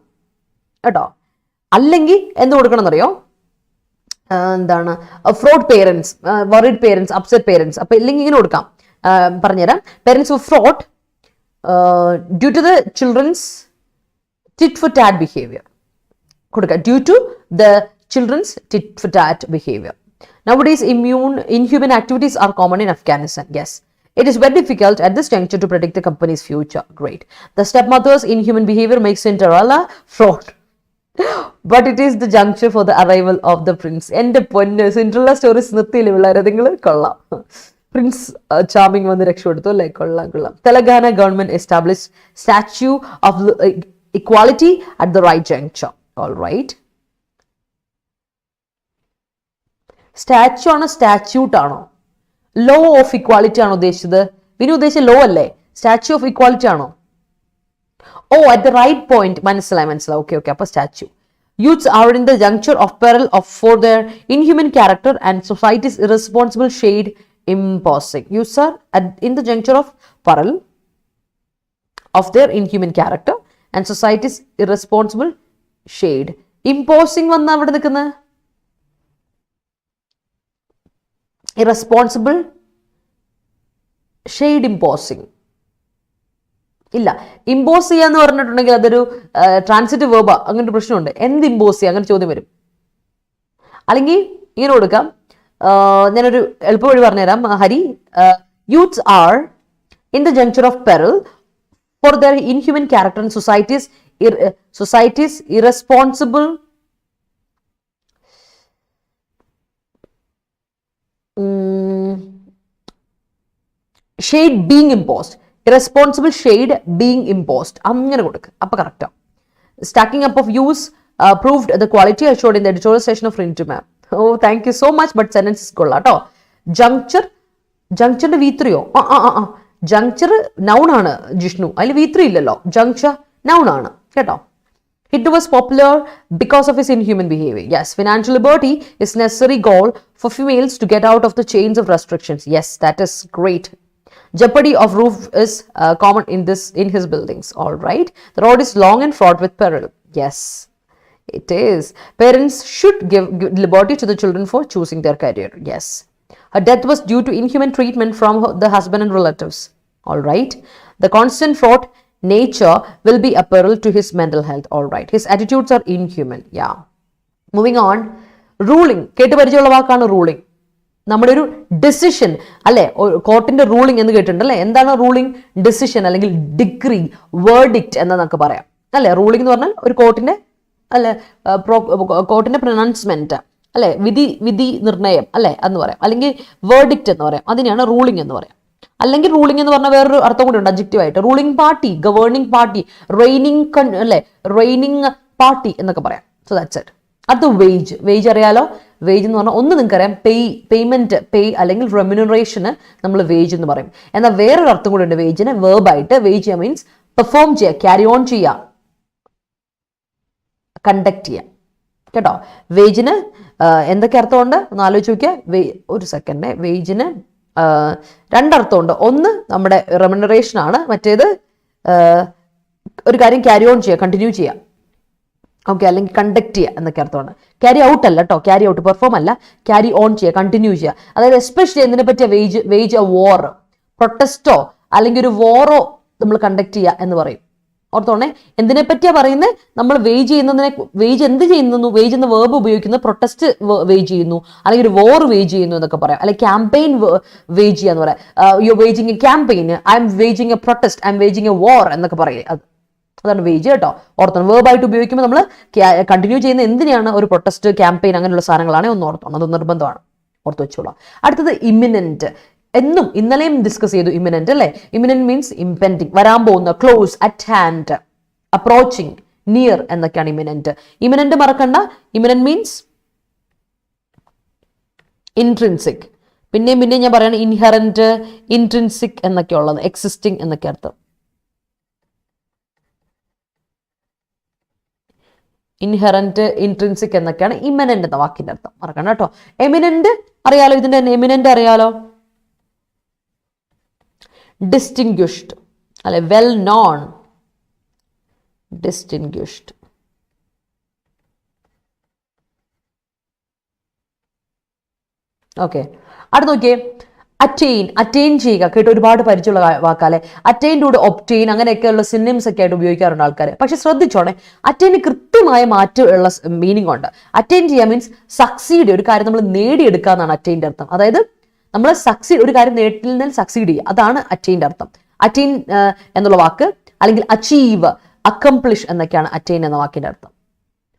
കേട്ടോ. അല്ലെങ്കിൽ എന്ത് കൊടുക്കണം എന്നറിയോ? എന്താണ്? Fraught parents, worried parents, upset parents. അപ്പൊ ഇല്ലെങ്കിൽ ഇങ്ങനെ കൊടുക്കാം, പറഞ്ഞുതരാം. Parents fraught due to the children's tit for tat behavior. Due to the children's tit for tat behavior. Nowadays, inhuman activities are common in Afghanistan. Yes. It is very difficult at this juncture to predict the company's future. Great. The stepmother's inhuman behavior makes Cinderella fraud. But it is the juncture for the arrival of the prince. എൻ്റെ പൊന്ന്, Cinderella stories നിർത്തിയില്ലേ പിള്ളേരെ നിങ്ങൾ? കൊള്ളാം. Prince charming വന്ന് രക്ഷപ്പെടുത്തു അല്ലേ? കൊള്ളാം. Telangana government establish statue of equality at the right juncture. All right. Statue ആണോ statute ആണോ? ലോ ഓഫ് ഇക്വാലിറ്റി ആണോ ഉദ്ദേശിച്ചത്? പിന്നെ ഉദ്ദേശിച്ച ലോ അല്ലേ? സ്റ്റാച്യു ഓഫ് ഇക്വാലിറ്റി ആണോ? ഓ, അറ്റ് ദ റൈറ്റ് പോയിന്റ്. മനസ്സിലായി. ഓക്കെ. അപ്പൊ statue. Youths are in the juncture of peril for their inhuman character and society's irresponsible shade imposing. Youths are in the juncture of peril of their inhuman character and society's irresponsible shade imposing. വന്ന അവിടെ നിൽക്കുന്നത് irresponsible shade imposing ഇല്ല. Impose ചെയ്യാന്ന് പറഞ്ഞിട്ടുണ്ടെങ്കിൽ അതൊരു transitive വേർബാ. അങ്ങനെ ഒരു പ്രശ്നമുണ്ട്. എന്ത് ഇമ്പോസ് ചെയ്യുക, അങ്ങനെ ചോദ്യം വരും. അല്ലെങ്കിൽ ഇങ്ങനെ കൊടുക്കാം, ഞാനൊരു എളുപ്പ വഴി പറഞ്ഞുതരാം Hari. Youths are in the juncture of peril for their inhuman character and society's irresponsible shade being imposed. Irresponsible shade being imposed. അങ്ങനെ കൊടുക്കുക, അപ്പൊ correct. Stacking up of use proved the quality assured in the editorial session of Rintu ma'am. Oh, thank you so much. But sentence is കൊള്ളാം കേട്ടോ. ജങ്ക്ചറിന്റെ V3യോ? ജങ്ക്ചർ noun ആണ് ജിഷ്ണു, അതിൽ V3 ഇല്ലല്ലോ. ജങ്ക്ചർ noun ആണ് കേട്ടോ. Hitler was popular because of his inhuman behavior. Yes, financial liberty is necessary goal for females to get out of the chains of restrictions. Yes, that is great. Jeopardy of roof is common in his buildings. All right. The road is long and fraught with peril. Yes, it is. Parents should give liberty to the children for choosing their career. Yes. Her death was due to inhuman treatment from the husband and relatives. All right. The constant fraught nature will be a peril to his mental health. All right. His attitudes are inhuman. Yeah. Moving on. Ruling. കേട്ട് പരിചയമുള്ള വാക്കാണ് ruling. നമ്മുടെ ഒരു decision അല്ലെ, കോർട്ടിന്റെ ruling എന്ന് കേട്ടിട്ടുണ്ട് അല്ലെ? എന്താണ് റൂളിംഗ്? ഡിസിഷൻ അല്ലെങ്കിൽ ഡിഗ്രി, വേർഡിക്റ്റ് എന്നൊക്കെ പറയാം അല്ലെ? റൂളിംഗ് എന്ന് പറഞ്ഞാൽ ഒരു കോർട്ടിന്റെ അല്ലെ, കോർട്ടിന്റെ പ്രൊനൗൺസ്മെന്റ് അല്ലെ, വിധി നിർണയം അല്ലെ എന്ന് പറയാം. അല്ലെങ്കിൽ വേർഡിക്റ്റ് എന്ന് പറയാം. അതിനെയാണ് റൂളിംഗ് എന്ന് പറയാം. അല്ലെങ്കിൽ റൂളിംഗ് എന്ന് പറഞ്ഞാൽ വേറൊരു അർത്ഥം കൂടി ഉണ്ട് അഡ്ജക്റ്റീവ് ആയിട്ട്. റൂളിംഗ് പാർട്ടി, ഗവേണിംഗ് പാർട്ടി, അല്ലെ റെയിനിങ് പാർട്ടി എന്നൊക്കെ പറയാം. So that's it. അടുത്ത വേജ്. വേജ് അറിയാലോ. വേജ് എന്ന് പറഞ്ഞാൽ ഒന്ന് നിങ്ങൾക്കറിയാം പേയ്മെന്റ്, അല്ലെങ്കിൽ റെമ്യൂണറേഷന് നമ്മൾ വേജ് എന്ന് പറയും. എന്നാൽ വേറൊരു അർത്ഥം കൂടി ഉണ്ട് വേജിന്, വേർബായിട്ട്. വേജ് മീൻസ് പെർഫോം ചെയ്യുക, ക്യാരി ഓൺ ചെയ്യുക, കണ്ടക്ട് ചെയ്യുക. കേട്ടോ, വേജിന് എന്തൊക്കെ അർത്ഥമുണ്ട് ഒന്ന് ആലോചിച്ച് നോക്കിയാൽ. ഒരു സെക്കൻഡ്. വേജിന് രണ്ടർത്ഥമുണ്ട്. ഒന്ന് നമ്മുടെ റെമ്യൂണറേഷൻ ആണ്, മറ്റേത് ഒരു കാര്യം ക്യാരി ഓൺ ചെയ്യുക, കണ്ടിന്യൂ ചെയ്യുക. ഓക്കെ, അല്ലെങ്കിൽ കണ്ടക്ട് ചെയ്യുക എന്നൊക്കെ അർത്ഥമാണ്. ക്യാരി ഔട്ട് അല്ല കേട്ടോ, ക്യാരി ഔട്ട് പെർഫോം അല്ല, ക്യാരി ഓൺ ചെയ്യുക, കണ്ടിന്യൂ ചെയ്യുക. അതായത് എസ്പെഷ്യലി എന്തിനെ പറ്റിയ വേജ് എ വോർ, പ്രൊട്ടസ്റ്റോ അല്ലെങ്കിൽ ഒരു വോറോ നമ്മൾ കണ്ടക്ട് ചെയ്യുക എന്ന് പറയും. ഓർത്തോണേ, എന്തിനെ പറ്റിയാ പറയുന്നത്? നമ്മൾ വേജ് ചെയ്യുന്നതിനെ, വേജ് എന്ത് ചെയ്യുന്നു, വേജ് എന്ന വേർബ് ഉപയോഗിക്കുന്നത് പ്രൊട്ടസ്റ്റ് വേജ് ചെയ്യുന്നു, അല്ലെങ്കിൽ ഒരു വോർ വേജ് ചെയ്യുന്നു എന്നൊക്കെ പറയാം. അല്ലെങ്കിൽ ക്യാമ്പയിൻ വേജ് ചെയ്യുക എന്ന് പറയാം. You waging a campaign, I'm waging a protest, I'm waging a war എന്നൊക്കെ പറയേ. അതാണ് വേജ് കേട്ടോ. ഓർത്തോണം, വേർബായിട്ട് ഉപയോഗിക്കുമ്പോൾ നമ്മൾ കണ്ടിന്യൂ ചെയ്യുന്ന എന്തിനാണ്? ഒരു പ്രൊട്ടസ്റ്റ്, ക്യാമ്പയിൻ അങ്ങനെയുള്ള സാധനങ്ങളാണ്. ഒന്ന് ഓർത്തോണം, അത് നിർബന്ധമാണ്, ഓർത്ത് വെച്ചോളാം. അടുത്തത് ഇമിനന്റ്. എന്നും ഇന്നലെയും ഡിസ്കസ് ചെയ്തു ഇമിനന്റ് അല്ലേ. ഇമിനന്റ് മീൻസ് ഇംപെൻഡിങ്, വരാൻ പോകുന്ന, close, at hand, approaching, near എന്നൊക്കെയാണ് ഇമിനന്റ്. ഇമിനന്റ് മറക്കണ്ട. Imminent means intrinsic. പിന്നെയും ഞാൻ പറയണ ഇൻഹെറന്റ്, ഇൻട്രിൻസിക് എന്നൊക്കെ ഉള്ളത്, എക്സിസ്റ്റിംഗ് എന്നൊക്കെ അർത്ഥം. ഇൻഹെറന്റ്, ഇൻട്രിൻസിക് എന്നൊക്കെയാണ് ഇമിനന്റ് എന്ന വാക്കിന്റെ അർത്ഥം. മറക്കണ്ട കേട്ടോ. എമിനന്റ് അറിയാലോ, ഇതിന്റെ എമിനന്റ് അറിയാലോ. ഡിസ്റ്റിങ്ക്വിഷ്ഡ് അല്ലെ, വെൽ നോൺ, ഡിസ്റ്റിങ്ക്വിഷ്ഡ്. ഓക്കെ, അടുത്ത് നോക്കിയേ. അറ്റൈൻ ചെയ്യുക. കേട്ടോ, ഒരുപാട് പരിചയമുള്ള വാക്കാലെ. അറ്റൈൻ്റെ കൂടെ ഒപ്റ്റെയിൻ അങ്ങനെയൊക്കെയുള്ള സിനിംസ് ഒക്കെ ആയിട്ട് ഉപയോഗിക്കാറുണ്ട് ആൾക്കാർ. പക്ഷെ ശ്രദ്ധിച്ചോണേ, അറ്റൈന് കൃത്യമായ മാറ്റമുള്ള മീനിങ് ഉണ്ട്. അറ്റൈൻ ചെയ്യുക മീൻസ് സക്സീഡ്, ഒരു കാര്യം നമ്മൾ നേടിയെടുക്കുക എന്നാണ് അറ്റൈൻ്റെ അർത്ഥം. അതായത് നമ്മൾ ഒരു കാര്യം നേടുന്നതിൽ സക്സീഡ് ചെയ്യുക, അതാണ് അറ്റൈൻ്റെ അർത്ഥം. അറ്റൈൻ എന്നുള്ള വാക്ക്, അല്ലെങ്കിൽ അച്ചീവ്, അക്കംപ്ലിഷ് എന്നൊക്കെയാണ് അറ്റൈൻ എന്ന വാക്കിന്റെ അർത്ഥം.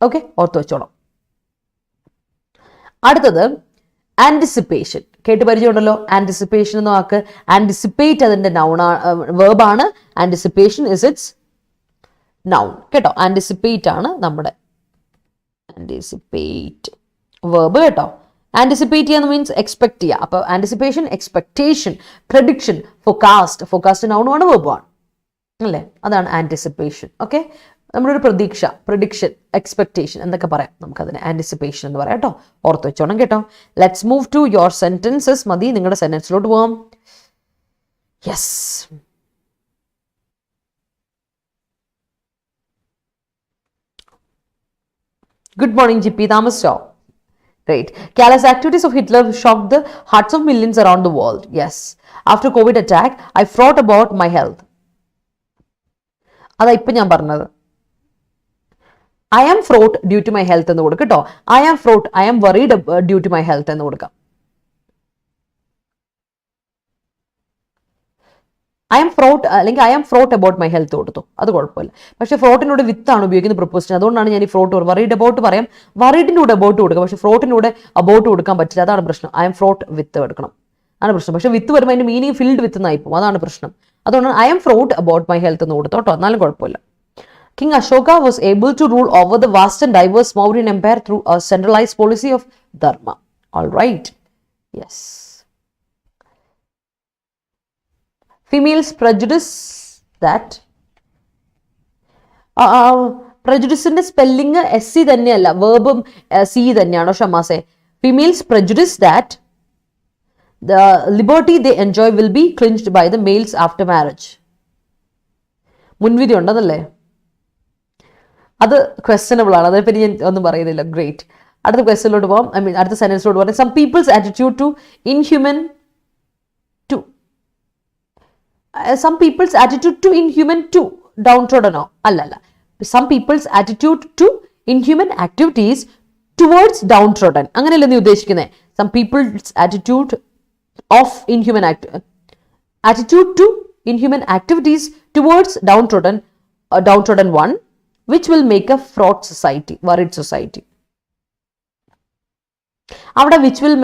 ഓക്കെ, ഓർത്ത് വെച്ചോളാം. അടുത്തത് ആന്റിസിപ്പേഷൻ. കേട്ട് പരിചയമുണ്ടല്ലോ. ആന്റിസിപ്പേഷൻ എന്ന വാക്ക്, ആന്റിസിപ്പേറ്റ് അതിന്റെ വേർബാണ്. Anticipation is its noun. കേട്ടോ, ആന്റിസിപ്പേറ്റ് ആണ് നമ്മുടെ ആന്റിസിപ്പേറ്റ് വേർബ്. കേട്ടോ, ആന്റിസിപ്പേറ്റ് ചെയ്യാന്ന് മീൻസ് എക്സ്പെക്ട് ചെയ്യുക. അപ്പൊ ആന്റിസിപ്പേഷൻ, എക്സ്പെക്ടേഷൻ, പ്രഡിക്ഷൻ, ഫോക്കാസ്റ്റ് നൗണുമാണ്, വേർബാണ് അല്ലേ. അതാണ് ആന്റിസിപ്പേഷൻ. ഓക്കെ, നമ്മുടെ ഒരു പ്രതീക്ഷ, പ്രഡിക്ഷൻ, എക്സ്പെക്ടേഷൻ എന്നൊക്കെ പറയാം നമുക്കതിന്. ആന്റിസിപ്പേഷൻ എന്ന് പറയാം കേട്ടോ, ഓർത്ത് വെച്ചോണം കേട്ടോ. Let's move to your sentences. മതി, നിങ്ങളുടെ സെന്റൻസിലോട്ട് പോവാം. യെസ്, ഗുഡ് മോർണിംഗ് ജിപ്പി, താമസിച്ചോ? Great. Careless activities of Hitler shocked the hearts of millions around the world. Yes. After COVID attack, I thought about my health. അതാ ഇപ്പൊ ഞാൻ പറഞ്ഞത്. I am fraught due to my health എന്ന് കൊടുക്കാം കേട്ടോ. I am fraught, I am worried due to my health എന്ന് കൊടുക്കാം. I am fraught അല്ലെങ്കിൽ I am fraught about my health കൊടുത്തു, അത് കുഴപ്പമില്ല. പക്ഷെ ഫ്രോട്ടിനൂടെ വിത്താണ് ഉപയോഗിക്കുന്നത് പ്രപ്പോസിഷൻ. അതുകൊണ്ടാണ് ഞാൻ ഈ ഫ്രോട്ട് വറീഡ് അബൌട്ട് പറയാം. വറീഡിനൂടെ അബൌട്ട് കൊടുക്കാം, പക്ഷെ ഫ്രോട്ടിനൂടെ അബൌട്ട് കൊടുക്കാൻ പറ്റില്ല. അതാണ് പ്രശ്നം. I am fraught വിത്ത് എടുക്കണം, ആണ് പ്രശ്നം. പക്ഷെ വിത്ത് വരുമ്പോൾ അതിന്റെ മീനിങ് ഫിൽഡ് വിത്ത് എന്നായിപ്പോൾ, അതാണ് പ്രശ്നം. അതുകൊണ്ടാണ് I am fraught about my health എന്ന് കൊടുത്തു കേട്ടോ, എന്നാലും കുഴപ്പമില്ല. King Ashoka was able to rule over the vast and diverse Mauryan empire through a centralized policy of dharma. All right. Yes. Females prejudice that prejudiceന്റെ spelling SC തന്നെയല്ല, വേർബും C തന്നെയാണോ ഷമാസെ? Females prejudice that the liberty they enjoy will be clinched by the males after marriage. മുൻവിധി ഉണ്ടതല്ലേ? അത് questionable ആണ്, അതേപ്പറ്റി ഞാൻ ഒന്നും പറയുന്നില്ല. Great. അടുത്ത ക്വസ്റ്റനിലോട്ട് പോകാം. അടുത്ത സെന്റൻസിലോട്ട് പറയാം. Some people's attitude to inhuman to some people's attitude to inhuman to downtrodden അല്ലല്ല. some people's attitude to inhuman activities towards downtrodden അങ്ങനെയല്ല നീ ഉദ്ദേശിക്കുന്നത്. some people's attitude of inhuman attitude to inhuman activities towards downtrodden one which will make a fraught society, worried society. അവിടെ which will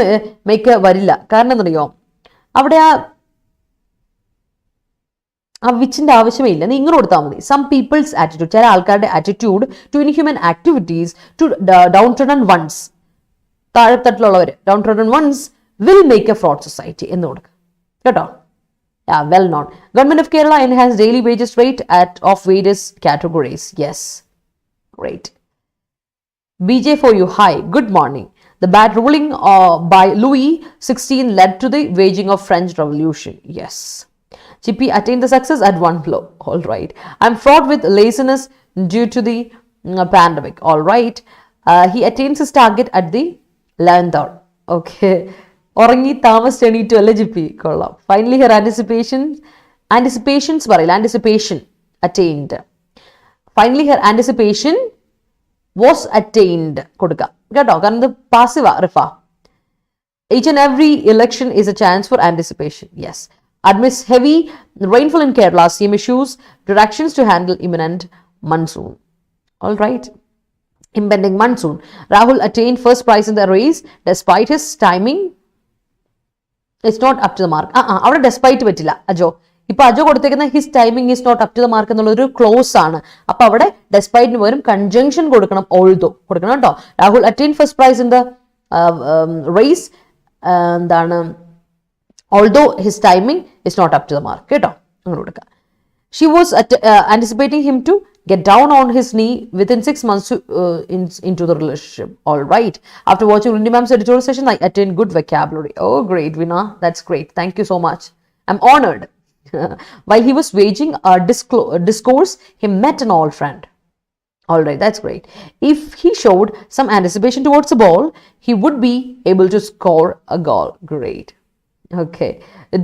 make വരില്ല. കാരണം എന്തറിയോ, അവിടെ ആ വിച്ചിൻ്റെ ആവശ്യമേ ഇല്ല, നീ ഇങ്ങനെ കൊടുത്താൽ മതി. സം പീപ്പിൾസ് ആറ്റിറ്റ്യൂഡ്, ചില ആൾക്കാരുടെ attitude to inhuman activities to downtrodden ones, താഴെത്തട്ടിലുള്ളവർ downtrodden ones will make a fraud society എന്ന് കൊടുക്കുക കേട്ടോ. Well known. Government of Kerala enhanced daily wages rate of various categories. Yes, great. BJ for you. Hi, good morning. The bad ruling by Louis XVI led to the waging of French Revolution. Yes. Chippy attained the success at one blow. All right. I'm fraught with laziness due to the pandemic. All right. He attains his target at the 11th hour. Okay. ഉറങ്ങി താമസിച്ചെണീറ്റു അല്ലേ ജിപ്പി, കൊള്ളാം. Finally her anticipation attained. Finally her anticipation was attained കൊടുക്കാം കേട്ടോ, കാരണം ഇത് പാസീവാ Rifa. Each and every election is a chance for anticipation. Yes. Amidst heavy rainfall in Kerala, CM issues directions to handle imminent monsoon. All right. Impending monsoon. Rahul attained first prize in the race despite his timing. It's not up to the mark. അവിടെ despite പറ്റില്ല അജോ. ഇപ്പൊ അജോ കൊടുത്തേക്കുന്ന his timing is not up to the mark എന്നുള്ളൊരു clause ആണ്. അപ്പൊ അവിടെ ഡെസ്പൈറ്റിന് പകരം conjunction കൊടുക്കണം, ഓൾദോ കൊടുക്കണം കേട്ടോ. Rahul attain first prize in the race, എന്താണ്, although his timing is not up to the mark കേട്ടോ, അങ്ങനെ കൊടുക്കാം. She was anticipating him to get down on his knee within 6 months into the relationship. All right. After watching Rintu ma'am's editorial session, I attained good vocabulary. Oh, great, Vina. That's great. Thank you so much. I'm honored. While he was waging a discourse, he met an old friend. All right, that's great. If he showed some anticipation towards the ball, he would be able to score a goal. Great. Okay.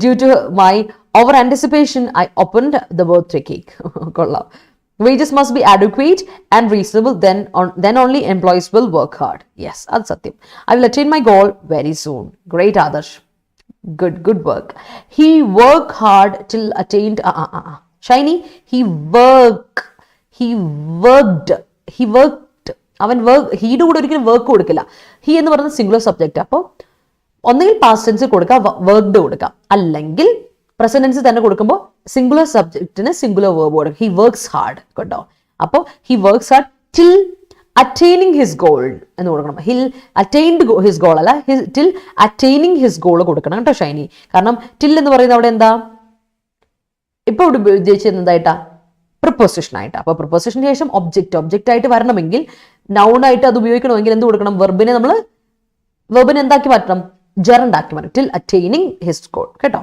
Due to my over anticipation, I opened the birthday cake. Kolla. Wages must be adequate and reasonable. Then only employees will work hard. Yes, that's Satyam. I will attain my goal very soon. Great, Adarsh. Good work. He worked hard till attained. Shiny. He worked. അവൻ ഹീയുടെ കൂടെ ഒരിക്കലും work കൊടുക്കില്ല. He എന്ന് പറയുന്നത് singular subject. അപ്പോൾ ഒന്നുകിൽ past tense കൊടുക്കാം, worked കൊടുക്കാം, അല്ലെങ്കിൽ പ്രസന്റ് ടെൻസ് തന്നെ കൊടുക്കുമ്പോൾ സിംഗുലർ സബ്ജക്റ്റിന് സിംഗുലർ വേർബ് കൊടുക്കും. ഹി വർക്ക്സ് ഹാർഡ് കേട്ടോ. അപ്പോൾ he works hard till attaining his goal എന്ന് കൊടുക്കണം. ഹിൽ അറ്റൈൻഡ് ഹിസ് ഗോൾ അല്ല, ടിൽ അറ്റൈനിങ് ഹിസ് ഗോൾ കൊടുക്കണം കേട്ടോ ഷൈനി. കാരണം ടിൽ എന്ന് പറയുന്നത് അവിടെ എന്താ, ഇപ്പൊ ഇവിടെ ഉദ്ദേശിച്ചത് എന്തായിട്ടാ, പ്രിപ്പോസിഷൻ ആയിട്ടാ. അപ്പൊ പ്രിപ്പോസിഷന് ശേഷം ഒബ്ജക്റ്റ് ആയിട്ട് വരണമെങ്കിൽ, നൗൺ ആയിട്ട് അത് ഉപയോഗിക്കണമെങ്കിൽ എന്ത് കൊടുക്കണം, വെർബിനെ എന്താക്കി മാറ്റണം, ജെറണ്ടാക്കി മാറ്റണം. ടിൽ അറ്റൈനിങ് ഹിസ് ഗോൾ കേട്ടോ.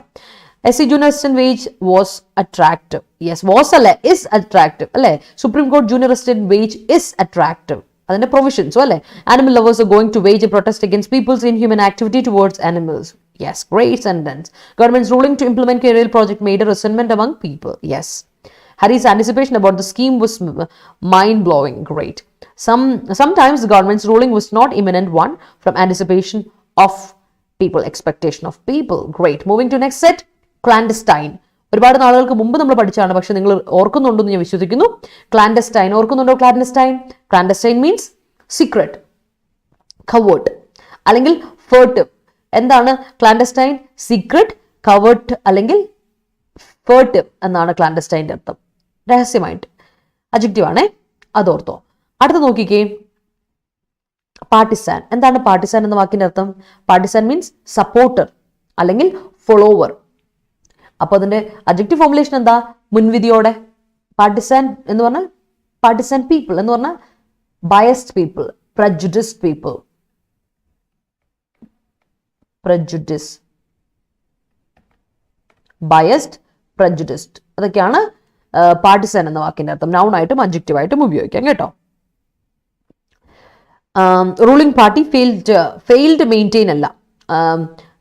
SC junior assistant wage was attractive. Yes, was അല്ലേ, is attractive അല്ലേ. Supreme Court junior assistant wage is attractive. അതിന്റെ പ്രൊവിഷൻസ് അല്ലേ. Animal lovers are going to wage a protest against people's inhuman activity towards animals. Yes, great sentence. Government's ruling to implement Kerala project made a resentment among people. Yes. Harry's anticipation about the scheme was mind-blowing. Great. Sometimes the government's ruling was not imminent one from anticipation of people, expectation of people. Great. Moving to next set. Clandestine. ഒരുപാട് നാളുകൾക്ക് മുമ്പ് നമ്മൾ പഠിച്ചാണ്, പക്ഷെ നിങ്ങൾ ഓർക്കുന്നുണ്ടെന്ന് ഞാൻ വിശ്വസിക്കുന്നു. Clandestine ഓർക്കുന്നുണ്ടോ? ക്ലാൻഡസ്റ്റൈൻ മീൻസ് സീക്രട്ട്, കവേർട്ട് അല്ലെങ്കിൽ ഫേർട്ട്. എന്താണ് ക്ലാൻഡസ്റ്റൈൻ? സീക്രട്ട്, കവേർട്ട് അല്ലെങ്കിൽ ഫേർട്ട് എന്നാണ് ക്ലാൻഡസ്റ്റൈൻ്റെ അർത്ഥം. രഹസ്യമായിട്ട്. അഡ്ജക്റ്റീവ് ആണേ, അതോർത്തോ. അടുത്ത നോക്കിക്കേ, പാർട്ടിസാൻ. എന്താണ് പാർട്ടിസാൻ എന്ന വാക്കിന്റെ അർത്ഥം? പാർട്ടിസാൻ മീൻസ് സപ്പോർട്ടർ അല്ലെങ്കിൽ ഫോളോവർ. അപ്പൊ അതിന്റെ അഡ്ജക്റ്റീവ് ഫോർമുലേഷൻ എന്താ? മുൻവിധിയോടെ. പാർട്ടിസാൻ എന്ന് പറഞ്ഞാൽ, പാർട്ടിസാൻ പീപ്പിൾ എന്ന് പറഞ്ഞാൽ biased people, prejudiced people, biased, prejudiced, അതൊക്കെയാണ് പാർട്ടിസാൻ എന്ന വാക്കിന്റെ അർത്ഥം. നൗൺ ആയിട്ടും അഡ്ജക്റ്റീവ് ആയിട്ടും ഉപയോഗിക്കാം കേട്ടോ. റൂളിംഗ് പാർട്ടി ഫെയിൽഡ് മെയിൻറ്റെയിൻ അല്ല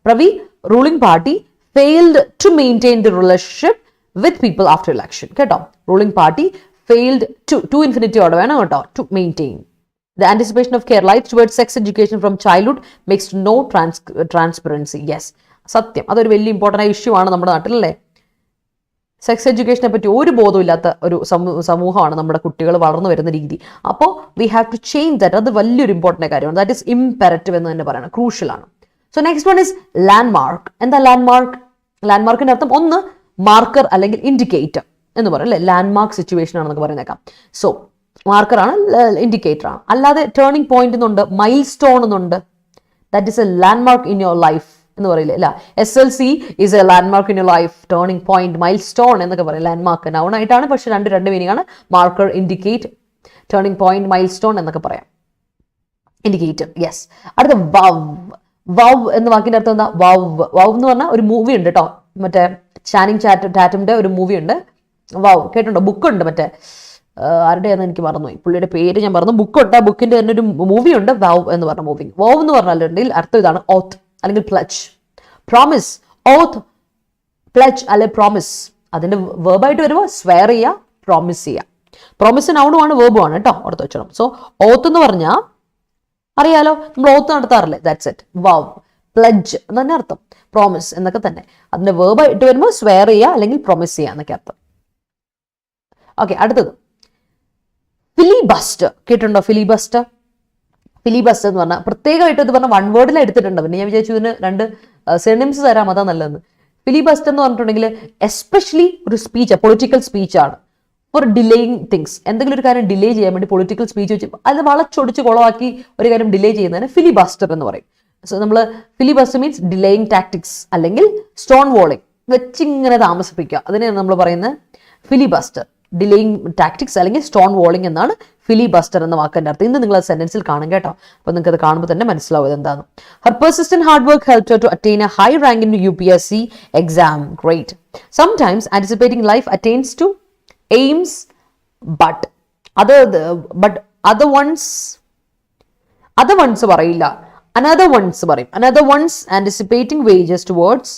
Pravi, ruling party failed to maintain the relationship with people after election കേട്ടോ. ruling party failed to infinity order വേണം കേട്ടോ, to maintain. The anticipation of Keralites towards sex education from childhood makes no transparency. Yes, സത്യം, അതൊരു വലിയ important ആയ issue ആണ് നമ്മുടെ നാട്ടിലല്ലേ. Sex എഡ്യൂക്കേഷനെ പറ്റി ഒരു ബോധമില്ലാത്ത ഒരു സമൂഹമാണ് നമ്മുടെ കുട്ടികൾ വളർന്നു വരുന്ന രീതി. അപ്പോൾ we have to change that. അത് വലിയൊരു ഇമ്പോർട്ടൻ്റ് കാര്യമാണ്. ദാറ്റ് ഈസ് ഇംപെററ്റീവ് എന്ന് തന്നെ പറയണം, ക്രൂഷ്യൽ ആണ്. So next one is landmark. എന്താ ലാൻഡ്മാർക്ക്? ലാൻഡ്മാർക്കിന്റെ അർത്ഥം ഒന്ന് മാർക്കർ അല്ലെങ്കിൽ ഇൻഡിക്കേറ്റർ എന്ന് പറയും അല്ലേ, ലാൻഡ് മാർക്ക് സിറ്റുവേഷൻ ആണെന്നൊക്കെ പറയുന്നേക്കാം. സോ മാർക്കറാണ്, ഇൻഡിക്കേറ്റർ ആണ്. അല്ലാതെ ടേണിംഗ് പോയിന്റ് എന്നുണ്ട്, മൈൽ സ്റ്റോൺ എന്നുണ്ട്. That is A land mark in your life എന്ന് പറയില്ലേ അല്ല. SLC is A land mark in your life, turning point, mile stone എന്നൊക്കെ പറയും. ലാൻഡ് മാർക്ക് നൗൺ ആയിട്ടാണ്, പക്ഷെ രണ്ട് മീനിങ് ആണ്. Marker, indicate, turning point, mile stone എന്നൊക്കെ പറയാം. Indicator, yes. അടുത്ത വവ്. വവ് എന്ന വാക്കിന്റെ അർത്ഥം എന്താ? വവ്. വവ് എന്ന് പറഞ്ഞാൽ ഒരു മൂവി ഉണ്ട് കേട്ടോ, മറ്റേ ചാനിങ് ടാറ്റമിന്റെ ഒരു മൂവി ഉണ്ട്. വവ് കേട്ടിട്ടുണ്ടോ? ബുക്കുണ്ട്, മറ്റേ ആരുടെയാണെന്ന് എനിക്ക് മറന്നുപോയി, പുള്ളിയുടെ പേര് ഞാൻ പറഞ്ഞു. ബുക്കുണ്ട്, ആ ബുക്കിന്റെ തന്നെ ഒരു മൂവി ഉണ്ട്, വവ് എന്ന് പറഞ്ഞ മൂവി. വവ് എന്ന് പറഞ്ഞാൽ അർത്ഥം ഇതാണ്, ഓത്ത് അല്ലെങ്കിൽ പ്ലച്ച്, പ്രോമിസ്. ഓത്ത്, പ്ലച്ച് അല്ലെ പ്രോമിസ്. അതിന്റെ വേർബായിട്ട് വരുമ്പോൾ സ്വെയർ ചെയ്യുക, പ്രോമിസ് ചെയ്യുക. പ്രോമിസ് നൗണുമാണ്, വേർബുമാണ് കേട്ടോ, ഓർത്ത് വെച്ചോണം. സോ ഓത്ത് എന്ന് പറഞ്ഞാൽ അറിയാലോ, നമ്മൾ ഓത്ത് നടത്താറില്ലേ, ദാറ്റ്സ് ഇറ്റ്. വവ്, പ്ലഡ്ജ് എന്ന് തന്നെ അർത്ഥം, പ്രോമിസ് എന്നൊക്കെ തന്നെ. അതിന്റെ വേർബായിട്ട് വരുമ്പോൾ സ്വെയർ ചെയ്യുക അല്ലെങ്കിൽ പ്രോമിസ് ചെയ്യുക എന്നൊക്കെ അർത്ഥം. ഓക്കെ, അടുത്തത് ഫിലിബസ്റ്റർ. കേട്ടിട്ടുണ്ടോ ഫിലിബസ്റ്റർ? ഫിലിബസ്റ്റർ എന്ന് പറഞ്ഞാൽ പ്രത്യേകമായിട്ട് ഇത് പറഞ്ഞാൽ വൺ വേർഡിലാണ് എടുത്തിട്ടുണ്ട്. പിന്നെ ഞാൻ വിചാരിച്ചു ഇതിന് രണ്ട് സിനോണിംസ് തരാം, അതാ നല്ലതെന്ന്. ഫിലിബസ്റ്റർ എന്ന് പറഞ്ഞിട്ടുണ്ടെങ്കിൽ എസ്പെഷ്യലി ഒരു സ്പീച്ച്, പൊളിറ്റിക്കൽ സ്പീച്ചാണ്. ഫോർ ഡിലേയിങ് തിങ്സ്, എന്തെങ്കിലും ഒരു കാര്യം ഡിലേ ചെയ്യാൻ വേണ്ടി പൊളിറ്റിക്കൽ സ്പീച്ച് വെച്ച് അത് വളച്ചൊടിച്ച് കുളമാക്കി ഒരു കാര്യം ഡിലേ ചെയ്യുന്നതിന് ഫിലിബസ്റ്റർ എന്ന് പറയും. സോ നമ്മൾ ഫിലിബസ്റ്റർ മീൻസ് ഡിലേയിങ് ടാക്ടിക്സ് അല്ലെങ്കിൽ സ്റ്റോൺ വോളിങ്, വെച്ചിങ്ങനെ താമസിപ്പിക്കുക, അതിനെയാണ് നമ്മൾ പറയുന്നത് ഫിലിബസ്റ്റർ. ഡിലേയിങ് ടാക്ടിക്സ് അല്ലെങ്കിൽ സ്റ്റോൺ വോളിംഗ് എന്നാണ് ഫിലിബസ്റ്റർ എന്ന വാക്കിന്റെ അർത്ഥം. ഇന്ന് നിങ്ങൾ ആ സെന്റൻസിൽ കാണും കേട്ടോ, അപ്പൊ നിങ്ങൾക്ക് അത് കാണുമ്പോൾ തന്നെ മനസ്സിലാവും എന്താണ്. Her persistent hard work helped her to attain a high rank in UPSC exam. Great. Sometimes anticipating life attains to aims, but other ones പറയില്ല, another ones പറയും. Another ones anticipating wages towards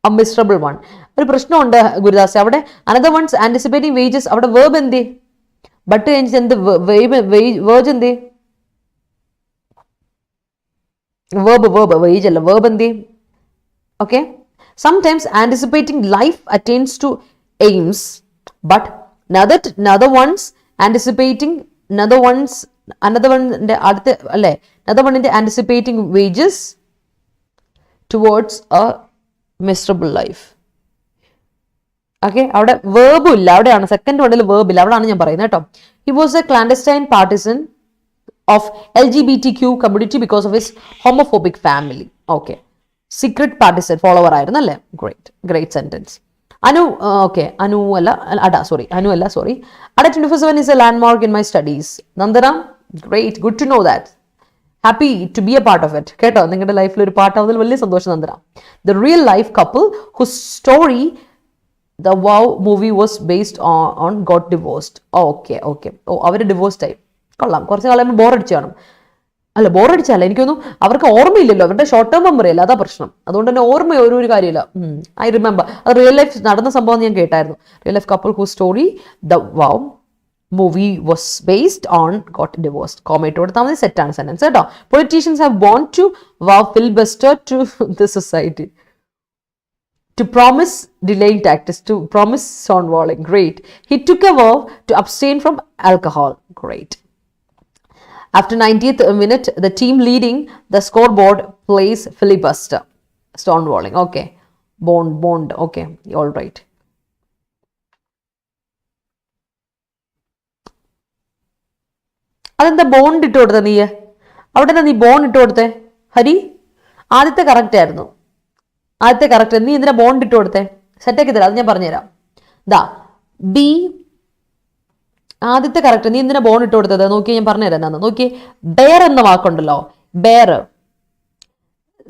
a miserable one. ഒരു പ്രശ്നമുണ്ട് ഗുരുദാസ്, അവിടെ another one's anticipating wages, അവിടെ verb എന്തേ? But കഴിഞ്ഞിട്ട് എന്ത് വേർജ് എന്തേ? വേർബ് വേജ് അല്ല, വേർബ് എന്തേ? Okay. Sometimes anticipating life attains to aims, but another ones anticipating another oneന്റെ അടുത്ത അല്ലേ, another oneന്റെ anticipating wages towards a miserable life. ഓക്കെ, അവിടെ വേർബും ഇല്ല, അവിടെയാണ് സെക്കൻഡ് വേർഡിൽ വേർബ് ഇല്ല, അവിടെയാണ് ഞാൻ പറയുന്നത് കേട്ടോ. He was a clandestine partisan of LGBTQ community because of his homophobic family. Okay, secret partisan, follower ആയിരുന്നു അല്ലേ. Great sentence. അനു അല്ല sorry. Adda247 is a landmark in my studies. Nandana, great, good to know that. Happy to be a part of it. കേട്ടോ, നിങ്ങളുടെ ലൈഫിൽ ഒരു പാർട്ടാവുന്നതിൽ വലിയ സന്തോഷം Nandana. The real life couple whose story the Wow movie was based on got divorced. Okay. അവർ divorced ആയി. കൊള്ളാം, കുറച്ച് കാലം ബോറടിച്ചു കാണും. അല്ല, ബോറടിച്ചല്ല, എനിക്കൊന്നും അവർക്ക് ഓർമ്മയില്ലല്ലോ, അവരുടെ ഷോർട്ട് ടേം മെമ്മറി അല്ല, അതാ പ്രശ്നം. അതുകൊണ്ട് തന്നെ ഓർമ്മ ഒരു കാര്യമില്ല. ഐ റിമെമ്പർ, അത് റിയൽ ലൈഫ് നടന്ന സംഭവം ഞാൻ കേട്ടായിരുന്നു. Real life couple who story the wow movie was based on got divorced. Comma കൊടുത്താൽ മതി, സെറ്റാണ് സെന്റൻസ് കേട്ടോ. Politicians have born to wow filibuster to the society. To promise delaying tactics, to promise stonewalling. Great. He took a vow to abstain from alcohol. Great. After 90th minute, the team leading the scoreboard plays filibuster. Stonewalling. Okay. Bond. Okay. All right. അതെന്താ bond ഇട്ട് കൊടുത്ത നീ? അവിടെ നീ bond ഇട്ട് കൊടുത്തേ ഹരി? ആദ്യത്തെ correct ആയിരുന്നു. നീ എന്തിനാ ബോണ്ട് ഇട്ട് കൊടുത്തേ? സെറ്റാക്കി തരാം, അത് ഞാൻ പറഞ്ഞുതരാം. ബി ആദ്യത്തെ കറക്റ്റ്, നീ എന്തിനാ ബോണ്ട് ഇട്ട് കൊടുത്തത്? നോക്കിയേ, ഞാൻ പറഞ്ഞുതരാം എന്താന്ന്. നോക്കിയേ, ബെയർ എന്ന വാക്കുണ്ടല്ലോ, ബെയർ.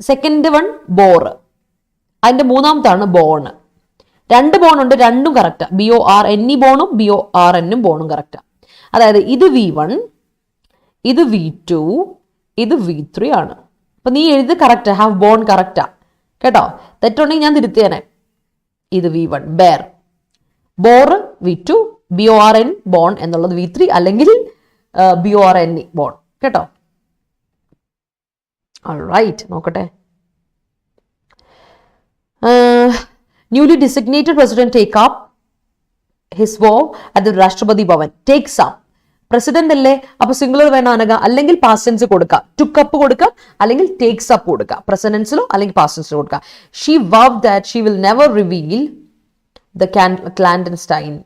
സെക്കൻഡ് വൺ ബോർ, അതിന്റെ മൂന്നാമത്താണ് ബോൺ. രണ്ട് ബോണുണ്ട്, രണ്ടും കറക്റ്റാ. BORNE ബോണും BORN ബോണും കറക്റ്റാ. അതായത് ഇത് V1, ഇത് V2, ഇത് V3 ആണ്. അപ്പൊ നീ എഴുതി കറക്റ്റാ, ഹാവ് ബോൺ കറക്റ്റാ കേട്ടോ. തെറ്റുണ്ടെങ്കിൽ ഞാൻ തിരുത്തിയാനെ. ഇത് V1 bear, bore V2, BORN bone എന്നുള്ളത് V3, അല്ലെങ്കിൽ BORNE ബോൺ കേട്ടോ. Alright, നോക്കട്ടെ. Newly designated president take up his vow at the Rashtrapati Bhavan. Takes up. President അല്ലേ, അപ്പൊ സിംഗുലർ വേണം അനക, അല്ലെങ്കിൽ പാസ്റ്റ് ടെൻസ് കൊടുക്കുക, ടുക്ക് അപ്പ് കൊടുക്കുക, അല്ലെങ്കിൽ ടേക്സ് അപ്പ് കൊടുക്കുക, പ്രസന്റ് അല്ലെങ്കിൽ പാസ്റ്റ് ടെൻസിലോ കൊടുക്കുക. She vowed that she will never reveal the clandestine.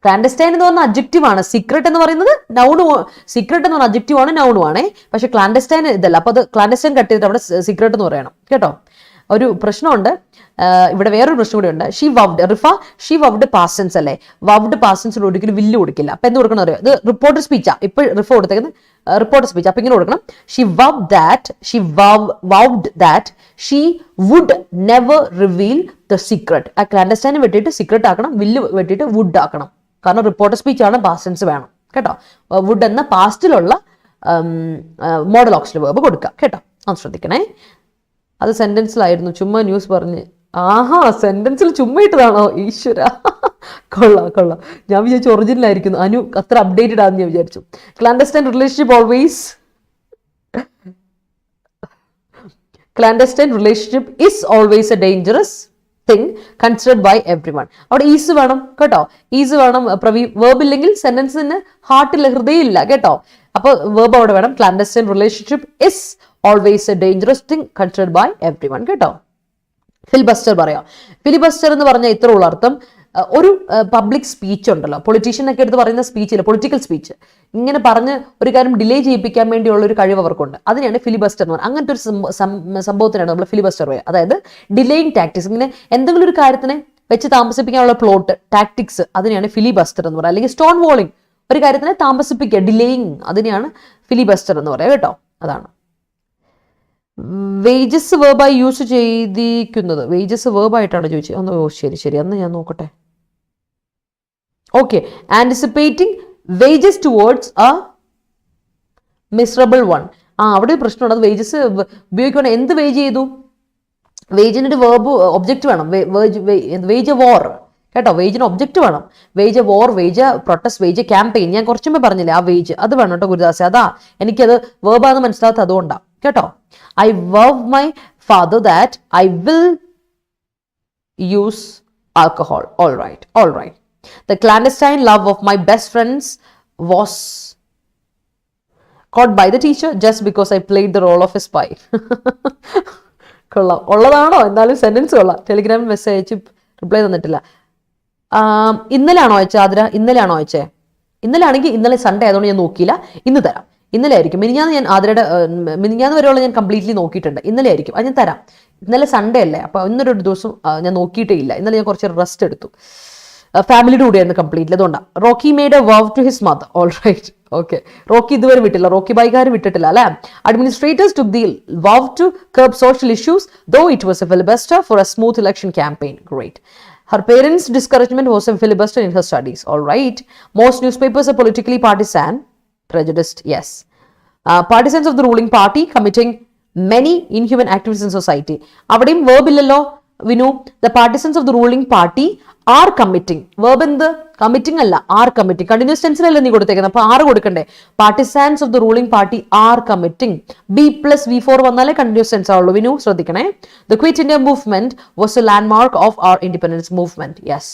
Clandestine എന്ന് പറഞ്ഞ അഡ്ജക്റ്റീവ് ആണ്. സീക്രട്ട് എന്ന് പറയുന്നത് നൗണ്, സീക്രട്ട് എന്ന് പറഞ്ഞ അഡ്ജക്റ്റീവ് ആണ്, നൗണും ആണേ. പക്ഷെ ക്ലാൻഡസ്റ്റൈൻ ഇതല്ല. അപ്പൊ അത് ക്ലാൻഡസ്റ്റൈൻ കട്ട് ചെയ്തിട്ട് അവിടെ സീക്രട്ട് എന്ന് പറയണം കേട്ടോ. ഒരു പ്രശ്നമുണ്ട് ഇവിടെ, വേറൊരു പ്രശ്നം കൂടി ഉണ്ട്. She vowed, Rifa she vowed past tense അല്ലേ, വവ്ഡ് പാസ്റ്റ് ടെൻസിൽ ഒരിക്കലും വില്ല് കൊടുക്കില്ല. അപ്പൊ എന്ത് കൊടുക്കണം അറിയോ, ഇത് റിപ്പോർട്ടർ സ്പീച്ചാ, ഇപ്പൊ റിഫ കൊടുത്തേക്കുന്നത് റിപ്പോർട്ടർ സ്പീച്ച്. അപ്പൊ ഇങ്ങനെ കൊടുക്കണം, she vowed that she would never reveal the secret. ആ ക്ലാൻഡസ്റ്റൈൻ വെട്ടിയിട്ട് സീക്രട്ട് ആക്കണം, വില്ല് വെട്ടിയിട്ട് വുഡ് ആക്കണം. കാരണം റിപ്പോർട്ടർ സ്പീച്ച് ആണ്, പാസ്റ്റ് ടെൻസ് വേണം കേട്ടോ. വുഡ് എന്ന പാസ്റ്റിലുള്ള മോഡൽ ഓക്സിലറി വെർബ് കൊടുക്കുക കേട്ടോ. അത് ശ്രദ്ധിക്കണേ. അത് സെന്റൻസിലായിരുന്നു, ചുമ്മാ ന്യൂസ് പറഞ്ഞ്. ആഹാ, സെന്റൻസിൽ ചുമ്മാ ഇട്ടതാണോ? ഈശ്വര, കൊള്ളാം. ഞാൻ വിചാരിച്ചു ഒറിജിനൽ ആയിരിക്കുന്നു. അനു അത്ര അപ്ഡേറ്റഡ് ആണെന്ന് ഞാൻ വിചാരിച്ചു. Clandestine relationship is always a dangerous thing considered by everyone. അവിടെ ഈസ് വേണം കേട്ടോ, ഈസ് വേണം. വേർബ് ഇല്ലെങ്കിൽ സെന്റൻസിന് ഹാർട്ടില്ല, ഹൃദയം ഇല്ല കേട്ടോ. അപ്പൊ വേർബ് അവിടെ വേണം. Clandestine relationship is always a dangerous thing considered by everyone കേട്ടോ. ഫിലിബസ്റ്റർ പറയാം. ഫിലിബസ്റ്റർ എന്ന് പറഞ്ഞാൽ ഇത്ര ഉള്ള അർത്ഥം, ഒരു പബ്ലിക് സ്പീച്ച് ഉണ്ടല്ലോ, പൊളിറ്റീഷ്യനൊക്കെ എടുത്ത് പറയുന്ന സ്പീച്ചില്ല, പൊളിറ്റിക്കൽ സ്പീച്ച്, ഇങ്ങനെ പറഞ്ഞ് ഒരു കാര്യം ഡിലേ ചെയ്യിപ്പിക്കാൻ വേണ്ടിയുള്ള ഒരു കഴിവ് അവർക്കുണ്ട്. അതിനാണ് ഫിലിബസ്റ്റർ എന്ന് പറയുന്നത്. അങ്ങനത്തെ ഒരു സംഭവത്തിനാണ് നമ്മൾ ഫിലിബസ്റ്റർ പറയുക. അതായത് ഡിലേയിങ് ടാക്ടിക്സ്, ഇങ്ങനെ എന്തെങ്കിലും ഒരു കാര്യത്തിനെ വെച്ച് താമസിപ്പിക്കാനുള്ള പ്ലോട്ട്, ടാക്ടിക്സ്, അതിനെയാണ് ഫിലിബസ്റ്റർ എന്ന് പറയുക. അല്ലെങ്കിൽ സ്റ്റോൺ വോളിങ്, ഒരു കാര്യത്തിനെ താമസിപ്പിക്കുക, ഡിലേയിങ്, അതിനെയാണ് ഫിലിബസ്റ്റർ എന്ന് പറയുക കേട്ടോ. അതാണ് വേജസ് വേർബായി യൂസ് ചെയ്തിരിക്കുന്നത്. വേജസ് വേർബായിട്ടാണ് ചോദിച്ചത്. ഒന്ന് ശരി, അന്ന് ഞാൻ നോക്കട്ടെ. Okay, anticipating wages towards A miserable one. അവിടെ ഒരു പ്രശ്നമുണ്ട്. അത് വേജസ് ഉപയോഗിക്കണം. എന്ത് വേജ് ചെയ്തു? വേജിന് ഒരു വേർബ് ഒബ്ജക്റ്റ് വേണം. വേജ് വോർ കേട്ടോ, വേജിന് ഒബ്ജക്റ്റ് വേണം. Wage war, wage protest, wage campaign. ഞാൻ കുറച്ചുമ്പോ പറഞ്ഞില്ലേ ആ വേജ്, അത് വേണം കേട്ടോ ഗുരുദാസെ. അതാ എനിക്കത് വേർബാന്ന് മനസ്സിലാത്ത, അതുകൊണ്ടാ കേട്ടോ. I vow my father that I will use alcohol. All right. The clandestine love of my best friends was caught by the teacher just because I played the role of a spy. കൊള്ളാം, ഉള്ളതാണോ? എന്നാലും sentence കൊള്ളാം. ടെലിഗ്രാമിൽ message അയച്ച് reply തന്നിട്ടില്ല. ഇന്നലെയാണോ അയച്ചത് ആതിര? ഇന്നലെയാണോ അയച്ചേ? ഇന്നലെ ആണെങ്കിൽ ഇന്നലെ സൺഡേ ആയതുകൊണ്ട് ഞാൻ നോക്കിയില്ല. ഇന്ന് തരാം. ഇന്നലെ ആയിരിക്കും. മിനിഞ്ഞാന്ന് ഞാൻ ആതിരയുടെ മിനിഞ്ഞാന്ന് വരെയുള്ള ഞാൻ കംപ്ലീറ്റ്ലി നോക്കിയിട്ടുണ്ട്. ഇന്നലെ ആയിരിക്കും. അത് ഞാൻ തരാം. ഇന്നലെ സൺഡേ അല്ലേ, അപ്പൊ ഇന്നൊരു ദിവസം ഞാൻ നോക്കിയിട്ടേ ഇല്ല. ഇന്നലെ ഞാൻ കുറച്ച് റെസ്റ്റ് എടുത്തു. ഫാമിലിയുടെ കൂടെയായിരുന്നു കംപ്ലീറ്റ്ലി, അതുകൊണ്ടാണ്. Rocky made a vow to his mother. All right, okay. Rocky ഇതുവരെ വിട്ടില്ല, റോക്കി ബൈക്കാർ വിട്ടിട്ടില്ല അല്ലെ. Administrators took the vow to curb social issues though it was a filibuster for a smooth election campaign. Great. Her parents' discouragement was a filibuster in her studies. All right. Most newspapers are politically partisan, prejudiced. Yes. Partisans of the ruling party committing many inhuman activities in society. അവിടെയും verb ഇല്ലല്ലോ വിനു. The partisans of the ruling party are committing. Verb എന്ത്? Committing അല്ല, are committing. Continuous ടെൻസിലല്ലേ നീ കൊടുത്തേക്കുന്നത്, അപ്പൊ are കൊടുക്കണ്ടേ. Partisans of the ruling party are committing. B+V4 വന്നാലേ കണ്ടിന്യൂസ് ടെൻസ് ആവുള്ളൂ വിനു, ശ്രദ്ധിക്കണേ. The Quit India movement was a landmark of our independence movement. Yes.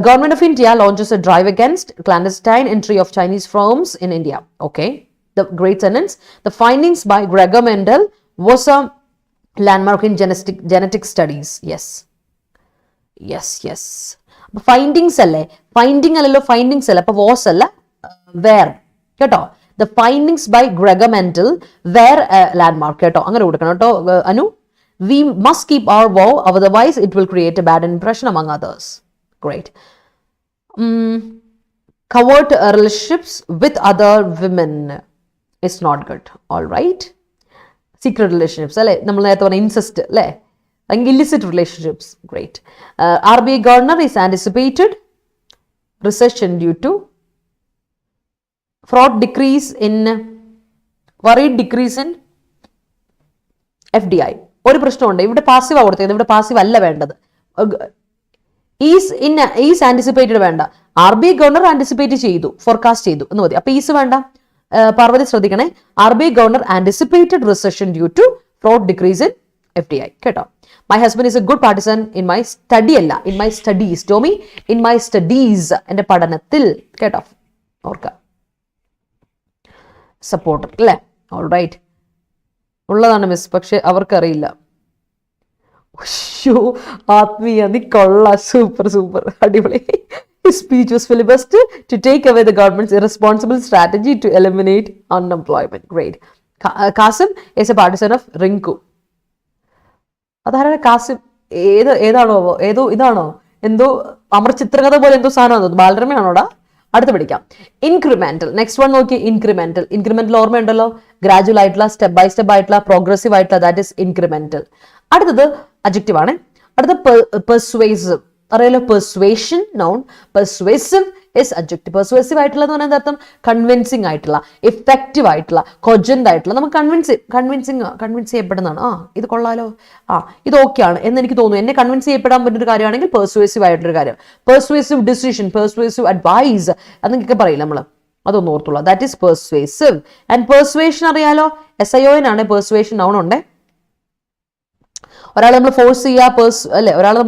Government of India launches a drive against clandestine entry of Chinese firms in India. Okay. The great sentence. The findings by Gregor Mendel was a landmark in genetic studies. Yes. Findings അല്ലേ, finding അല്ലല്ലോ, findings അല്ല. അപ്പൊ was അല്ല, where കേട്ടോ. The findings by Gregor Mendel were a landmark കേട്ടോ. അങ്ങനെ കൊടുക്കണം കേട്ടോ Anu. We must keep our vow, otherwise it will create a bad impression among others. Great. Covert relationships with other women is not good. All right. Secret relationships അല്ലെ, നമ്മൾ നേരത്തെ പറഞ്ഞ incest അല്ലെ, illicit relationships. Great. RBI governor is anticipated recession due to worried decrease in FDI. ഒരു പ്രശ്നമുണ്ട് ഇവിടെ, passive കൊടുത്തത്, ഇവിടെ പാസീവ് അല്ല വേണ്ടത്. ഈസ് ആന്റിസിപ്പേറ്റഡ് വേണ്ട. RBI ഗവർണർ ആന്റിസിപ്പേറ്റ് ചെയ്തു, ഫോർകാസ്റ്റ് ചെയ്തു എന്ന് മതി. അപ്പൊ ഈസ് വേണ്ട. പാർവതി ശ്രദ്ധിക്കണേ. RBI governor anticipated recession due to fraud decrease in FDI കേട്ടോ. My husband is a good partisan in my study അല്ല, in my studies. Tommy in my studies, എൻ്റെ പഠനത്തിൽ കേട്ടോ. ഓർക്കുക, സപ്പോർട്ടർ അല്ലേ. ഓൾ റൈറ്റ്, ഉള്ളതാണ് മിസ്, പക്ഷെ അവർക്കറിയില്ല. ആത്മീയ, നീ കൊള്ള, സൂപ്പർ സൂപ്പർ, അടിപൊളി. His speech was filibuster to take away the government's irresponsible strategy to eliminate unemployment. Great. Kasim is a partisan of Rintu. അതാരാണ് കാസിം? ഇതാണോ എന്തോ അമർ ചിത്രകഥ പോലെ എന്തോ സാധനം, ബാലരമയാണോടാ? അടുത്ത് പഠിക്കാം. ഇൻക്രിമെന്റൽ, നെക്സ്റ്റ് വൺ നോക്കി. ഇൻക്രിമെന്റൽ ഓർമ്മയുണ്ടല്ലോ, ഗ്രാജുവൽ ആയിട്ടുള്ള, സ്റ്റെപ്പ് ബൈ സ്റ്റെപ്പ് ആയിട്ടുള്ള, പ്രോഗ്രസീവ് ആയിട്ടുള്ള, ദാറ്റ് ഇസ് ഇൻക്രിമെന്റൽ. അടുത്തത് അഡ്ജക്റ്റീവ് ആണ്. അടുത്ത പെർസ്വേസീവ്, അറിയാലോ, പെർസ്വേഷൻ noun, persuasive is adjective. Persuasive ആയിട്ടുള്ള എന്ന് പറഞ്ഞാൽ അർത്ഥം കൺവിൻസിങ് ആയിട്ടുള്ള, ഇഫക്റ്റീവ് ആയിട്ടുള്ള, കൊജന്റ് ആയിട്ടുള്ള, നമുക്ക് കൺവിൻസ് ചെയ്യപ്പെടുന്നതാണ്. ഇത് കൊള്ളാലോ, ഇത് ഓക്കെ ആണ് എന്ന് എനിക്ക് തോന്നുന്നു, എന്നെ കൺവിൻസ് ചെയ്യപ്പെടാൻ പറ്റുന്ന ഒരു കാര്യമാണെങ്കിൽ പെർസ്വേസീവ് ആയിട്ടൊരു കാര്യം. പെർസ്വേസീവ് ഡിസിഷൻ, പെർസ്വേസീവ് അഡ്വൈസ് എന്നൊക്കെ പറയില്ല നമ്മൾ, അതൊന്നും ഓർത്തുള്ള. That is persuasive. And persuasion അറിയാലോ, SION ആണ് പെർസ്വേഷൻ നൗൺ ഉണ്ട്. ഒരാളെ നമ്മൾ ഫോഴ്സ് ചെയ്യുക, അല്ലെ, ഒരാളെ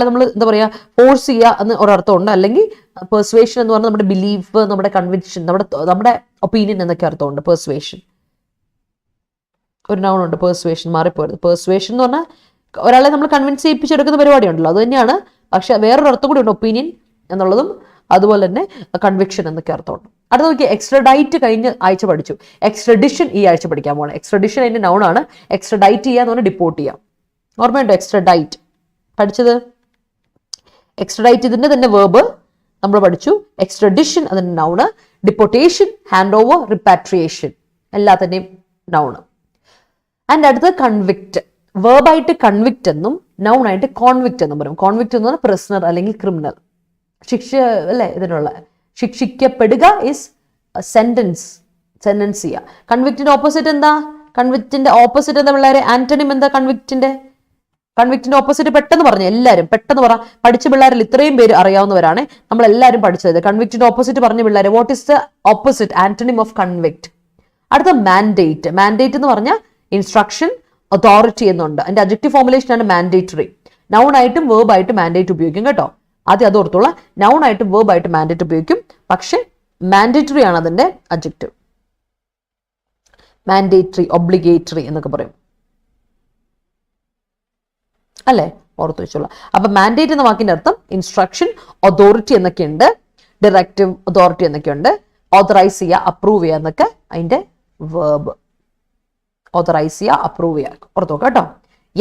നമ്മൾ എന്താ പറയുക, ഫോഴ്സ് ചെയ്യുക എന്ന് ഒരർത്ഥം ഉണ്ട്. അല്ലെങ്കിൽ പെർസ്വേഷൻ എന്ന് പറഞ്ഞാൽ നമ്മുടെ ബിലീഫ്, നമ്മുടെ കൺവിക്ഷൻ, നമ്മുടെ ഒപ്പീനിയൻ എന്നൊക്കെ അർത്ഥമുണ്ട്. പെർസ്വേഷൻ ഒരു നൗൺ ഉണ്ട്, പെർസ്വേഷൻ മാറിപ്പോയത്. പെർസ്വേഷൻ എന്ന് പറഞ്ഞാൽ ഒരാളെ നമ്മൾ കൺവിൻസ് ചെയ്യിപ്പിച്ചെടുക്കുന്ന പരിപാടി ഉണ്ടല്ലോ, അത് തന്നെയാണ്. പക്ഷെ വേറൊരു അർത്ഥം കൂടി ഉണ്ട്, ഒപ്പീനിയൻ എന്നുള്ളതും അതുപോലെ തന്നെ കൺവിക്ഷൻ എന്നൊക്കെ അർത്ഥമുണ്ട്. അടുത്ത നോക്കി, എക്സ്ട്രഡൈറ്റ് കഴിഞ്ഞ ആഴ്ച പഠിച്ചു. എക്സ്ട്രഡിഷൻ ഈ ആഴ്ച പഠിക്കാൻ പോകണം. എക്സ്ട്രഡിഷൻ അതിന്റെ നൗൺ ആണ്. എക്സ്ട്രഡൈറ്റ് ചെയ്യുക എന്ന് പറഞ്ഞാൽ ഡിപ്പോർട്ട് ചെയ്യാം. ഓർമ്മയുണ്ടോ എക്സ്ട്രഡൈറ്റ് പഠിച്ചത്? എക്സ്ട്രഡൈറ്റ് ഇതിന്റെ തന്നെ വേർബ് നമ്മൾ പഠിച്ചു. എക്സ്ട്രഡിഷൻ അതിന്റെ noun. Deportation, hand over, repatriation എല്ലാത്തിന്റെയും നൗണ്. ആൻഡ് അടുത്തത് കൺവിക്റ്റ്. വേർബായിട്ട് കൺവിക്റ്റ് എന്നും നൗണായിട്ട് കോൺവിക്റ്റ് എന്നും പറയും. കോൺവിക്റ്റ് എന്ന് പറഞ്ഞാൽ പ്രിസണർ അല്ലെങ്കിൽ ക്രിമിനൽ, ശിക്ഷ അല്ലെ, ഇതിനുള്ള ശിക്ഷിക്കപ്പെടുക ഇസ് സെന്റൻസ് ചെയ്യുക. കൺവിക്റ്റിന്റെ ഓപ്പോസിറ്റ് എന്താ? കൺവിക്റ്റിന്റെ ഓപ്പോസിറ്റ് എന്താ പിള്ളേരെ? ആന്റണിം എന്താ കൺവിക്റ്റിന്റെ ഓപ്പോസിറ്റ്? പെട്ടെന്ന് പറഞ്ഞു, എല്ലാവരും പെട്ടെന്ന് പറ. പഠിച്ച പിള്ളേരിൽ ഇത്രയും പേര് അറിയാവുന്നവരാണ്, നമ്മൾ എല്ലാവരും പഠിച്ചത്. കൺവിക്റ്റിന്റെ ഓപ്പോസിറ്റ് പറഞ്ഞ പിള്ളേരെ, what is the opposite antonym of convict? അടുത്ത മാൻഡേറ്റ്. മാൻഡേറ്റ് എന്ന് പറഞ്ഞാൽ ഇൻസ്ട്രക്ഷൻ, അതോറിറ്റി എന്നുണ്ട്. അതിന്റെ അഡ്ജക്റ്റീവ് ഫോർമുലേഷൻ ആണ് മാൻഡേറ്ററി. നൗൺ ആയിട്ടും വേർബ് ആയിട്ട് മാൻഡേറ്റ് ഉപയോഗിക്കും കേട്ടോ. ആദ്യം അത് ഓർത്തുള്ള, നൗൺ ആയിട്ടും വേർബ് ആയിട്ട് മാൻഡേറ്റ് ഉപയോഗിക്കും, പക്ഷെ മാൻഡേറ്ററി ആണ് അതിന്റെ അഡ്ജക്റ്റീവ്. മാൻഡേറ്ററി, ഒബ്ലിഗേറ്ററി എന്നൊക്കെ പറയും അല്ലെ, ഓർത്തു വെച്ചോളൂ. അപ്പൊ മാൻഡേറ്റ് എന്ന വാക്കിന്റെ അർത്ഥം ഇൻസ്ട്രക്ഷൻ, അതോറിറ്റി എന്നൊക്കെ ഉണ്ട്, ഡയറക്റ്റീവ്, അതോറിറ്റി എന്നൊക്കെ ഉണ്ട്. ഓതറൈസ് ചെയ്യുക, അപ്രൂവ് ചെയ്യുക എന്നൊക്കെ അതിന്റെ വേർബ്. ഓതറൈസ് ചെയ്യുക, അപ്രൂവ് ചെയ്യുക, ഓർത്തു കേട്ടോ.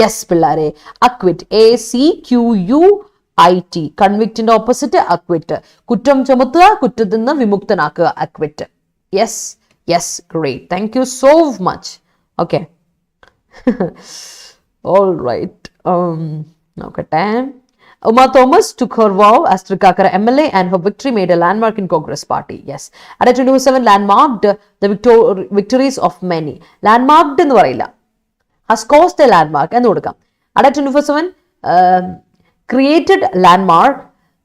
യെസ് പിള്ളേരെ, അക്വിറ്റ്, ACQUIT. കൺവിക്റ്റിന്റെ ഓപ്പോസിറ്റ് അക്വിറ്റ്. കുറ്റം ചുമത്തുക, കുറ്റത്തിൽ നിന്ന് വിമുക്തനാക്കുക, acquit. Yes great, thank you so much. Okay, all right. നോക്കട്ടെ. Uma Thomas took her vow as Trikakara MLA and her victory made a landmark in Congress party. Yes. Adda247 landmarked the victories of many. Landmarked എന്ന് പറയില്ല, has caused a landmark എന്ന് കൊടുക്കാം. Adda247 created landmark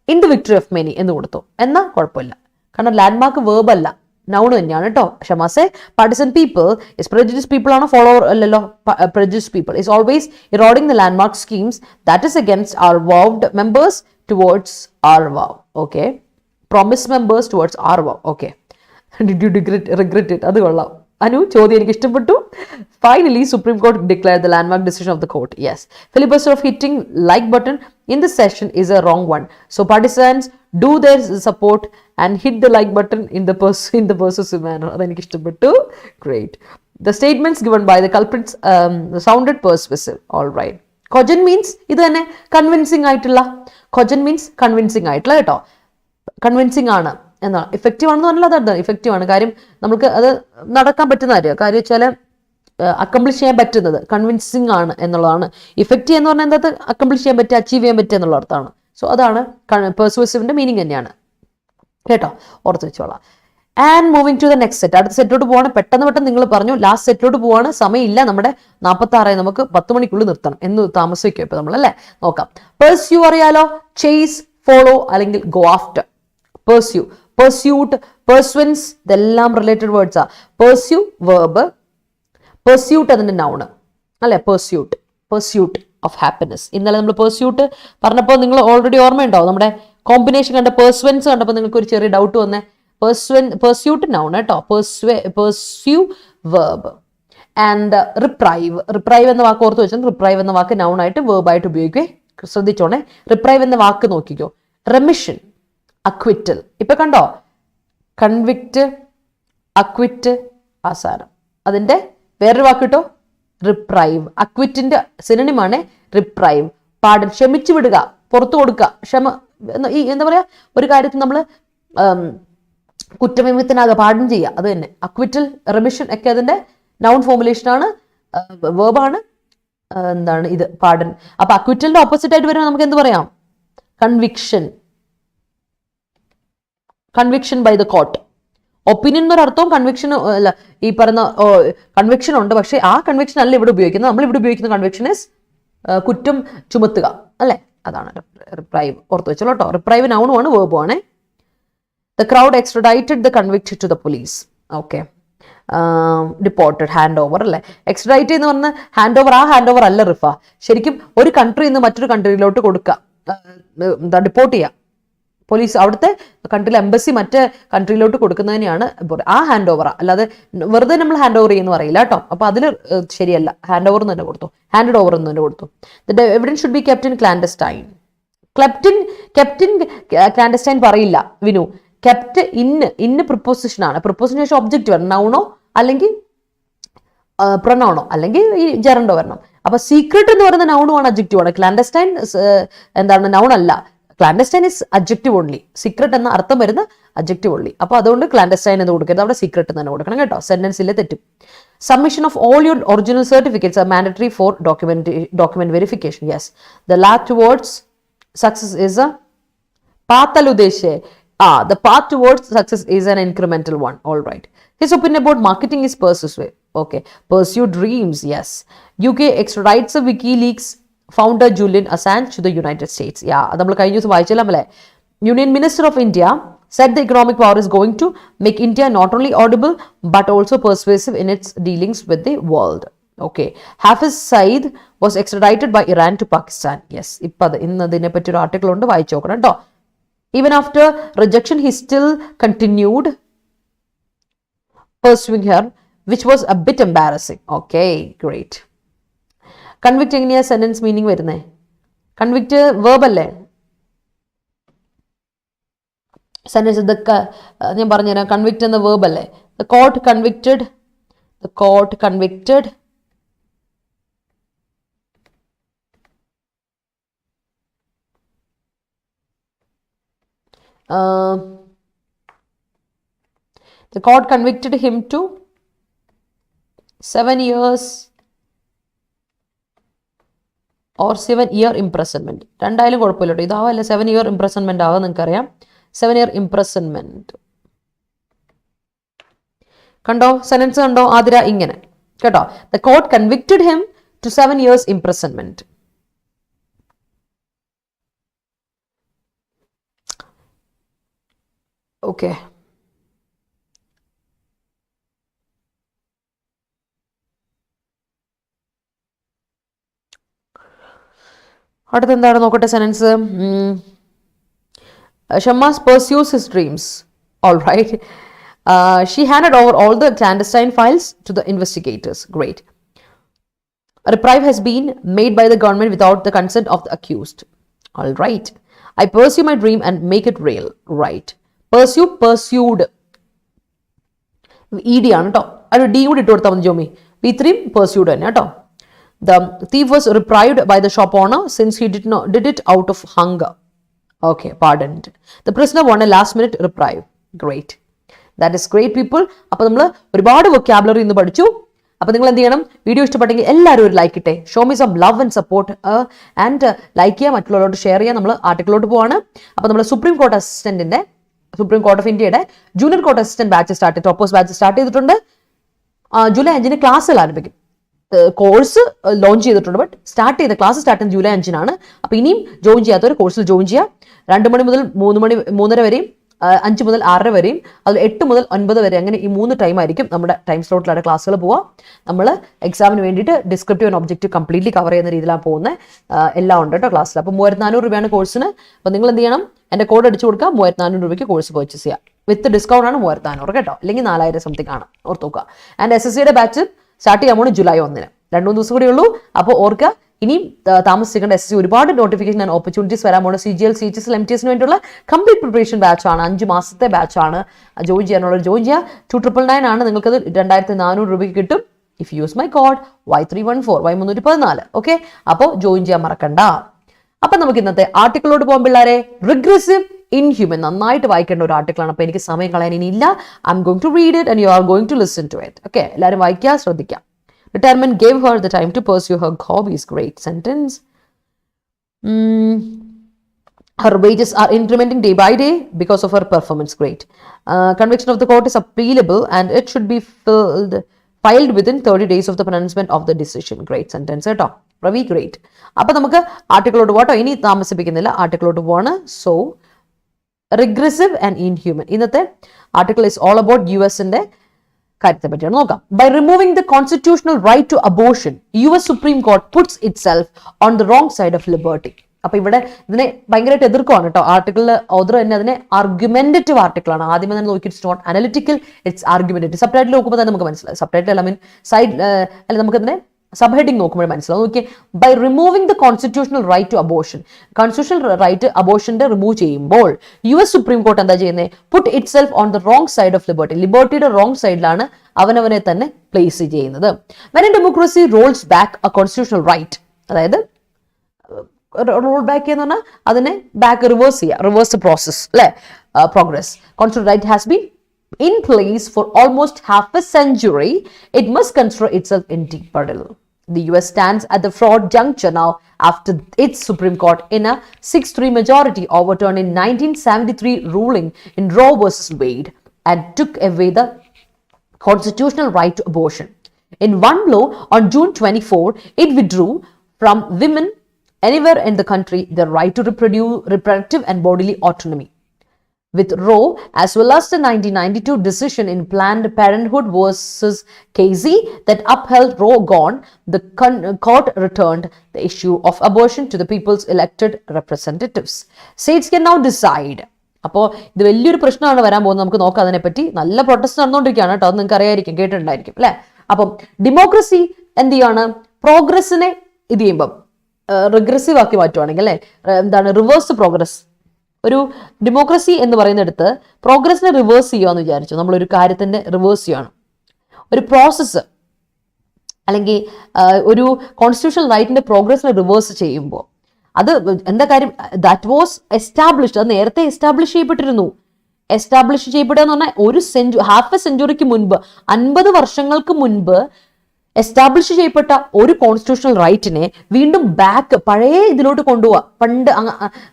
in the victory of many എന്ന് കൊടുത്തു എന്നാൽ കുഴപ്പമില്ല, കാരണം landmark verb അല്ല, നൗൺ തന്നെയാണ് കേട്ടോ. ക്ഷമാസെ, partisan people is prejudice people ആണോ, ഫോളോവർ അല്ലല്ലോ. Prejudice people is always eroding the landmark schemes that is against our vowed members towards our vow. Okay, promise members towards our vow. Okay, did you regret it? അത് കൊള്ളാം അനു, ചോദ്യം എനിക്ക് ഇഷ്ടപ്പെട്ടു. Finally, Supreme Court declared the landmark decision of the court. Yes, filibuster of hitting like button in this session is a wrong one. So partisans do their support and hit the like button in the persuasive manner. അതെനിക്ക് ഇഷ്ടപ്പെട്ടു. Great. The statements given by the culprits sounded persuasive. All right. Cogent means ഇത് തന്നെ convincing ആയിട്ടുള്ള. Cogent means convincing ആയിട്ടുള്ള കേട്ടോ. Convincing ആണ് എന്നാണ്. Effective ആണെന്ന് പറഞ്ഞാൽ അതാണ് ഇഫക്റ്റീവ് ആണ്. കാര്യം നമുക്ക് അത് നടക്കാൻ പറ്റുന്ന കാര്യം വെച്ചാൽ അക്കംപ്ലിഷ് ചെയ്യാൻ പറ്റുന്നത് കൺവിൻസിങ് ആണ് എന്നുള്ളതാണ്. ഇഫക്റ്റീവ് എന്ന് പറഞ്ഞാൽ എന്താ, അക്കംപ്ലിഷ് ചെയ്യാൻ പറ്റുക, അച്ചീവ് ചെയ്യാൻ പറ്റുക എന്നുള്ള അർത്ഥമാണ്. സോ അതാണ് പെർസുവേസീവിന്റെ മീനിങ് തന്നെയാണ് കേട്ടോ, ഓർത്ത് വെച്ചോളാം. And moving to the next set. അടുത്ത സെറ്റിലോട്ട് പോവാണ്. പെട്ടെന്ന് നിങ്ങൾ പറഞ്ഞു ലാസ്റ്റ് സെറ്റിലോട്ട് പോവാണ്, സമയമില്ല, നമ്മുടെ 46 നമുക്ക് 10 മണിക്കുള്ളിൽ നിർത്തണം എന്ന് താമസിക്കും ഇപ്പൊ നമ്മൾ അല്ലേ. നോക്കാം. പെർസ്യൂ അറിയാലോ, ചേസ്, ഫോളോ അല്ലെങ്കിൽ ഗോ ആഫ്റ്റർ. പെർസ്യൂ, പെർസ്യൂട്ട്, പെർസ്വൻസ് ഇതെല്ലാം റിലേറ്റഡ് വേർഡ്സാ. പെർസ്യൂ വേർബ്, പെർസ്യൂട്ട് അതിന്റെ നൗണ് അല്ലെ, പെർസ്യൂട്ട് പെർസ്യൂട്ട് ഓഫ് ഹാപ്പിനെസ്. ഇന്നലെ നമ്മൾ പെർസ്യൂട്ട് പറഞ്ഞപ്പോൾ നിങ്ങൾ ഓൾറെഡി ഓർമ്മയുണ്ടാവും, നമ്മുടെ കോമ്പിനേഷൻ കണ്ട പെർസ്വൻസ് കണ്ടപ്പോൾ നിങ്ങൾക്ക് ഒരു ചെറിയ ഡൗട്ട് വന്നേ. പെർസ്യൂട്ട് നൗൺ കേട്ടോ, പെർസ്യൂ വേർബ്. ആൻഡ് റിപ്രൈവ് എന്ന വാക്ക് ഓർത്ത് വെച്ചാൽ റിപ്രൈവ് എന്ന വാക്ക് നൗൺ ആയിട്ട് വേർബായിട്ട് ഉപയോഗിക്കുക. ശ്രദ്ധിച്ചോണേ, റിപ്രൈവ് എന്ന വാക്ക് നോക്കിക്കോ. Remission, acquittal. ഇപ്പൊ കണ്ടോ, കൺവിക്റ്റ്, അക്വിറ്റ്, ആസാരം. അതിന്റെ വേറൊരു വാക്ക് കിട്ടോ, റിപ്രൈവ്. അക്വിറ്റിന്റെ സിനണിമാണ് റിപ്രൈവ്. പാടൻ, ക്ഷമിച്ചു വിടുക, പുറത്തു കൊടുക്കുക, ക്ഷമ. ഈ എന്താ പറയാ, ഒരു കാര്യത്തിൽ നമ്മൾ കുറ്റവിമുക്തനാകുക, പാഠം ചെയ്യുക, അത് തന്നെ. അക്വിറ്റൽ, റെമിഷൻ ഒക്കെ അതിന്റെ നൗൺ ഫോർമുലേഷൻ ആണ്, വേർബാണ്. എന്താണ് ഇത്, പാഠൻ. അപ്പൊ അക്വിറ്റലിന്റെ ഓപ്പോസിറ്റ് ആയിട്ട് വരുമ്പോൾ നമുക്ക് എന്ത് പറയാം, conviction. Conviction by the court. Opinion എന്നൊരർത്ഥവും കൺവിക്ഷൻ അല്ല, ഈ പറയുന്ന കൺവിക്ഷൻ ഉണ്ട്, പക്ഷെ ആ കൺവിക്ഷൻ അല്ല ഇവിടെ ഉപയോഗിക്കുന്നത്. നമ്മൾ ഇവിടെ ഉപയോഗിക്കുന്ന കൺവിക്ഷൻ ഇസ് കുറ്റം ചുമത്തുക, അല്ലെ? അതാണ് റിപ്രൈവ്. ഓർത്ത് വെച്ചോളൂ കേട്ടോ. റിപ്രൈവ് നൗണുമാണ്, വേർബുമാണ്. The crowd extradited the convicted to the police. Okay. Deported, hand over അല്ലേ? എക്സ്ട്രഡൈറ്റ് എന്ന് പറഞ്ഞ ഹാൻഡ് ഓവർ, ആ ഹാൻഡ് ഓവർ അല്ല റിഫ. ശരിക്കും ഒരു കൺട്രിയിൽ നിന്ന് മറ്റൊരു കൺട്രിയിലോട്ട് കൊടുക്കുക, എന്താ, ഡിപ്പോർട്ട് ചെയ്യുക. പോലീസ് അവിടുത്തെ കൺട്രിയിലെ എംബസി മറ്റേ കൺട്രിയിലോട്ട് കൊടുക്കുന്നതിനെയാണ് ആ ഹാൻഡ് ഓവർ. അല്ലാതെ വെറുതെ നമ്മൾ ഹാൻഡ് ഓവർ ചെയ്യുന്ന പറയില്ല കേട്ടോ. അപ്പൊ അതിൽ ശരിയല്ല, ഹാൻഡ് ഓവർ എന്ന് തന്നെ കൊടുത്തു, ഹാൻഡഡ് ഓവർ എന്ന് തന്നെ കൊടുത്തു. The evidence should be kept in clandestine. Kept in clandestine പറയില്ല വിനു. കെപ്റ്റ് ഇന്ന് പ്രിപ്പോസിഷൻ ആണ്. പ്രിപ്പോസിഷന് ശേഷം ഒബ്ജക്റ്റ് വരണം, നൗണോ അല്ലെങ്കിൽ പ്രൊനൗണോ അല്ലെങ്കിൽ ഈ ജെറണ്ടോ വരണം. അപ്പൊ സീക്രട്ട് എന്ന് പറയുന്ന നൗണുമാണ്, അഡ്ജക്റ്റീവ് ആണ്. ക്ലാൻഡസ്റ്റൈൻ എന്താണ്, നൗൺ അല്ല. Clandestine is adjective only. Secret എന്ന അർത്ഥം വരുന്ന അഡ്ജക്റ്റീവ് ഓൺലി. അപ്പൊ അതുകൊണ്ട് ക്ലാൻഡസ്റ്റൈൻ എന്ന് കൊടുക്കരുത്, അവിടെ സീക്രട്ട് തന്നെ കൊടുക്കണം കേട്ടോ. സെന്റൻസിലെ തെറ്റും. Submission of all your original certificates are mandatory for document verification. Yes, the path towards success is a path. The path towards success is an incremental one. All right. His opinion about marketing is persuasive. Okay. Pursue dreams. Yes. UK extradites the WikiLeaks founder Julian Assange to the United States. Yeah. നമ്മൾ കഴിഞ്ഞ ദിവസം വായിച്ചില്ലേ? Union Minister of India said the economic power is going to make India not only audible but also persuasive in its dealings with the world. Okay. Hafiz Saeed was extradited by Iran to Pakistan. Yes. ഇപ്പത് ഇന്നതിനെ പറ്റി ഒരു article ഉണ്ട്, വായിച്ചു നോക്കണം കേട്ടോ. Even after rejection, he still continued pursuing her, which was a bit embarrassing. Okay, great. Convict എങ്ങനെയാ sentence meaning വരുന്നേ? Convict verb അല്ലേ? സെന്റൻസ് ഞാൻ പറഞ്ഞുതരാം. കൺവിക്റ്റ് എന്ന വേർബ് അല്ലേ? The court convicted. The court convicted him to 7 years or 7-year imprisonment. രണ്ടായാലും കുഴപ്പമില്ല. ഇതാവല്ല 7-year imprisonment ആവാം, നിങ്ങൾക്കറിയാം. 7-year imprisonment. കണ്ടോ സെന്റൻസ് കണ്ടോ ആതിര? ഇങ്ങനെ കേട്ടോ. The court convicted him to 7 years imprisonment. Okay. അടുത്ത എന്താണ് നോക്കട്ടെ sentence. Shammas pursues his dreams. All right. She handed over all the clandestine files to the investigators. Great. A reprieve has been made by the government without the consent of the accused. All right. I pursue my dream and make it real. Right. Pursued. ED ആണ് കേട്ടോ. അത് D കൂടി ഇട്ട് കൊടുത്താൽ മതി ജോമി. ഇത്രയും pursued തന്നെ കേട്ടോ. The thief was reprieved by the shop owner since he did it out of hunger. Okay, pardoned. The prisoner won a last minute reprieve. Great. That is great people. അപ്പോൾ നമ്മൾ ഒരുപാട് വൊക്കാബുലറി ഇന്ന് പഠിച്ചു. അപ്പോൾ നിങ്ങൾ എന്ത് ചെയ്യണം, വീഡിയോ ഇഷ്ടപ്പെട്ടെങ്കിൽ എല്ലാവരും ഒരു ലൈക്ക് ഇട്ടേ. Show me some love and support and like ചെയ്യുക, മറ്റുള്ളവരോട് ഷെയർ ചെയ്യുക. നമ്മൾ ആർട്ടിക്കിളോട്ട് പോവാണ്. അപ്പോൾ നമ്മൾ സുപ്രീം കോർട്ട് ഓഫ് ഇന്ത്യയുടെ junior court assistant batch toppers batch start ചെയ്തിട്ടുണ്ട്. ജൂലൈ 5 ക്ലാസ്സുകൾ ആരംഭിക്കും. കോഴ്സ് ലോഞ്ച് ചെയ്തിട്ടുണ്ട്, ബട്ട് ക്ലാസ് സ്റ്റാർട്ട് ചെയ്യുന്നത് ജൂലൈ 5 അപ്പോൾ ഇനിയും ജോയിൻ ചെയ്യാത്തവർ കോഴ്സിൽ ജോയിൻ ചെയ്യുക. 2 മണി മുതൽ 3:30 വരെയും 5 മുതൽ 6 വരെയും അതിൽ 8 മുതൽ 9 വരെ, അങ്ങനെ ഈ 3 ടൈം ആയിരിക്കും നമ്മുടെ ടൈം സ്ലോട്ടിലാണ് ക്ലാസ്സുകൾ പോവുക. നമ്മൾ എക്സാമിന് വേണ്ടിയിട്ട് descriptive and objective completely cover ചെയ്യുന്ന രീതിയിലാണ് പോകുന്നത്. എല്ലാം ഉണ്ട് കേട്ടോ ക്ലാസ്സിൽ. അപ്പോൾ 3400 രൂപയാണ് കോഴ്സിന്. അപ്പോൾ നിങ്ങൾ എന്ത് ചെയ്യണം, എൻ്റെ കോഡ് അടിച്ചു കൊടുക്കുക, 3400 രൂപയ്ക്ക് കോഴ്സ് പർച്ചേസ് ചെയ്യുക. വിത്ത് ഡിസ്കൗണ്ട് ആണ് 3400 കേട്ടോ, അല്ലെങ്കിൽ 4000 സംതിങ് ആണ്, ഓർത്ത് നോക്കുക. ആൻഡ് SSCയുടെ ബാച്ച് സ്റ്റാർട്ട് ചെയ്യാൻ പോകുന്നത് ജൂലൈ 1. 2-3 ദിവസം കൂടി ഉള്ളൂ. അപ്പോൾ ഓർക്കുക, ഇനിയും താമസിക്കേണ്ട SSC ഒരുപാട് നോട്ടിഫിക്കേഷൻ ആൻഡ് ഓപ്പർച്യൂണിറ്റീസ് വരാൻ പോകുന്നത്. CGL, CHSL, MTSന് വേണ്ടിയുള്ള കംപ്ലീറ്റ് പ്രിപ്പറേഷൻ ബാച്ചാണ്. 5 മാസത്തെ ബാച്ചാണ്. ജോയിൻ ചെയ്യാനുള്ളത് ജോയിൻ ചെയ്യുക. 2999 ആണ്. നിങ്ങൾക്കത് 2400 രൂപയ്ക്ക് കിട്ടും. If you use my code Y314 Y314. Okay, അപ്പോൾ ജോയിൻ ചെയ്യാൻ മറക്കണ്ട. അപ്പം നമുക്ക് ഇന്നത്തെ ആർട്ടിക്കിളോട് പോകാൻ പിള്ളേരെ. റിഗ്രസീവ് ഇൻഹ്യൂമൻ, നന്നായിട്ട് വായിക്കേണ്ട ഒരു ആർട്ടിക്കിളാണ്. അപ്പോൾ എനിക്ക് സമയം കളയാൻ ഇനിയില്ല. I'm going to read it and you are going to listen to it. Okay, എല്ലാവരും വായിക്കുക, ശ്രദ്ധിക്കാം. Retirement gave her the time to pursue her hobbies. Great sentence. Her wages are incrementing day by day because of her performance. Great. Conviction of the court is appealable and it should be filed within 30 days of the pronouncement of the decision. Great sentence. കേട്ടോ, Ravi, great. അപ്പോൾ നമുക്ക് ആർട്ടിക്കിളോട്ട് പോകട്ടോ, ഇനി താമസിപ്പിക്കുന്നില്ല, ആർട്ടിക്കിളോട്ട് പോവാണ്. So regressive and inhuman. ഇന്നത്തെ article is all about US-ന്റെ കാര്യത്തെ പറ്റിയാണ് നോക്കാം. By removing the constitutional right to abortion, US supreme court puts it self on the wrong side of liberty. അപ്പൊ ഇവിടെ ഇതിനെ ഭയങ്കരമായിട്ട് എതിർക്കുവാണ് കേട്ടോ. ആർട്ടിക്കിളിൽ ഓതർ തന്നെ അതിനെ ആർഗ്യുമെന്റേറ്റീവ് ആർട്ടിക്കിളാണ്. ആദ്യമേ തന്നെ നോക്കി, it's not analytical, it's argumentative. Subtitle നോക്കുമ്പോൾ തന്നെ നമുക്ക് മനസ്സിലായി. സബ് ടൈറ്റിൽ അല്ല, സൈഡ് അല്ല, നമുക്കതിനെ സബ് ഹെഡിങ് നോക്കുമ്പോൾ മനസ്സിലാവും. നോക്കിയേ, by removing the constitutional right to abortion, constitutional right അബോർഷന്റെ റിമൂവ് ചെയ്യുമ്പോൾ US സുപ്രീം കോർട്ട് എന്താ ചെയ്യുന്നത്? Put it self on the wrong side of liberty, ലിബർട്ടിയുടെ റോങ് സൈഡിലാണ് അവനവനെ തന്നെ പ്ലേസ് ചെയ്യുന്നത്. When a democracy rolls back a constitutional right, അതായത് റോൾ ബാക്ക് എന്ന് പറഞ്ഞാൽ അതിനെ ബാക്ക് റിവേഴ്സ് ചെയ്യുക, റിവേഴ്സ് പ്രോസസ് അല്ലെ, progress. Constitutional right has been in place for almost half a century, it must consider itself in deep peril. The US stands at the fraught juncture now after its Supreme Court in a 6-3 majority overturned in 1973 ruling in Roe versus Wade and took away the constitutional right to abortion. In one blow, on June 24, it withdrew from women anywhere in the country their right to reproductive and bodily autonomy. With Roe, as well as the 1992 decision in Planned Parenthood versus Casey that upheld Roe gone, the court returned the issue of abortion to the people's elected representatives. States can now decide. അപ്പോൾ ഇത് വലിയൊരു പ്രശ്നമാണ് വരാൻ പോകുന്നത്. നമുക്ക് നോക്കാം അതിനെപ്പറ്റി. നല്ല പ്രൊട്ടസ്റ്റ് നടന്നുകൊണ്ടിരിക്കുകയാണ് കേട്ടോ, അത് നിങ്ങൾക്ക് അറിയായിരിക്കും, കേട്ടിട്ടുണ്ടായിരിക്കും അല്ലെ. അപ്പം ഡെമോക്രസി എന്ത് ചെയ്യാണ്? പ്രോഗ്രസിനെ ഇത് ചെയ്യുമ്പം റിഗ്രസീവ് ആക്കി മാറ്റുവാണെങ്കിൽ അല്ലെ, എന്താണ് റിവേഴ്സ് പ്രോഗ്രസ്. ഒരു ഡെമോക്രസി എന്ന് പറയുന്നിടത്ത് പ്രോഗ്രസിനെ റിവേഴ്സ് ചെയ്യുകയെന്ന് വിചാരിച്ചു. നമ്മളൊരു കാര്യത്തിൻ്റെ റിവേഴ്സ് ചെയ്യണം, ഒരു പ്രോസസ്സ് അല്ലെങ്കിൽ ഒരു കോൺസ്റ്റിറ്റ്യൂഷണൽ റൈറ്റിന്റെ പ്രോഗ്രസിനെ റിവേഴ്സ് ചെയ്യുമ്പോൾ അത് എന്താ കാര്യം? ദാറ്റ് വാസ് എസ്റ്റാബ്ലിഷ്ഡ്, അത് നേരത്തെ എസ്റ്റാബ്ലിഷ് ചെയ്യപ്പെട്ടിരുന്നു. എസ്റ്റാബ്ലിഷ് ചെയ്യപ്പെടുക എന്ന് പറഞ്ഞാൽ ഹാഫ് എ സെഞ്ചുറിക്ക് മുൻപ്, 50 വർഷങ്ങൾക്ക് മുൻപ് എസ്റ്റാബ്ലിഷ് ചെയ്യപ്പെട്ട ഒരു കോൺസ്റ്റിറ്റ്യൂഷണൽ റൈറ്റിനെ വീണ്ടും ബാക്ക് പഴയ ഇതിലോട്ട് കൊണ്ടുപോവുക,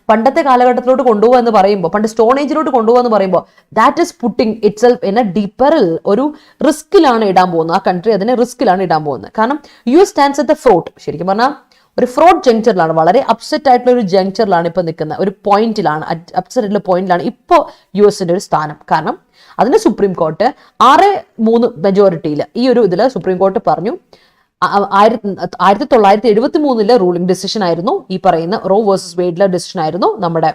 പണ്ടത്തെ കാലഘട്ടത്തിലോട്ട് കൊണ്ടുപോകുക എന്ന് പറയുമ്പോൾ, പണ്ട് സ്റ്റോൺ ഏജിലോട്ട് കൊണ്ടുപോകുക എന്ന് പറയുമ്പോൾ, that is putting it self in a ഡീപ്പറിൽ, ഒരു റിസ്കിലാണ് ഇടാൻ പോകുന്നത്. ആ കൺട്രി അതിനെ റിസ്കിലാണ് ഇടാൻ പോകുന്നത്. കാരണം US സ്റ്റാൻഡ്സ് അറ്റ് ദ ഫ്രോട്ട്, ശരിക്കും പറഞ്ഞാൽ ഒരു ഫ്രോഡ് ജങ്ചറിലാണ്, വളരെ അപ്സെറ്റ് ആയിട്ടുള്ള ഒരു ജങ്ചറിലാണ് ഇപ്പൊ നിൽക്കുന്നത്, ഒരു പോയിന്റിലാണ്, അപ്സെറ്റ് ആയിട്ടുള്ള പോയിന്റിലാണ് ഇപ്പോൾ US-ന്റെ ഒരു സ്ഥാനം. കാരണം അതിന് സുപ്രീം കോർട്ട് 6-3 മെജോറിറ്റിയിൽ ഈ ഒരു ഇതിൽ സുപ്രീം കോർട്ട് പറഞ്ഞു, 1973 റൂളിംഗ് ഡിസിഷൻ ആയിരുന്നു ഈ പറയുന്ന റോ വേഴ്സസ് വെയ്ഡിലെ ഡിസിഷൻ ആയിരുന്നു നമ്മുടെ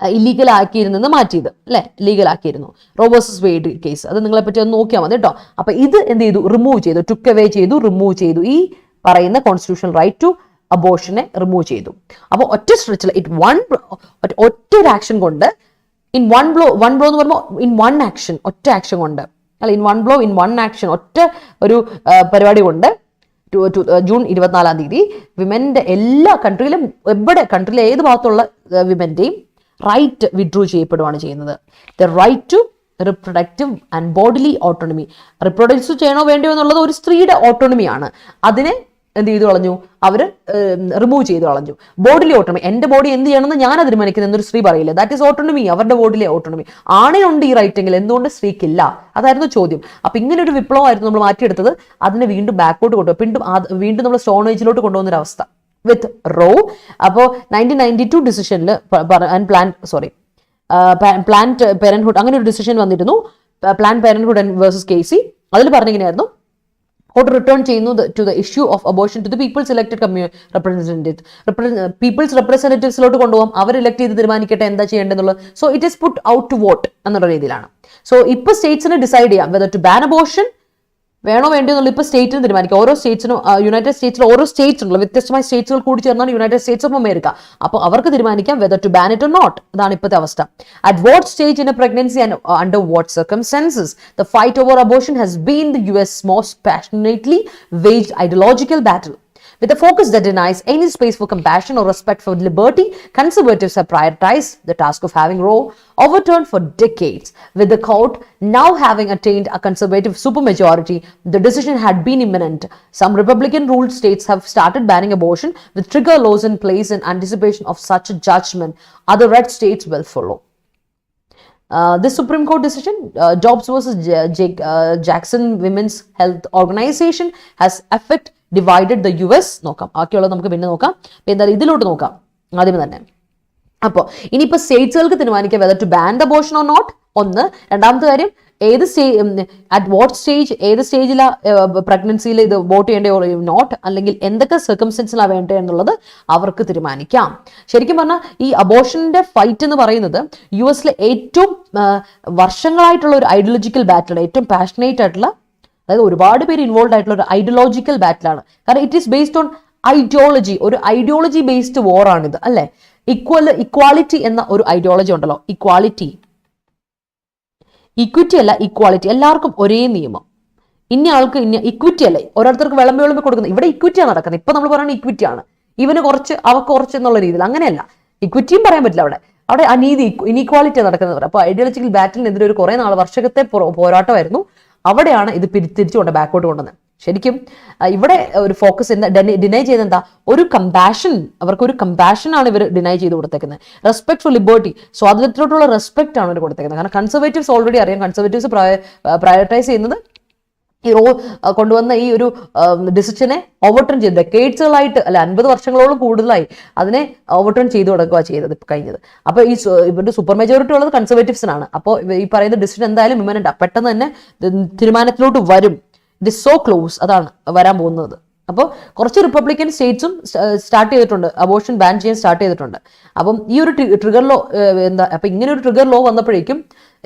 ഇല്ലീഗൽ ആക്കിയിരുന്നെന്ന് മാറ്റിയത് അല്ലെ, ലീഗൽ ആക്കിയിരുന്നു റോ വേഴ്സസ് വെയ്ഡ് കേസ്. അത് നിങ്ങളെ പറ്റി ഒന്ന് നോക്കിയാൽ മതി കേട്ടോ. അപ്പൊ ഇത് എന്ത് ചെയ്തു? റിമൂവ് ചെയ്തു, ടുക്ക് അവേ ചെയ്തു, റിമൂവ് ചെയ്തു. ഈ പറയുന്ന കോൺസ്റ്റിറ്റ്യൂഷണൽ റൈറ്റ് ടു അബോർഷനെ റിമൂവ് ചെയ്തു. അപ്പോൾ ഒറ്റ സ്ട്രെച്ചിൽ ഒറ്റ ഒരു ആക്ഷൻ കൊണ്ട്, ഇൻ വൺ ബ്ലോ എന്ന് പറയുമ്പോൾ ഇൻ വൺ ആക്ഷൻ, ഒറ്റ ആക്ഷൻ കൊണ്ട് അല്ല, in one blow in one action, ഒറ്റ ഒരു പരിപാടി കൊണ്ട് ജൂൺ 24 വിമന്റെ എല്ലാ കൺട്രിയിലും, കൺട്രിയിലെ ഏത് ഭാഗത്തുള്ള വിമന്റെയും റൈറ്റ് വിഡ്രൂ ചെയ്യപ്പെടുകയാണ് ചെയ്യുന്നത്. The right to reproductive and bodily autonomy. Reproduce ചെയ്യണോ വേണ്ടയോ എന്നുള്ളത് ഒരു സ്ത്രീയുടെ ഓട്ടോണമിയാണ്. അതിനെ എന്ത് ചെയ്തു കളഞ്ഞു? അവർ റിമൂവ് ചെയ്ത് കളഞ്ഞു. ബോഡിലി ഓട്ടോണമി, എന്റെ ബോഡി എന്ത് ചെയ്യണമെന്ന് ഞാൻ തീരുമാനിക്കുന്നത് എന്നൊരു സ്ത്രീ പറയില്ല. ദാറ്റ് ഈസ് ഓട്ടോണമി, അവരുടെ ബോഡിയിലെ ഓട്ടോണമി. ആണിനുണ്ട് ഈ റൈറ്റ് എങ്കിൽ എന്തുകൊണ്ട് സ്ത്രീക്കില്ല? അതായിരുന്നു ചോദ്യം. അപ്പൊ ഇങ്ങനെ ഒരു വിപ്ലവമായിരുന്നു നമ്മൾ മാറ്റിയെടുത്തത്. അതിനെ വീണ്ടും ബാക്കോട്ട് കൊണ്ടുപോയി, വീണ്ടും നമ്മൾ സ്റ്റോൺ ഏജിലോട്ട് കൊണ്ടുപോകുന്നൊരവസ്ഥ വിത്ത് റോ. അപ്പോൾ 1992 ഡിസിഷനിൽ പ്ലാൻഡ് പേരന്റ്ഹുഡ് അങ്ങനെ ഒരു ഡിസിഷൻ വന്നിരുന്നു. Planned parenthood versus Casey. അതിൽ പറഞ്ഞിങ്ങനെയായിരുന്നു, കോർട്ട് റിട്ടേൺ ചെയ്യുന്നു to the issue of abortion to the people's elected people's റെപ്രസെന്റേറ്റീവ്സിലോട്ട് കൊണ്ടുപോകാം. അവർ ഇലക്ട് ചെയ്ത് തീരുമാനിക്കട്ടെ എന്താ ചെയ്യേണ്ടതെന്നുള്ളത്. So it is put out to vote എന്നുള്ള രീതിയിലാണ്. സോ ഇപ്പൊ സ്റ്റേറ്റ്സിന് ഡിസൈഡ് ചെയ്യാം വെദർ ടു ബാൻ അബോർഷൻ വേണോ വേണ്ടോ എന്നുള്ള ഇപ്പൊ സ്റ്റേറ്റിന് തീരുമാനിക്കാം. ഓരോ സ്റ്റേറ്റ്സിനും യുണൈറ്റഡ് സ്റ്റേറ്റ്സിൽ ഓരോ സ്റ്റേറ്റ്സ് ഉണ്ടല്ലോ, വ്യത്യസ്തമായ സ്റ്റേറ്റ്സുകൾ കൂടി ചേർന്നാണ് യുണൈറ്റഡ് സ്റ്റേറ്റ്സ് ഓഫ് അമേരിക്ക. അപ്പോൾ അവർക്ക് തീരുമാനിക്കാം whether to ban it or not. അതാണ് ഇപ്പോഴത്തെ അവസ്ഥ. At what stage in a pregnancy and under what circumstances the fight over abortion has been the US most passionately waged ideological battle. With a focus that denies any space for compassion or respect for liberty, conservatives have prioritized the task of having Roe overturned for decades. With the court now having attained a conservative supermajority, the decision had been imminent. Some Republican-ruled states have started banning abortion with trigger laws in place in anticipation of such a judgment. Other red states will follow. This Supreme Court decision, Dobbs versus Jackson Women's Health Organization, has affect divided the US. നോക്കാം, ബാക്കിയുള്ളത് നമുക്ക് പിന്നെ നോക്കാം. എന്തായാലും ഇതിലോട്ട് നോക്കാം ആദ്യമേ തന്നെ. അപ്പോൾ ഇനിയിപ്പോൾ സ്റ്റേറ്റ്സുകൾക്ക് തീരുമാനിക്കാം whether to ban the abortion or not. ഒന്ന്. രണ്ടാമത്തെ കാര്യം, ഏത് അറ്റ് വാട്ട് സ്റ്റേജ്, ഏത് സ്റ്റേജിലാണ് പ്രഗ്നൻസിയിൽ ഇത് വോട്ട് ചെയ്യേണ്ടോ നോട്ട്, അല്ലെങ്കിൽ എന്തൊക്കെ സർക്കംസ്റ്റൻസിലാണ് വേണ്ടത് എന്നുള്ളത് അവർക്ക് തീരുമാനിക്കാം. ശരിക്കും പറഞ്ഞാൽ ഈ അബോർഷന്റെ ഫൈറ്റ് എന്ന് പറയുന്നത് US ഏറ്റവും വർഷങ്ങളായിട്ടുള്ള ഒരു ഐഡിയോളജിക്കൽ ബാറ്റിലാണ്, ഏറ്റവും പാഷനേറ്റ് ആയിട്ടുള്ള, അതായത് ഒരുപാട് പേര് ഇൻവോൾവ് ആയിട്ടുള്ള ഒരു ഐഡിയോളജിക്കൽ ബാറ്റിലാണ്. കാരണം it is based on ideology, ഒരു ഐഡിയോളജി ബേസ്ഡ് വോർ ആണിത് അല്ലെ. ഇക്വാലിറ്റി എന്ന ഒരു ഐഡിയോളജി ഉണ്ടല്ലോ, ഇക്വിറ്റി അല്ല ഇക്വാലിറ്റി, എല്ലാവർക്കും ഒരേ നിയമം, ഇന്ന ആൾക്ക് ഇന്ന ഇക്വിറ്റി അല്ലേ, ഓരോരുത്തർക്ക് വിളമ്പി കൊടുക്കുന്നത്. ഇവിടെ ഇക്വിറ്റിയാണ് നടക്കുന്നത്. ഇപ്പൊ നമ്മൾ പറയുന്നത് ഇക്വിറ്റിയാണ്, ഇവന് കുറച്ച് അവർക്ക് കുറച്ച് എന്നുള്ള രീതിയിൽ. അങ്ങനെയല്ല, ഇക്വിറ്റിയും പറയാൻ പറ്റില്ല അവിടെ അനീതി, ഇനീക്വാലിറ്റി നടക്കുന്നത്. അപ്പൊ ഐഡിയോളജിക്കൽ ബാറ്റിനെതിരെ ഒരു കുറെ നാൾ വർഷത്തെ പോരാട്ടമായിരുന്നു. അവിടെയാണ് ഇത് തിരിച്ചുകൊണ്ട് ബാക്കോട്ട് കൊണ്ടുവന്നത്. ശരിക്കും ഇവിടെ ഒരു ഫോക്കസ് ഡിനൈ ചെയ്ത് എന്താ, ഒരു കമ്പാഷൻ, അവർക്ക് ഒരു കമ്പാഷൻ ആണ് ഇവർ ഡിനൈ ചെയ്ത് കൊടുത്തേക്കുന്നത്. റെസ്പെക്ട് ഫോർ ലിബർട്ടി, സ്വാതന്ത്ര്യത്തോടുള്ള റെസ്പെക്ട് ആണ് ഇവർ കൊടുത്തേക്കുന്നത്. കാരണം കൺസർവേറ്റീവ്സ് ഓൾറെഡി അറിയാം, കൺസർവേറ്റീവ്സ് പ്രയോറിറ്റൈസ് ചെയ്യുന്നത് ഈ കൊണ്ടുവന്ന ഈ ഒരു ഡിസിഷനെ ഓവർടേൺ ചെയ്തു. ഡെക്കേഡ്സുകളായിട്ട് അല്ല 50 വർഷങ്ങളോളം കൂടുതലായി അതിനെ ഓവർടേൺ ചെയ്തു കൊടുക്കുക ചെയ്തത് കഴിഞ്ഞത്. അപ്പോൾ ഈ ഇവരുടെ സൂപ്പർ മെജോറിറ്റി ഉള്ളത് കൺസർവേറ്റീവ്സിനാണ്. അപ്പോൾ ഈ പറയുന്ന ഡിസിഷൻ എന്തായാലും ഇമ്മനന്റ് പെട്ടെന്ന് തന്നെ തീരുമാനത്തിലോട്ട് വരും. ഇറ്റ് ഇസ് സോ ക്ലോസ്, അതാണ് വരാൻ പോകുന്നത്. അപ്പോൾ കുറച്ച് റിപ്പബ്ലിക്കൻ സ്റ്റേറ്റ്സും സ്റ്റാർട്ട് ചെയ്തിട്ടുണ്ട്, അബോർഷൻ ബാൻ ചെയ്യാൻ സ്റ്റാർട്ട് ചെയ്തിട്ടുണ്ട്. അപ്പം ഈ ഒരു ട്രിഗർ ലോ അപ്പം ഇങ്ങനെ ഒരു ട്രിഗർ ലോ വന്നപ്പോഴേക്കും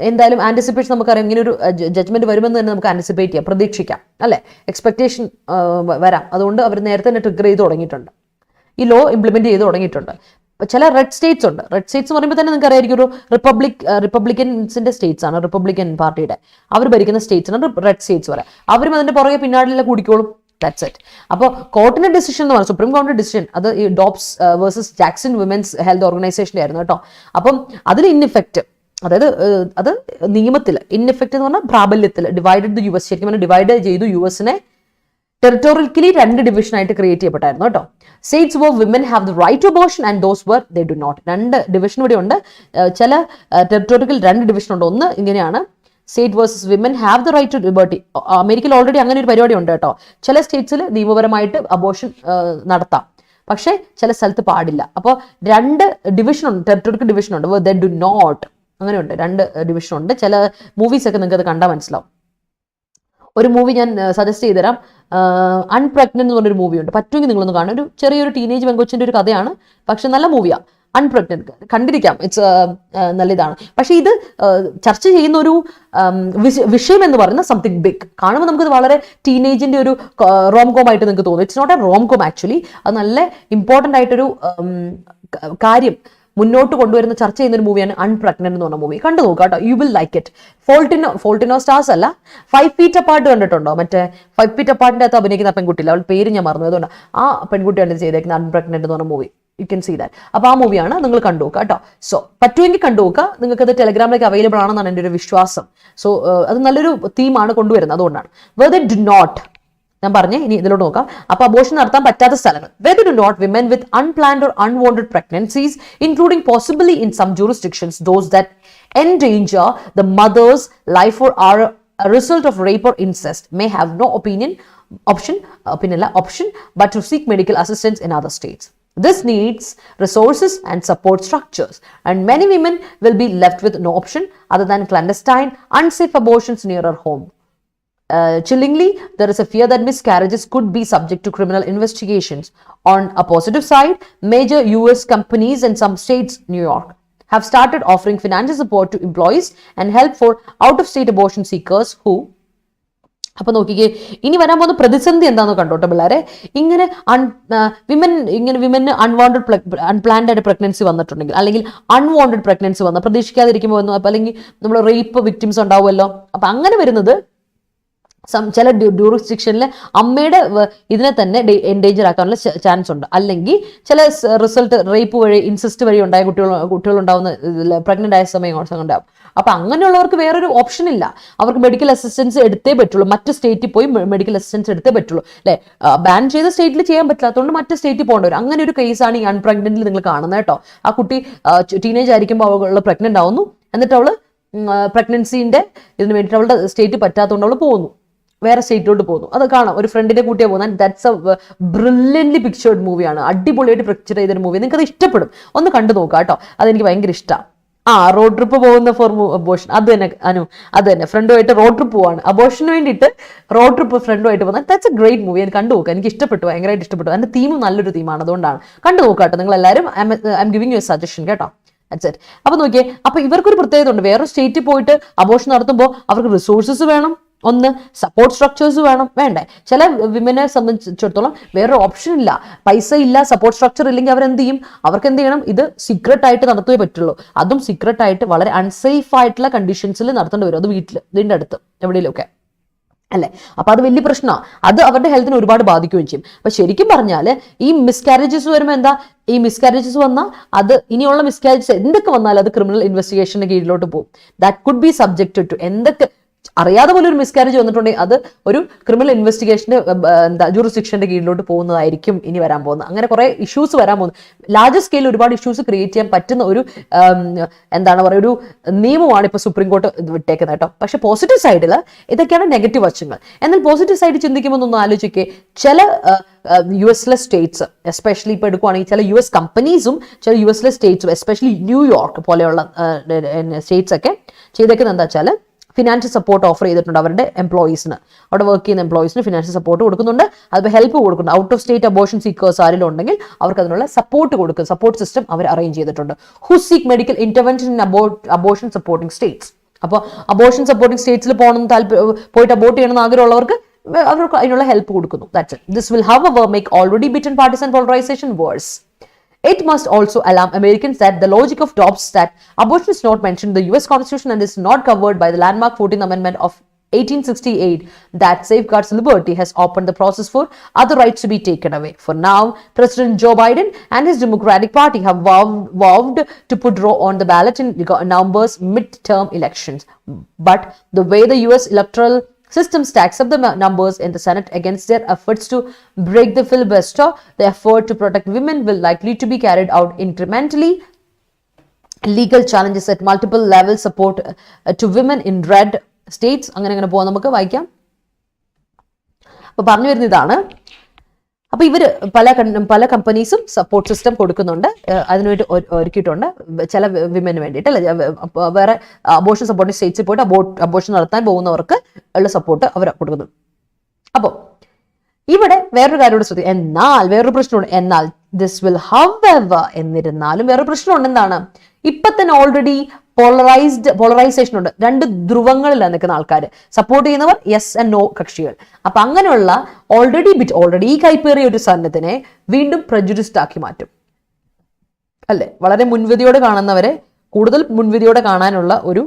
എന്തായാലും ആന്റിസിപ്പേഷൻ, നമുക്കറിയാം ഇങ്ങനെ ഒരു ജഡ്ജ്മെന്റ് വരുമെന്ന് തന്നെ നമുക്ക് ആന്റിസിപ്പേറ്റ് ചെയ്യാം, പ്രതീക്ഷിക്കാം അല്ലെ, എക്സ്പെക്ടേഷൻ വരാം. അതുകൊണ്ട് അവർ നേരത്തെ തന്നെ ട്രിഗർ ചെയ്ത് തുടങ്ങിയിട്ടുണ്ട്, ഈ ലോ ഇംപ്ലിമെന്റ് ചെയ്ത് തുടങ്ങിയിട്ടുണ്ട്. ചില റെഡ് സ്റ്റേറ്റ്സ് ഉണ്ട്. റെഡ് സ്റ്റേറ്റ്സ് പറയുമ്പോൾ തന്നെ നിങ്ങൾക്ക് അറിയായിരിക്കും, ഒരു റിപ്പബ്ലിക്കൻസിന്റെ സ്റ്റേറ്റ്സ് ആണ്, റിപ്പബ്ലിക്കൻ പാർട്ടിയുടെ അവർ ഭരിക്കുന്ന സ്റ്റേറ്റ്സ് ആണ് റെഡ് സ്റ്റേറ്റ്സ് പറയാം. അവരും അതിന്റെ പുറകെ പിന്നാടിലെ കൂടിക്കോളും. That's it. അപ്പോൾ കോർട്ടിന്റെ ഡിസിഷൻ എന്ന് പറഞ്ഞാൽ, സുപ്രീം കോടതി ഡിസിഷൻ, അത് ഈ ഡോബ്സ് വേഴ്സസ് ജാക്സൺ വിമൻസ് ഹെൽത്ത് ഓർഗനൈസേഷൻ്റെ ആയിരുന്നു കേട്ടോ. അപ്പം അതിൽ ഇൻഇഫക്റ്റ്, അതായത് അത് നിയമത്തിൽ ഇൻഇഫക്റ്റ് എന്ന് പറഞ്ഞാൽ പ്രാബല്യത്തിൽ ഡിവൈഡഡ് ദ US, ശരിക്കും പറഞ്ഞാൽ ഡിവൈഡ് ചെയ്തു യുഎസിനെ. ടെറിട്ടോറിയലി 2 ഡിവിഷനായിട്ട് ക്രിയേറ്റ് ചെയ്യപ്പെട്ടായിരുന്നു കേട്ടോ. States where women have the right to abortion and those where they do not. 2 division ഇവിടെ ഉണ്ട്. ചില ടെറിട്ടോറിയൽ 2 ഡിവിഷൻ ഉണ്ട്. ഒന്ന് ഇങ്ങനെയാണ്, state versus women have the right to liberty. അമേരിക്കയിൽ ഓൾറെഡി അങ്ങനെ ഒരു പരിപാടി ഉണ്ട് കേട്ടോ. ചില സ്റ്റേറ്റ്സിൽ നിയമപരമായിട്ട് അബോർഷൻ നടത്താം, പക്ഷേ ചില സ്ഥലത്ത് പാടില്ല. അപ്പോൾ 2 ഡിവിഷൻ ഉണ്ട്, ടെറിട്ടോറിയൽ ഡിവിഷൻ ഉണ്ട്, ദേ ഡു നോട്ട്. അങ്ങനെയുണ്ട്, 2 ഡിവിഷൻ ഉണ്ട്. ചില മൂവീസ് ഒക്കെ നിങ്ങൾക്ക് അത് കണ്ടാൽ മനസ്സിലാവും. ഒരു മൂവി ഞാൻ സജസ്റ്റ് ചെയ്തുതരാം, അൺപ്രഗ്നന്റ് എന്ന് പറഞ്ഞൊരു മൂവിയുണ്ട്, പറ്റുമെങ്കിൽ നിങ്ങളൊന്ന് കാണും. ഒരു ചെറിയൊരു ടീനേജ് പെങ്കൊച്ചിൻ്റെ ഒരു കഥയാണ്, പക്ഷെ നല്ല മൂവിയാണ്. അൺപ്രഗ്നന്റ് കണ്ടിരിക്കാം, ഇറ്റ്സ് നല്ല ഇതാണ്. പക്ഷേ ഇത് ചർച്ച ചെയ്യുന്ന ഒരു വിഷയം എന്ന് പറയുന്നത് സംതിങ് ബിഗ്. കാണുമ്പോൾ നമുക്കത് വളരെ ടീനേജിന്റെ ഒരു റോം കോം ആയിട്ട് നിങ്ങൾക്ക് തോന്നും. It's not a rom com actually. അത് നല്ല ഇമ്പോർട്ടൻ്റ് ആയിട്ടൊരു കാര്യം മുന്നോട്ട് കൊണ്ടുവരുന്ന ചർച്ച ചെയ്യുന്ന ഒരു മൂവിയാണ് അൺപ്രഗ്നന്റ് എന്ന് പറഞ്ഞ മൂവി. കണ്ടു നോക്കുക കേട്ടോ, യു വിൽ ലൈക്ക് ഇറ്റ്. ഫോൾട്ടിനോ സ്റ്റാർസ് അല്ല, 5 ഫീറ്റ് അപ്പാർട്ട് കണ്ടിട്ടുണ്ടോ? മറ്റേ 5 ഫീറ്റ് അപ്പാർട്ടിന്റെ അകത്ത് അഭിനയിക്കുന്ന പെൺകുട്ടിയില്ല, അവൾ പേര് ഞാൻ മറന്നു, അതുകൊണ്ട് ആ പെൺകുട്ടിയാണ് ചെയ്തേക്കുന്നത് അൺപ്രഗ്നന്റ് എന്ന് പറഞ്ഞ movie. You can see that. അപ്പോൾ ആ മൂവിയാണ്, നിങ്ങൾ കണ്ടു നോക്കുക കേട്ടോ. സോ പറ്റുമെങ്കിൽ കണ്ടു നോക്കുക, നിങ്ങൾക്ക് അത് ടെലഗ്രാമിലേക്ക് അവൈലബിൾ ആണെന്നാണ് എൻ്റെ ഒരു വിശ്വാസം. സോ അത് നല്ലൊരു തീമാണ് കൊണ്ടുവരുന്നത്, അതുകൊണ്ടാണ്. വെർ ദേ ഡു നോട്ട്, ഞാൻ പറഞ്ഞേ, ഇനി ഇതിലോട്ട് നോക്കാം. അപ്പൊ അബോർഷൻ നടത്താൻ പറ്റാത്ത സ്ഥലങ്ങൾ, whether or not women with unplanned or unwanted pregnancies, including possibly in some jurisdictions those that endanger the mother's life or are a result of rape or incest, may have no option but to seek medical assistance in other states. This needs resources and support structures, and many women will be left with no option other than clandestine, unsafe abortions nearer home. Chillingly, there is a fear that miscarriages could be subject to criminal investigations. On a positive side, major US companies and some states, New York, have started offering financial support to employees and help for out-of-state abortion seekers who. അപ്പൊ നോക്കിക്കേ, ഇനി വരാൻ പോകുന്ന പ്രതിസന്ധി എന്താണെന്ന് കണ്ടോട്ടെ പിള്ളേരെ. ഇങ്ങനെ വിമന് അൺപ്ലാൻഡ് ആയിട്ട് പ്രഗ്നൻസി വന്നിട്ടുണ്ടെങ്കിൽ, അല്ലെങ്കിൽ അൺവാണ്ടഡ് പ്രഗ്നൻസി വന്ന പ്രതീക്ഷിക്കാതിരിക്കുമ്പോൾ വന്നു, അല്ലെങ്കിൽ നമ്മൾ റേപ്പ് വിക്ടിംസ് ഉണ്ടാവുമല്ലോ. അപ്പൊ അങ്ങനെ വരുന്നത് ചില ഡ്യൂറിസ്ഡിക്ഷനിൽ അമ്മയുടെ ഇതിനെ തന്നെ എൻഡേഞ്ചർ ആക്കാനുള്ള ചാൻസ് ഉണ്ട്. അല്ലെങ്കിൽ ചില റിസൾട്ട് റേപ്പ് വഴി, ഇൻസിസ്റ്റ് വഴി ഉണ്ടായ കുട്ടികളുണ്ടാവുന്ന പ്രഗ്നന്റ് ആയ സമയം ഉണ്ടാവും. അപ്പൊ അങ്ങനെയുള്ളവർക്ക് വേറൊരു ഓപ്ഷൻ ഇല്ല. അവർക്ക് മെഡിക്കൽ അസിസ്റ്റൻസ് എടുത്തേ പറ്റുള്ളൂ. മറ്റ് സ്റ്റേറ്റിൽ പോയി മെഡിക്കൽ അസിസ്റ്റൻസ് എടുത്തേ പറ്റുള്ളൂ അല്ലെ. ബാൻ ചെയ്ത സ്റ്റേറ്റിൽ ചെയ്യാൻ പറ്റില്ലാത്തതുകൊണ്ട് മറ്റ് സ്റ്റേറ്റിൽ പോകേണ്ടി വരും. അങ്ങനെ ഒരു കേസാണ് ഈ അൺപ്രഗ്നന്റിൽ നിങ്ങൾ കാണുന്നത് കേട്ടോ. ആ കുട്ടി ടീനേജ് ആയിരിക്കുമ്പോൾ അവൾ പ്രഗ്നന്റ് ആവുന്നു, എന്നിട്ട് അവള് പ്രഗ്നൻസിന്റെ ഇതിന് വേണ്ടിയിട്ട് അവളുടെ സ്റ്റേറ്റ് പറ്റാത്തതുകൊണ്ട് അവൾ പോകുന്നു, വേറെ സ്റ്റേറ്റിലോട്ട് പോകുന്നു. അത് കാണാം, ഒരു ഫ്രണ്ടിന്റെ കൂട്ടിയാണ് പോകുന്നത്. ദാറ്റ്സ് എ ബ്രില്യൻ്റ്ലി പിക്ചേർഡ് മൂവിയാണ്. അടിപൊളിയായിട്ട് പിക്ചർ ചെയ്തൊരു മൂവി. നിങ്ങൾക്ക് അത് ഇഷ്ടപ്പെടും, ഒന്ന് കണ്ടു നോക്കുക കേട്ടോ. അതെനിക്ക് ഭയങ്കര ഇഷ്ടമാണ്. റോഡ് ട്രിപ്പ് പോകുന്ന ഫോർ അബോഷൻ, അത് തന്നെ അത് തന്നെ, ഫ്രണ്ടുമായിട്ട് റോഡ് ട്രിപ്പ് പോവാണ്. അബോഷന് വേണ്ടിയിട്ട് റോഡ് ട്രിപ്പ് ഫ്രണ്ടുമായിട്ട് പോകുന്നത്. That's A great movie. എനിക്ക് കണ്ടു നോക്കുക, എനിക്ക് ഇഷ്ടപ്പെട്ടു, ഭയങ്കരമായിട്ട് ഇഷ്ടപ്പെട്ടു. അതിന്റെ തീമും നല്ലൊരു തീമാണ്, അതുകൊണ്ടാണ്. കണ്ടു നോക്കുക കേട്ടോ നിങ്ങൾ എല്ലാവരും. I M giving you A suggestion കേട്ടോ. അപ്പൊ നോക്കിയേ, അപ്പൊ ഇവർക്കൊരു പ്രത്യേകത ഉണ്ട്. വേറെ സ്റ്റേറ്റിൽ പോയിട്ട് അബോഷൻ നടത്തുമ്പോൾ അവർക്ക് റിസോഴ്സസ് വേണം, ഒന്ന് സപ്പോർട്ട് സ്ട്രക്ചേഴ്സ് വേണ്ടേ. ചില വിമനെ സംബന്ധിച്ചിടത്തോളം വേറൊരു ഓപ്ഷൻ ഇല്ല, പൈസ ഇല്ല, സപ്പോർട്ട് സ്ട്രക്ചർ ഇല്ലെങ്കിൽ അവരെന്ത് ചെയ്യും? അവർക്ക് എന്ത് ചെയ്യണം? ഇത് സീക്രട്ട് ആയിട്ട് നടത്തുകയേ പറ്റുള്ളൂ. അതും സീക്രട്ട് ആയിട്ട് വളരെ അൺസേഫ് ആയിട്ടുള്ള കണ്ടീഷൻസിൽ നടത്തേണ്ടി വരും. അത് വീട്ടിൽ, ഇതിന്റെ അടുത്ത് എവിടെയെങ്കിലുമൊക്കെ അല്ലെ. അപ്പൊ അത് വലിയ പ്രശ്നമാണ്. അത് അവരുടെ ഹെൽത്തിനെ ഒരുപാട് ബാധിക്കുകയും ചെയ്യും. അപ്പൊ ശരിക്കും പറഞ്ഞാൽ ഈ മിസ്കാരേജസ് വരുമ്പോൾ എന്താ, ഈ മിസ്കാരേജസ് വന്നാൽ അത് ഇനിയുള്ള മിസ്കാരേജസ് എന്തൊക്കെ വന്നാലും അത് ക്രിമിനൽ ഇൻവെസ്റ്റിഗേഷന്റെ കീഴിലോട്ട് പോകും. That could be subjected to, എന്തൊക്കെ അറിയാതെ പോലെ ഒരു മിസ്കാരേജ് വന്നിട്ടുണ്ടെങ്കിൽ അത് ഒരു ക്രിമിനൽ ഇൻവെസ്റ്റിഗേഷന്റെ ജൂറിസ്ഡിക്ഷന്റെ കീഴിലോട്ട് പോകുന്നതായിരിക്കും ഇനി വരാൻ പോകുന്നത്. അങ്ങനെ കുറെ ഇഷ്യൂസ് വരാൻ പോകുന്നു. ലാർജർ സ്കെയിൽ ഒരുപാട് ഇഷ്യൂസ് ക്രിയേറ്റ് ചെയ്യാൻ പറ്റുന്ന ഒരു എന്താണ് പറയുക, ഒരു നിയമമാണ് ഇപ്പൊ സുപ്രീം കോർട്ട് വിട്ടേക്കുന്നത് കേട്ടോ. പക്ഷെ പോസിറ്റീവ് സൈഡിൽ ഇതൊക്കെയാണ് നെഗറ്റീവ് വശങ്ങൾ. എന്നാൽ പോസിറ്റീവ് സൈഡ് ചിന്തിക്കുമ്പോൾ ഒന്ന് ആലോചിക്കേ, ചില US-ലെ സ്റ്റേറ്റ്സ്, എസ്പെഷ്യലി ഇപ്പൊ എടുക്കുവാണെങ്കിൽ ചില US കമ്പനീസും ചില US-ലെ സ്റ്റേറ്റ്സും, എസ്പെഷ്യലി ന്യൂയോർക്ക് പോലെയുള്ള സ്റ്റേറ്റ്സ് ഒക്കെ ചെയ്തേക്കുന്നത് എന്താ വെച്ചാൽ ഫിനാൻഷ്യൽ സപ്പോർട്ട് ഓഫർ ചെയ്തിട്ടുണ്ട് അവരുടെ എംപ്ലോയീസിന്. അവിടെ വർക്ക് ചെയ്യുന്ന എംപ്ലോയീസിന് ഫിനാൻഷ്യൽ സപ്പോർട്ട് കൊടുക്കുന്നുണ്ട്, അതിപ്പോൾ ഹെൽപ്പ് കൊടുക്കുന്നുണ്ട്. Out of state abortion seekers ആരെങ്കിലും ഉണ്ടെങ്കിൽ അവർക്ക് അതിനുള്ള സപ്പോർട്ട് കൊടുക്കും, സപ്പോർട്ട് സിസ്റ്റം അവർ അറേഞ്ച് ചെയ്തിട്ടുണ്ട്. Who seek medical intervention in abortion supporting States. അപ്പോൾ അബോഷൻ സപ്പോർട്ടിംഗ് സ്റ്റേറ്റ്സിൽ പോയിട്ട് അബോർട്ട് ചെയ്യണമെന്ന് ആഗ്രഹമുള്ളവർക്ക് അവർക്ക് അതിനുള്ള ഹെൽപ്പ് കൊടുക്കുന്നു. That's it. This will however make already beaten partisan polarization worse. It must also alarm Americans that the logic of Dobbs, that abortion is not mentioned in the US Constitution and is not covered by the landmark 14th Amendment of 1868 that safeguards liberty, has opened the process for other rights to be taken away. For now, President Joe Biden and his Democratic Party have vowed to put Roe on the ballot in November's midterm elections. But the way the US electoral system stacks up the numbers in the Senate against their efforts to break the filibuster, the effort to protect women will likely to be carried out incrementally. Legal challenges at multiple levels support to women in red states. അങ്ങനെ പോകാം, നമുക്ക് വായിക്കാം. അപ്പൊ പറഞ്ഞു വരുന്ന ഇതാണ്. അപ്പൊ ഇവര് പല കമ്പനീസും സപ്പോർട്ട് സിസ്റ്റം കൊടുക്കുന്നുണ്ട്, അതിനുവേണ്ടി ഒരുക്കിയിട്ടുണ്ട് ചില വിമന് വേണ്ടിയിട്ട് അല്ലെ. വേറെ അബോഷൻ സപ്പോർട്ടിംഗ് സ്റ്റേറ്റ്സിൽ പോയിട്ട് അബോഷൻ നടത്താൻ പോകുന്നവർക്ക് ഉള്ള സപ്പോർട്ട് അവർ കൊടുക്കുന്നു. അപ്പോൾ ഇവിടെ വേറൊരു കാര്യം കൂടെ ശ്രദ്ധിക്കും. എന്നാൽ വേറൊരു പ്രശ്നമുണ്ട്. എന്നാൽ ദിസ് വിൽ however, എന്നിരുന്നാലും വേറൊരു പ്രശ്നമുണ്ട്. എന്താണ്? ഇപ്പൊ തന്നെ ഓൾറെഡി പോളറൈസേഷൻ ഉണ്ട്. രണ്ട് ധ്രുവങ്ങളിലാണ് നിൽക്കുന്ന ആൾക്കാർ. സപ്പോർട്ട് ചെയ്യുന്നവർ യെസ് ആൻഡ് നോ കക്ഷികൾ. അപ്പൊ അങ്ങനെയുള്ള ഓൾറെഡി കൈപ്പേറിയ ഒരു സന്നദ്ധനെ വീണ്ടും പ്രജുഡിസ്ഡ് ആക്കി മാറ്റും അല്ലെ. വളരെ മുൻവിധിയോടെ കാണുന്നവരെ കൂടുതൽ മുൻവിധിയോടെ കാണാനുള്ള ഒരു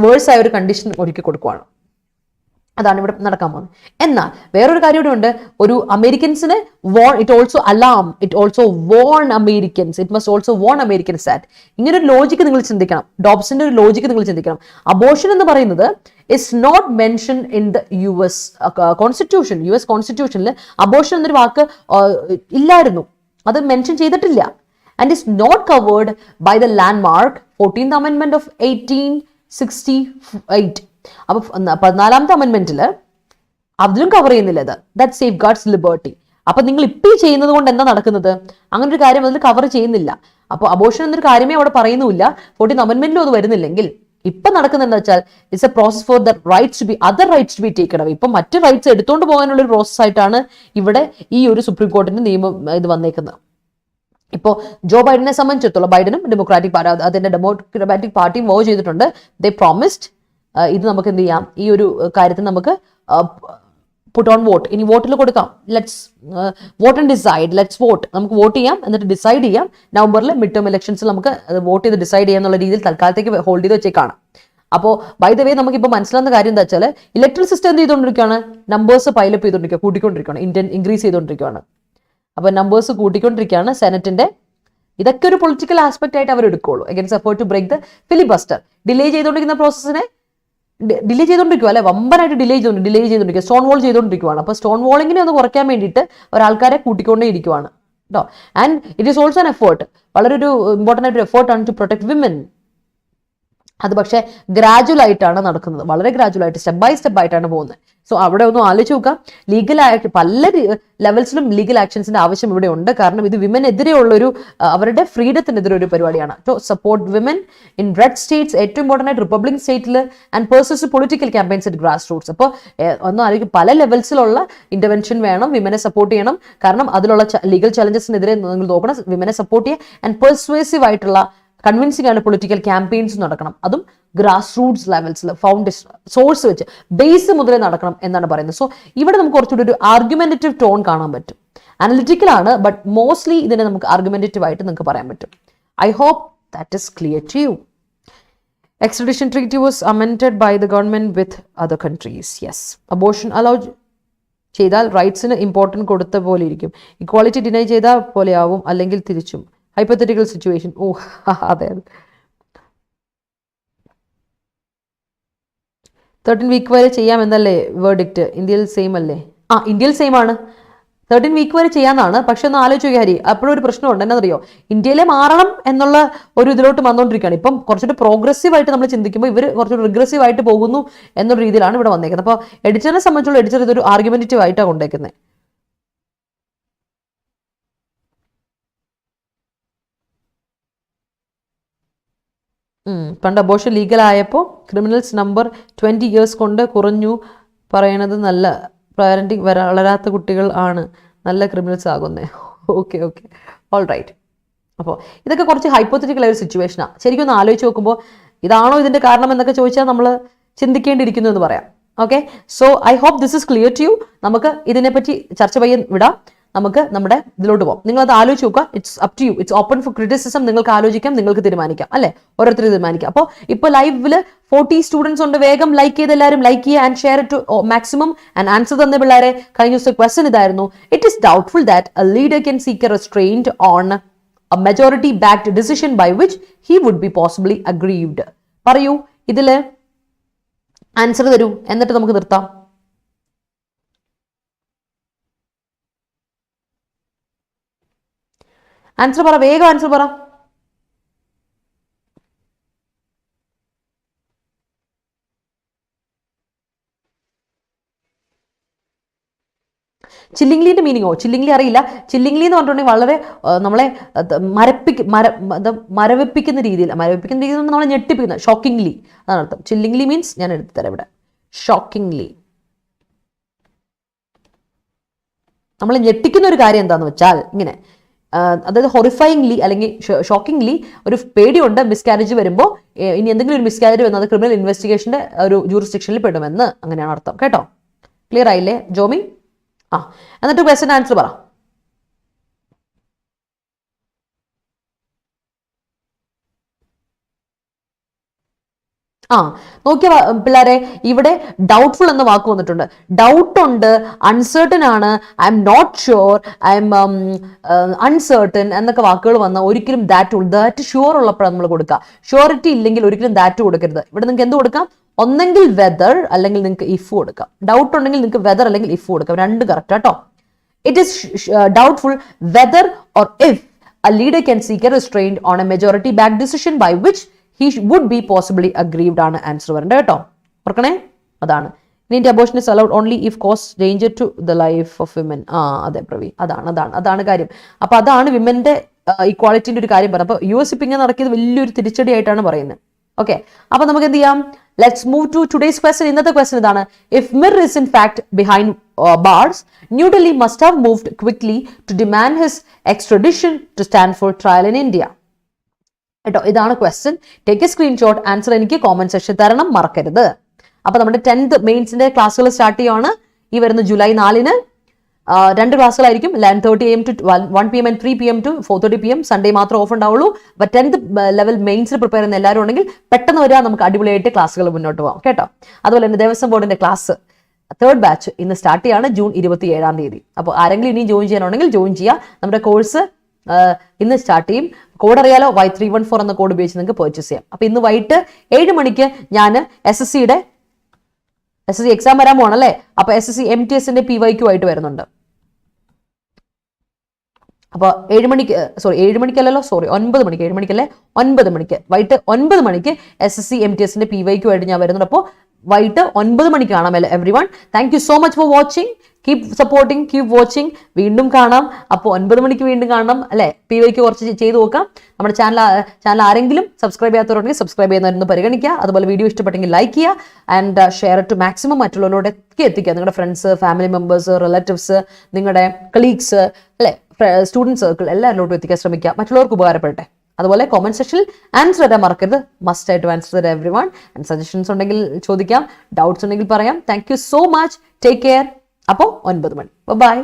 വേഴ്സായ ഒരു കണ്ടീഷൻ ഒരുക്കി കൊടുക്കുവാണ്. അതാണ് ഇവിടെ നടക്കാൻ പോകുന്നത്. എന്നാൽ വേറൊരു കാര്യം ഇവിടെ ഉണ്ട്. ഒരു അമേരിക്കൻസിനെ it also won Americans. It must also won Americans that. ഇങ്ങനെ ഒരു ലോജിക്ക് നിങ്ങൾ ചിന്തിക്കണം. ഡോബ്സിന്റെ ഒരു ലോജിക്ക് നിങ്ങൾ ചിന്തിക്കണം. അബോഷൻ എന്ന് പറയുന്നത് is not mention in the US constitution. US കോൺസ്റ്റിറ്റ്യൂഷനിൽ അബോഷൻ എന്നൊരു വാക്ക് ഇല്ലായിരുന്നു, അത് മെൻഷൻ ചെയ്തിട്ടില്ല. And is not covered by the landmark 14th Amendment of 1868. അപ്പൊ 14th അമെന്റ്മെന്റിൽ അതിലും കവർ ചെയ്യുന്നില്ല ഇത്. That safe guards liberty. അപ്പൊ നിങ്ങൾ ഇപ്പം ചെയ്യുന്നത് കൊണ്ട് എന്താ നടക്കുന്നത്? അങ്ങനെ ഒരു കാര്യം അതിൽ കവർ ചെയ്യുന്നില്ല. അപ്പോൾ അബോർഷൻ എന്നൊരു കാര്യമേ അവിടെ പറയുന്നുമില്ല. 14th അമെന്റ്മെന്റിലും അത് വരുന്നില്ലെങ്കിൽ ഇപ്പൊ നടക്കുന്നത് എന്താ വെച്ചാൽ it's a process for the rights to be other rights to be taken away. ഇപ്പൊ മറ്റു റൈറ്റ്സ് എടുത്തുകൊണ്ട് പോകാനുള്ള ഒരു പ്രോസസ് ആയിട്ടാണ് ഇവിടെ ഈ ഒരു സുപ്രീം കോടതിന്റെ നിയമം ഇത് വന്നേക്കുന്നത്. ഇപ്പോൾ ജോ ബൈഡനെ സംബന്ധിച്ചിടത്തോളം ബൈഡനും ഡെമോക്രാറ്റിക് പാർട്ടി അതിന്റെ ഡെമോക്രാറ്റിക് പാർട്ടിയും വോ ചെയ്തിട്ടുണ്ട്. ദേ പ്രോമിസ്ഡ് ഇത് നമുക്ക് എന്ത് ചെയ്യാം, ഈ ഒരു കാര്യത്തിൽ നമുക്ക് പുട്ട് ഓൺ വോട്ട്. ഇനി വോട്ടിൽ കൊടുക്കാം. Let's vote and decide. Let's vote. നമുക്ക് വോട്ട് ചെയ്യാം, എന്നിട്ട് ഡിസൈഡ് ചെയ്യാം. നവംബറിൽ മിഡ് ടേം ഇലക്ഷൻസിൽ നമുക്ക് വോട്ട് ചെയ്ത് ഡിസൈഡ് ചെയ്യാം എന്നുള്ള രീതിയിൽ തൽക്കാലത്തേക്ക് ഹോൾഡ് ചെയ്ത് വെച്ചേക്കാണ്. അപ്പോൾ ബൈ ദ വേ നമുക്കിപ്പോൾ മനസ്സിലാവുന്ന കാര്യം എന്താ വെച്ചാൽ ഇലക്ട്രൽ സിസ്റ്റം എന്ത് ചെയ്തുകൊണ്ടിരിക്കുകയാണ്, നമ്പേഴ്സ് പൈലപ്പ് ചെയ്തുകൊണ്ടിരിക്കുക, കൂട്ടിക്കൊണ്ടിരിക്കുകയാണ്, ഇൻക്രീസ് ചെയ്തുകൊണ്ടിരിക്കുകയാണ്. അപ്പോൾ നമ്പേഴ്സ് കൂട്ടിക്കൊണ്ടിരിക്കുകയാണ് സെനറ്റിന്റെ. ഇതൊക്കെ ഒരു പൊളിറ്റിക്കൽ ആസ്പെക്ട് ആയിട്ട് അവർ എടുക്കുകയുള്ളൂ. Against effort to break the filibuster. Delay ചെയ്തുകൊണ്ടിരിക്കുന്ന പ്രോസസ്സിനെ ഡിലേ ചെയ്തുകൊണ്ടിരിക്കുക, അല്ലെ, വമ്പനായിട്ട് ഡിലേ ചെയ്തുകൊണ്ടിരിക്കുക, സ്റ്റോൺ വോൾ ചെയ്തുകൊണ്ടിരിക്കുകയാണ്. അപ്പോൾ സ്റ്റോൺ വോളിങ്ങിനെ ഒന്ന് കുറയ്ക്കാൻ വേണ്ടിയിട്ട് ഒരാൾക്കാരെ കൂട്ടിക്കൊണ്ടേ ഇരിക്കുവാണ് കേട്ടോ. And it is also an effort, വളരെ ഒരു ഇമ്പോർട്ടൻ്റ് ആയിട്ട് എഫേർട്ടാണ് ടു പ്രൊട്ടക്ട് വിമൻ. അത് പക്ഷേ ഗ്രാജുവൽ ആയിട്ടാണ് നടക്കുന്നത്, വളരെ ഗ്രാജുവൽ ആയിട്ട് സ്റ്റെപ്പ് ബൈ സ്റ്റെപ്പ് ആയിട്ടാണ് പോകുന്നത്. സോ അവിടെ ഒന്ന് ആലോചിച്ച് നോക്കാം. ലീഗലായിട്ട് പല ലെവൽസിലും ലീഗൽ ആക്ഷൻസിന്റെ ആവശ്യം ഇവിടെ ഉണ്ട്. കാരണം ഇത് വിമനെതിരെയുള്ളൊരു അവരുടെ ഫ്രീഡത്തിനെതിരെ ഒരു പരിപാടിയാണ്. So support women in red States, ഏറ്റവും ഇമ്പോർട്ടൻ്റ് ആയിട്ട് റിപ്പബ്ലിക് സ്റ്റേറ്റിൽ, and purses political campaigns at grass Roots. അപ്പോൾ ഒന്ന് ആലോചിക്കും, പല ലെവൽസിലുള്ള ഇന്റർവെൻഷൻ വേണം, വിമനെ സപ്പോർട്ട് ചെയ്യണം. കാരണം അതിലുള്ള ലീഗൽ ചലഞ്ചസിനെതിരെ നിങ്ങൾ നോക്കണം, വിമനെ സപ്പോർട്ട് ചെയ്യുക. ആൻഡ് പെർസ്വേസീവ് ആയിട്ടുള്ള കൺവിൻസിംഗ് ആണ് പൊളിറ്റിക്കൽ ക്യാമ്പയിൻസ് നടക്കണം. അതും ഗ്രാസ് റൂട്ട്സ് ലെവൽസിൽ, ഫൗണ്ടേഷൻ സോഴ്സ് വെച്ച് ബേസ് മുതലേ നടക്കണം എന്നാണ് പറയുന്നത്. സോ ഇവിടെ നമുക്ക് കുറച്ചുകൂടി ഒരു ആർഗ്യുമെന്റേറ്റീവ് ടോൺ കാണാൻ പറ്റും. അനലിറ്റിക്കൽ ആണ്, ബട്ട് മോസ്റ്റ്ലി ഇതിനെ നമുക്ക് ആർഗ്യുമെന്റേറ്റീവ് ആയിട്ട് നിങ്ങൾക്ക് പറയാൻ പറ്റും. I hope that is clear to you. Extradition treaty was amended by the government with other countries. Yes. Abortion allowed ചെയ്താൽ റൈറ്റ്സിന് ഇമ്പോർട്ടൻറ്റ് കൊടുത്ത പോലെ ഇരിക്കും. ഇക്വാളിറ്റി ഡിനൈ ചെയ്താൽ പോലെയാവും, അല്ലെങ്കിൽ തിരിച്ചും. Hypothetical situation. ഓ അതെ, 13 വീക്ക് വരെ ചെയ്യാം എന്നല്ലേ വേർഡിക്റ്റ്? ഇന്ത്യയിൽ സെയിം അല്ലേ? ഇന്ത്യയിൽ സെയിം ആണ്, 13 വീക്ക് വരെ ചെയ്യാന്നാണ്. പക്ഷെ ഒന്ന് ആലോചിക്കുക ഹരി, അപ്പോഴും ഒരു പ്രശ്നമുണ്ട്. എന്നറിയോ, ഇന്ത്യയിലെ മാറണം എന്നുള്ള ഒരു ഇതിലോട്ട് വന്നുകൊണ്ടിരിക്കുകയാണ്. ഇപ്പം കുറച്ചുകൂടി പ്രോഗ്രസീവ് ആയിട്ട് നമ്മൾ ചിന്തിക്കുമ്പോൾ ഇവർ കുറച്ചുകൂടി റിഗ്രസീവ് ആയിട്ട് പോകുന്നു എന്നൊരു രീതിയിലാണ് ഇവിടെ വന്നേക്കുന്നത്. അപ്പോൾ എഡിറ്ററിനെ സംബന്ധിച്ചുള്ള എഡിറ്റർ ഇതൊരു ആർഗ്യുമെന്റേറ്റീവ് ആയിട്ടാണ് കൊണ്ടേക്കുന്നത്. പണ്ട് അബോർഷൻ ലീഗൽ ആയപ്പോൾ ക്രിമിനൽസ് നമ്പർ 20 years കൊണ്ട് കുറഞ്ഞു പറയണത് നല്ല പാരന്റിങ് വളരാത്ത കുട്ടികൾ ആണ് നല്ല ക്രിമിനൽസ് ആകുന്നത്. Okay all right. അപ്പോൾ ഇതൊക്കെ കുറച്ച് ഹൈപ്പോത്തറ്റിക്കൽ ആയ ഒരു സിറ്റുവേഷനാണ്. ശരിക്കും ഒന്ന് ആലോചിച്ച് നോക്കുമ്പോൾ ഇതാണോ ഇതിൻ്റെ കാരണം എന്നൊക്കെ ചോദിച്ചാൽ നമ്മൾ ചിന്തിക്കേണ്ടിയിരിക്കുന്നു എന്ന് പറയാം. Okay, so I hope this is clear to you. നമുക്ക് ഇതിനെപ്പറ്റി ചർച്ച ചെയ്യാൻ വിടാം. നമുക്ക് നമ്മുടെ ഇതിലോട്ട് പോകാം. നിങ്ങളത് ആലോചിച്ച് നോക്കുക. It's up to you. It's open for criticism. നിങ്ങൾക്ക് ആലോചിക്കാം, നിങ്ങൾക്ക് തീരുമാനിക്കാം, അല്ലെ, ഓരോരുത്തർ തീരുമാനിക്കാം. അപ്പോൾ ഇപ്പോൾ ലൈവില് 40 സ്റ്റുഡൻസ് ഉണ്ട്. വേഗം ലൈക്ക് ചെയ്ത് എല്ലാവരും ലൈക്ക് ചെയ്യുക and share it to maximum. And answer തന്ന പിള്ളേരെ, കഴിഞ്ഞ ദിവസത്തെ ക്വസ്റ്റൻ ഇതായിരുന്നു. It is doubtful that a leader can seek a restraint on a majority backed decision by which he would be possibly aggrieved. പറയൂ, ഇതില് answer തരൂ, എന്നിട്ട് നമുക്ക് നിർത്താം. ആൻസർ പറ, വേഗം ആൻസർ പറ. ചില്ലിംഗ്ലിന്റെ മീനിങ്ങോ? ചില്ലിംഗ്ലി അറിയില്ല. ചില്ലിംഗ്ലി എന്ന് പറഞ്ഞിട്ടുണ്ടെങ്കിൽ വളരെ നമ്മളെ മരവിപ്പിക്കുന്ന രീതിയിൽ നമ്മളെ ഞെട്ടിപ്പിക്കുന്ന, ഷോക്കിംഗ്ലി അതാണ് അർത്ഥം. ചില്ലിംഗ്ലി മീൻസ് ഞാൻ എടുത്തുതരാം ഇവിടെ. ഷോക്കിംഗ്ലി നമ്മളെ ഞെട്ടിക്കുന്ന ഒരു കാര്യം എന്താണെന്ന് വെച്ചാൽ ഇങ്ങനെ, അതായത് ഹൊറിഫൈങ്ലി അല്ലെങ്കിൽ ഷോക്കിംഗ്ലി ഒരു പേടിയുണ്ട് മിസ്കാരേജ് വരുമ്പോൾ. ഇനി എന്തെങ്കിലും ഒരു മിസ്കാരേജ് വന്നത് ക്രിമിനൽ ഇൻവെസ്റ്റിഗേഷന്റെ ഒരു ജൂറിസ്ഡിക്ഷനിൽ പെടുമെന്ന്, അങ്ങനെയാണ് അർത്ഥം. കേട്ടോ, ക്ലിയർ ആയില്ലേ ജോമി? എന്നിട്ട് ക്വസ്റ്റ്യൻ ആൻസർ പറ. നോക്കിയ പിള്ളേരെ, ഇവിടെ ഡൗട്ട്ഫുൾ എന്ന വാക്ക് വന്നിട്ടുണ്ട്. ഡൗട്ട് ഉണ്ട്, അൺസർട്ടൻ ആണ്, I'm not sure, I'm uncertain എന്നൊക്കെ വാക്കുകൾ വന്ന ഒരിക്കലും ദാറ്റ് ഷുവർ ഉള്ളപ്പോഴാണ് നമ്മൾ കൊടുക്കുക. ഷുവറിറ്റി ഇല്ലെങ്കിൽ ഒരിക്കലും ദാറ്റ് കൊടുക്കരുത്. ഇവിടെ നിങ്ങൾക്ക് എന്ത് കൊടുക്കാം? ഒന്നെങ്കിൽ വെദർ അല്ലെങ്കിൽ നിങ്ങൾക്ക് ഇഫ് കൊടുക്കാം. ഡൗട്ട് ഉണ്ടെങ്കിൽ നിങ്ങൾക്ക് വെദർ അല്ലെങ്കിൽ ഇഫ് കൊടുക്കാം. രണ്ട് കറക്റ്റ് കേട്ടോ. It is doubtful whether or if a leader can seek a restraint on a majority backed decision by which he would be possibly aggrieved ആണ് ആൻസർ വരേണ്ടത് കേട്ടോ. ഓർക്കണേ, അതാണ്. In India, abortion is allowed only if cause danger to the life of women. അതെ പ്രവീൺ, അതാണ് കാര്യം. അപ്പൊ അതാണ് വിമന്റെ ഇക്വാളിറ്റിന്റെ ഒരു കാര്യം പറയുന്നത്. അപ്പൊ US ഇങ്ങനെ നടക്കിയത് വലിയൊരു തിരിച്ചടി ആയിട്ടാണ് പറയുന്നത്. ഓക്കെ, അപ്പൊ നമുക്ക് എന്ത് ചെയ്യാം? Let's move to today's question. ഇന്നത്തെ ക്വസ്റ്റ്യൻ ഇതാണ്: if Mir is in fact behind bars, New Delhi must have moved quickly to demand his extradition to stand for trial in India. കേട്ടോ, ഇതാണ് question. Take A screenshot, answer എനിക്ക് comment section തരണം, മറക്കരുത്. അപ്പൊ നമ്മുടെ 10th മെയിൻസിന്റെ ക്ലാസ്സുകൾ start ചെയ്യുകയാണ് ഈ വരുന്ന July 4-ന്. 2 ക്ലാസ്സുകളായിരിക്കും, 11:30 AM to 1 PM and 3 PM to 4:30 PM. Sunday മാത്രം ഓഫ് ഉണ്ടാവുള്ളൂ. അപ്പൊ 10th ലെവൽ മെയിൻസിൽ പ്രിപ്പയർ ചെയ്യുന്ന എല്ലാവരും ഉണ്ടെങ്കിൽ പെട്ടെന്ന് വരിക, നമുക്ക് അടിപൊളിയായിട്ട് ക്ലാസ്സുകൾ മുന്നോട്ട് പോകാം കേട്ടോ. അതുപോലെ തന്നെ ദേവസ്വം ബോർഡിന്റെ ക്ലാസ് 3rd ബാച്ച് ഇന്ന് സ്റ്റാർട്ട് ചെയ്യാണ്, ജൂൺ 27-ാം തീയതി. അപ്പോൾ ആരെങ്കിലും ഇനി ജോയിൻ ചെയ്യാനുണ്ടെങ്കിൽ ജോയിൻ ചെയ്യുക. നമ്മുടെ കോഴ്സ് ഇന്ന് സ്റ്റാർട്ട് ചെയ്യും. കോഡ് അറിയാലോ, Y314 എന്ന കോഡ് ഉപയോഗിച്ച് നിങ്ങൾക്ക് പർച്ചേസ് ചെയ്യാം. അപ്പൊ ഇന്ന് വൈകിട്ട് 7 മണിക്ക് ഞാൻ SSC എക്സാം വരാൻ പോകണല്ലേ. അപ്പൊ SSC MTS PYQ ആയിട്ട് വരുന്നുണ്ട്. അപ്പോൾ 7 മണിക്ക് 7 മണിക്കല്ലല്ലോ, 9 മണിക്ക്, 7 മണിക്കല്ലേ, 9 മണിക്ക്, വൈകിട്ട് 9 മണിക്ക് SSC MTS PYQ ആയിട്ട് ഞാൻ വരുന്നുണ്ട്. അപ്പോൾ വൈകിട്ട് 9 മണിക്ക് കാണാം every one. Thank you so much for watching. Keep supporting, keep watching. വീണ്ടും കാണാം. അപ്പോൾ 9 മണിക്ക് വീണ്ടും കാണണം അല്ലേ. PYQ കുറച്ച് ചെയ്ത് നോക്കാം. നമ്മുടെ ചാനൽ ആരെങ്കിലും സബ്സ്ക്രൈബ് ചെയ്യാത്തവരുണ്ടെങ്കിൽ സബ്സ്ക്രൈബ് ചെയ്യുന്നവരൊന്ന് പരിഗണിക്കുക. അതുപോലെ വീഡിയോ ഇഷ്ടപ്പെട്ടെങ്കിൽ ലൈക്ക് ചെയ്യുക ആൻഡ് ഷെയർ ടു മാക്സിമം മറ്റുള്ളവരോടൊക്കെ എത്തിക്കുക. നിങ്ങളുടെ ഫ്രണ്ട്സ്, ഫാമിലി മെമ്പേഴ്സ്, റിലേറ്റീവ്സ്, നിങ്ങളുടെ കളീഗ്സ് അല്ലെ, സ്റ്റുഡൻറ് സർക്കിൾ എല്ലാവരിലോട്ടും എത്തിക്കാൻ ശ്രമിക്കുക, മറ്റുള്ളവർക്ക് ഉപകാരപ്പെടട്ടെ. അതുപോലെ കോമന്റ് സെക്ഷനിൽ ആൻസർ തരാൻ മറക്കരുത്. മസ്റ്റ് ആയിട്ട് ആൻസർ തരാം എവ്രി വൺ. ആൻഡ് സജഷൻസ് ഉണ്ടെങ്കിൽ ചോദിക്കാം, ഡൗട്ട്സ് ഉണ്ടെങ്കിൽ പറയാം. Thank you so much. Take care. അപ്പോൾ 9 മണി. ബൈ.